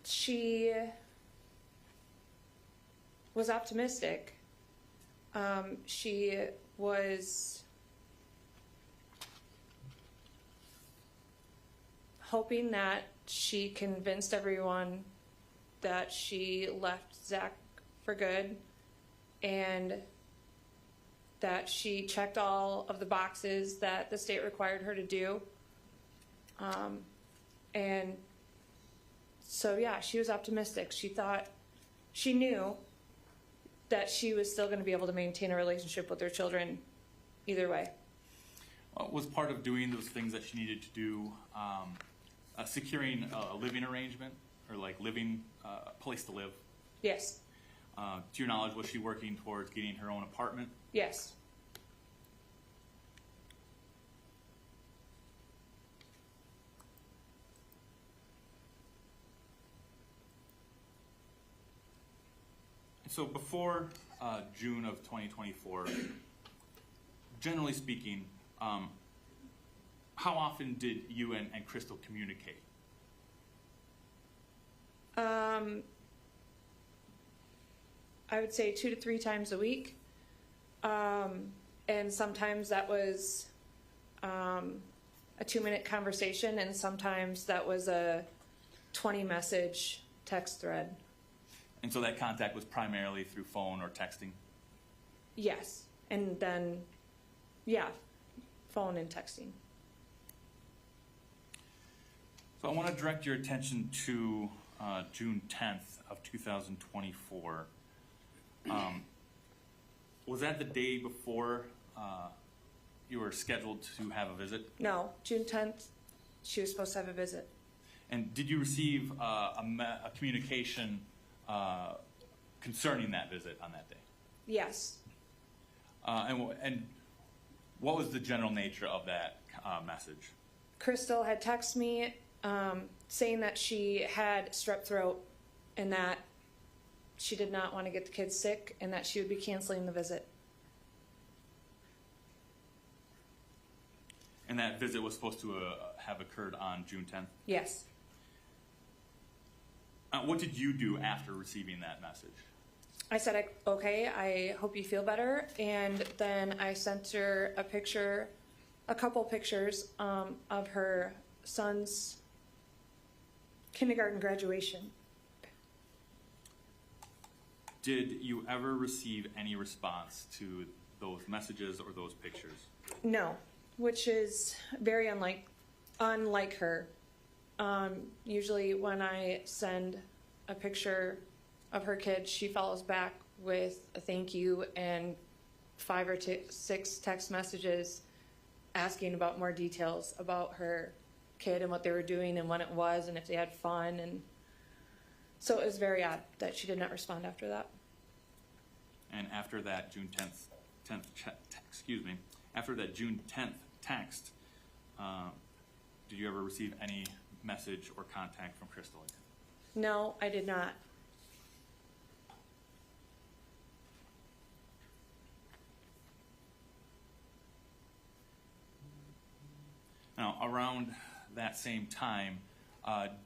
She was optimistic. She was hoping that she convinced everyone that she left Zach for good, and that she checked all of the boxes that the state required her to do. And so, yeah, she was optimistic. She knew that she was still going to be able to maintain a relationship with her children either way. Was part of doing those things that she needed to do securing a living arrangement or like living a place to live? Yes, To your knowledge, was she working towards getting her own apartment? yes. So before June of 2024, generally speaking, how often did you and Crystal communicate? I would say 2 to 3 times a week. And sometimes that was a 2-minute conversation, and sometimes that was a 20-message text thread. And so that contact was primarily through phone or texting? Yes. And then, yeah, phone and texting. So I want to direct your attention to June 10th of 2024. Was that the day before you were scheduled to have a visit? No, June 10th, she was supposed to have a visit. And did you receive a communication concerning that visit on that day? Yes. And what was the general nature of that message? Crystal had texted me saying that she had strep throat and that she did not want to get the kids sick and that she would be canceling the visit. And that visit was supposed to have occurred on June 10th? Yes. What did you do after receiving that message? I said, okay, I hope you feel better. And then I sent her a couple pictures of her son's kindergarten graduation. Did you ever receive any response to those messages or those pictures? No, which is very unlike her. Usually when I send a picture of her kid, she follows back with a thank you and 5 or 6 text messages asking about more details about her kid and what they were doing and when it was and if they had fun. And so it was very odd that she did not respond after that. And after that June 10th after that June 10th text, did you ever receive any message or contact from Crystal? No, I did not. Now, around that same time,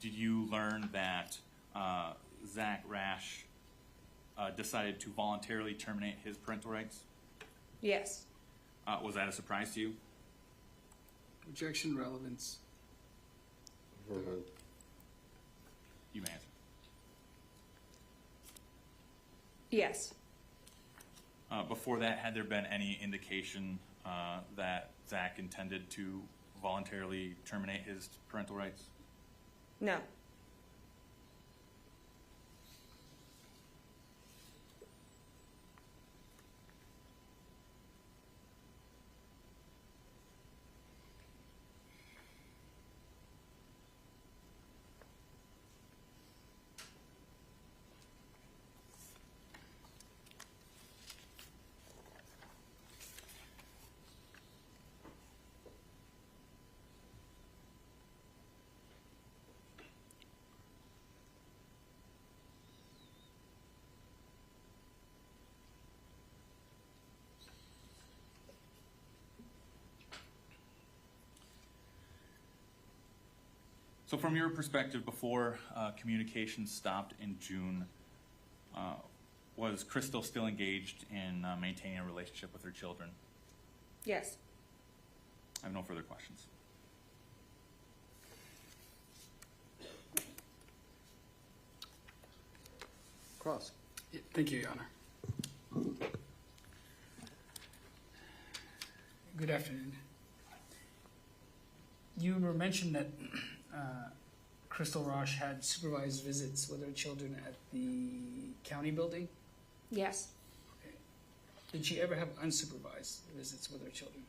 did you learn that Zach Rasch decided to voluntarily terminate his parental rights? Yes. Was that a surprise to you? Objection, relevance. You may answer. Yes. Before that, had there been any indication that Zach intended to voluntarily terminate his parental rights? No. So from your perspective, before communication stopped in June, was Crystal still engaged in maintaining a relationship with her children? Yes. I have no further questions. Cross. Yeah, thank you, Your Honor. Good afternoon. You were mentioned that Crystal Rasch had supervised visits with her children at the county building. Yes. Okay. Did she ever have unsupervised visits with her children?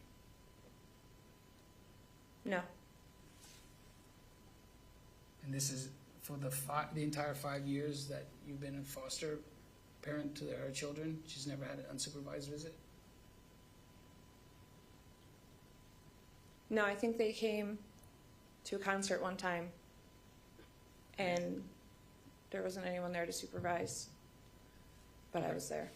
No. And this is for the entire 5 years that you've been a foster parent to her children? She's never had an unsupervised visit? No, I think they came to a concert one time, and there wasn't anyone there to supervise, but I was there.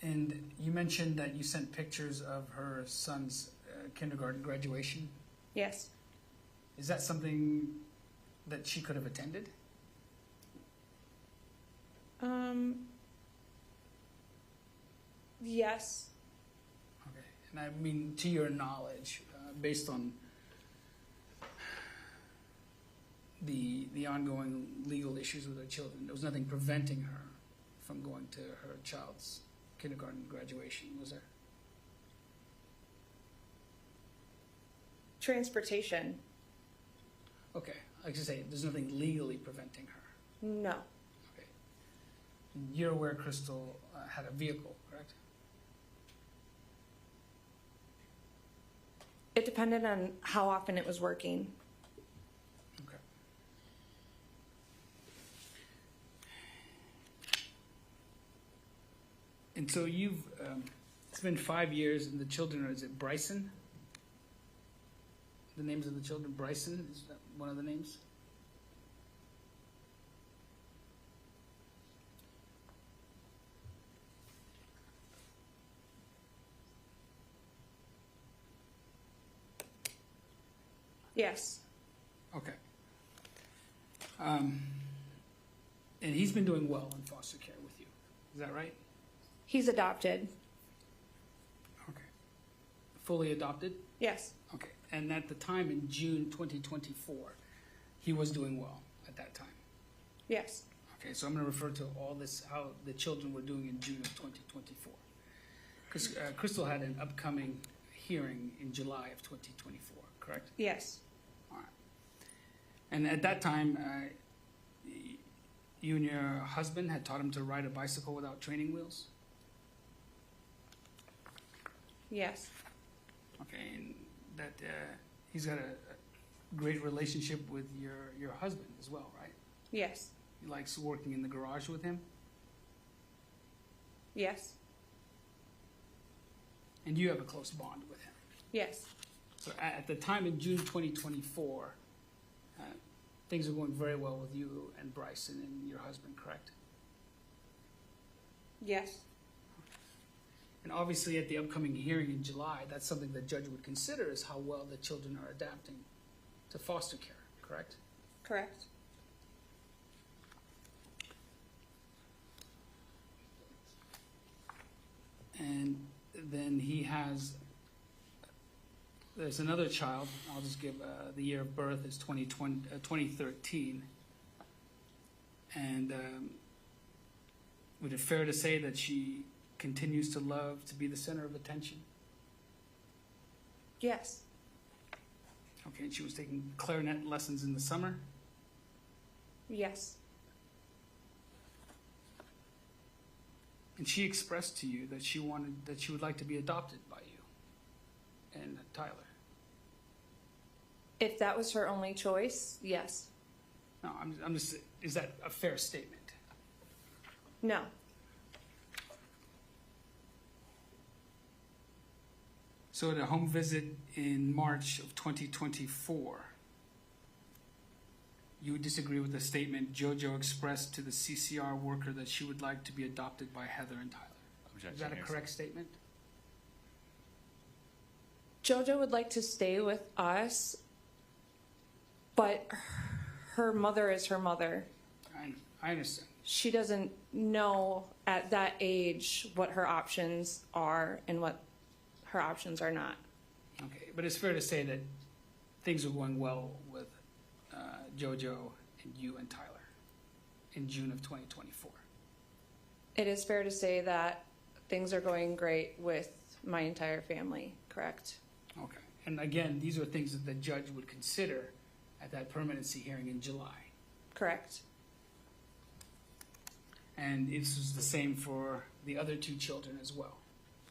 And you mentioned that you sent pictures of her son's kindergarten graduation. Yes. Is that something that she could have attended? Yes. Okay. And I mean, to your knowledge, based on the ongoing legal issues with her children, there was nothing preventing her from going to her child's kindergarten graduation, was there? Transportation? Okay. Like I say, there's nothing legally preventing her. No. Okay. You're aware Crystal had a vehicle, correct? It depended on how often it was working. Okay. And so you've, it's been 5 years, and the children are, is it Bryson? The names of the children, Bryson, is that one of the names? Yes. Okay. And he's been doing well in foster care with you, is that right? He's adopted. Okay. Fully adopted? Yes. Okay. And at the time in June 2024, he was doing well at that time? Yes. Okay, so I'm going to refer to all this, how the children were doing in June of 2024. Because Crystal had an upcoming hearing in July of 2024, correct? Yes. All right. And at that time, you and your husband had taught him to ride a bicycle without training wheels? Yes. Okay, and that he's got a great relationship with your husband as well, right? Yes. He likes working in the garage with him? Yes. And you have a close bond with him? Yes. So at the time in June 2024, things are going very well with you and Bryson and your husband, correct? Yes. And obviously at the upcoming hearing in July, that's something the judge would consider is how well the children are adapting to foster care, correct? Correct. And then there's another child, I'll just give the year of birth is 2013. And would it fair to say that she continues to love to be the center of attention? Yes. Okay, and she was taking clarinet lessons in the summer? Yes. And she expressed to you that she would like to be adopted by you and Tyler. If that was her only choice, yes. No, I'm just, is that a fair statement? No. So at a home visit in March of 2024, you would disagree with the statement JoJo expressed to the CCR worker that she would like to be adopted by Heather and Tyler. Is that a correct statement? JoJo would like to stay with us, but her mother is her mother. I understand. She doesn't know at that age what her options are and what her options are not. Okay, but it's fair to say that things are going well with JoJo and you and Tyler in June of 2024. It is fair to say that things are going great with my entire family, correct? Okay. And again, these are things that the judge would consider at that permanency hearing in July. Correct. And this was the same for the other two children as well.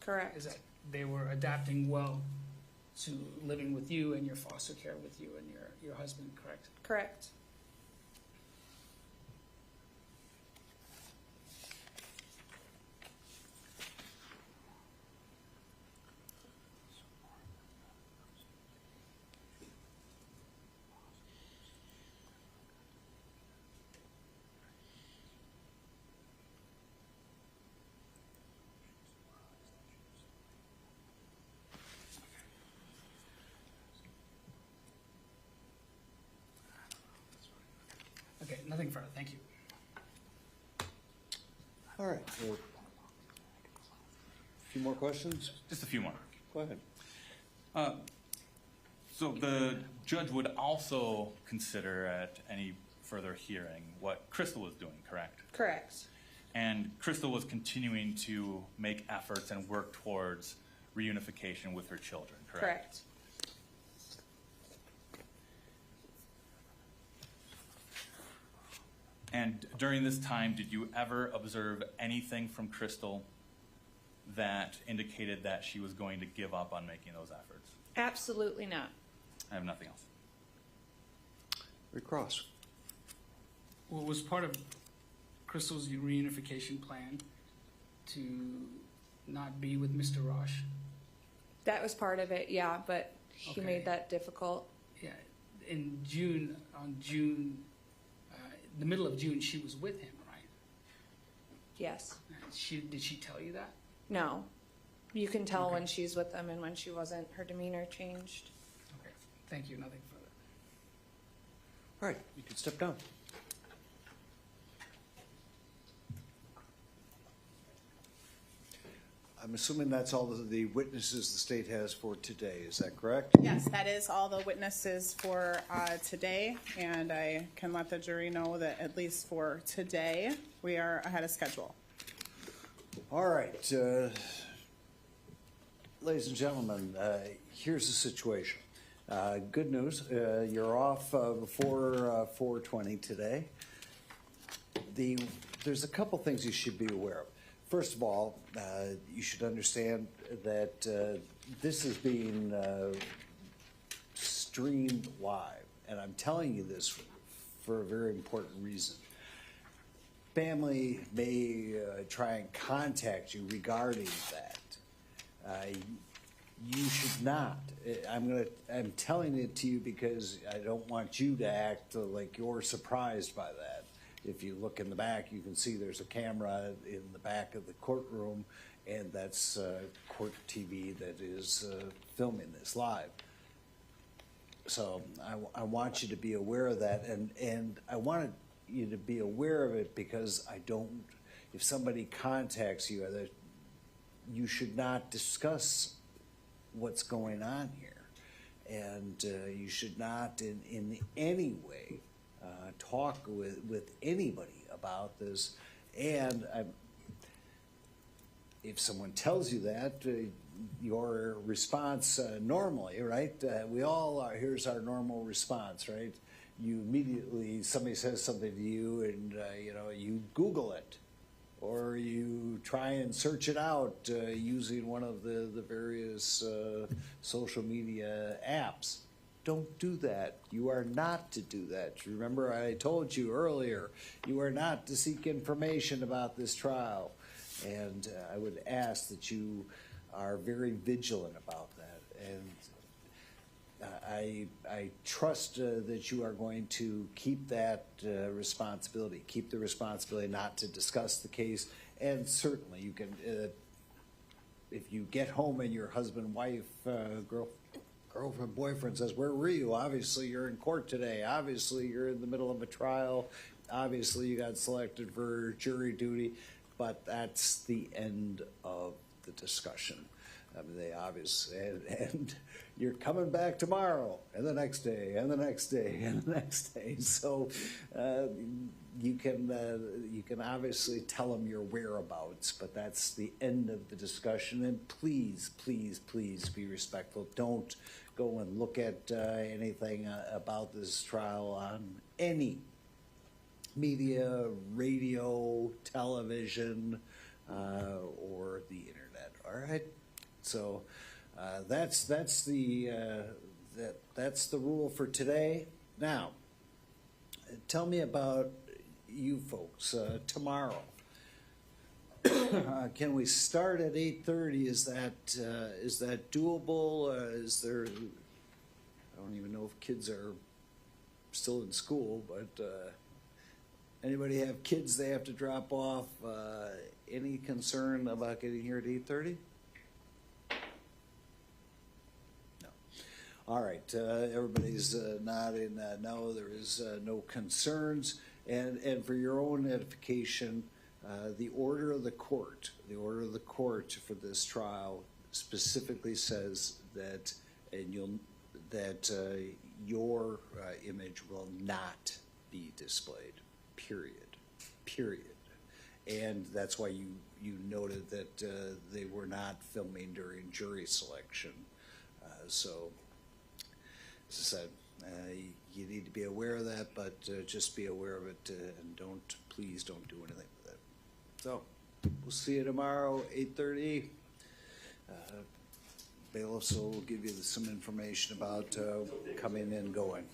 Correct. Is that they were adapting well to living with you and your foster care with you and your husband, correct? Correct. Okay, nothing further. Thank you. All right. A few more questions? Just a few more. Go ahead. So the judge would also consider at any further hearing what Crystal was doing, correct? Correct. And Crystal was continuing to make efforts and work towards reunification with her children, correct? Correct. And during this time, did you ever observe anything from Crystal that indicated that she was going to give up on making those efforts? Absolutely not. I have nothing else. Rick Cross. Well, was part of Crystal's reunification plan to not be with Mr. Rasch? That was part of it, yeah, but he Okay. made that difficult. Yeah. In June, the middle of June, she was with him, right? Yes. Did she tell you that? No. You can tell Okay. when she's with them and when she wasn't. Her demeanor changed. Okay. Thank you. Nothing further. All right, you can step down. I'm assuming that's all the witnesses the state has for today. Is that correct? Yes, that is all the witnesses for today, and I can let the jury know that at least for today, we are ahead of schedule. All right, ladies and gentlemen, here's the situation. Good news, you're off before 4:20 today. There's a couple things you should be aware of. First of all, you should understand that this is being streamed live, and I'm telling you this for a very important reason. Family may try and contact you regarding that. You should not. I'm telling it to you because I don't want you to act like you're surprised by that. If you look in the back, you can see there's a camera in the back of the courtroom, and that's court TV that is filming this live. So I want you to be aware of that, and I wanted you to be aware of it because if somebody contacts you, you should not discuss what's going on here, and you should not in any way talk with anybody about this. And if someone tells you that, your response normally, right? We all are. Here's our normal response, right? You immediately, somebody says something to you, and you Google it, or you try and search it out using one of the various social media apps. Don't do that. You are not to do that. Remember, I told you earlier, you are not to seek information about this trial. And I would ask that you are very vigilant about that. And I trust that you are going to keep that responsibility, keep the responsibility not to discuss the case. And certainly you can, if you get home and your husband, wife, girlfriend, boyfriend says, "Where were you? Obviously you're in court today. Obviously you're in the middle of a trial. Obviously you got selected for jury duty." But that's the end of the discussion. I mean, they obviously, and you're coming back tomorrow, and the next day, and the next day, and the next day. So you can obviously tell them your whereabouts, but that's the end of the discussion. And please, please, please be respectful. Don't go and look at anything about this trial on any media, radio, television, or the internet. All right. So that's the rule for today. Now, tell me about you folks tomorrow. Can we start at 8:30? Is that doable? Is there? I don't even know if kids are still in school, but anybody have kids they have to drop off? Any concern about getting here at 8:30? All right, everybody's nodding no, there is no concerns. And for your own edification, the order of the court for this trial specifically says that, your image will not be displayed, period. And that's why you noted that they were not filming during jury selection. So, as I said, you need to be aware of that, but just be aware of it and please don't do anything with it. So, we'll see you tomorrow, 8:30. Bailiffs will give you some information about coming and going.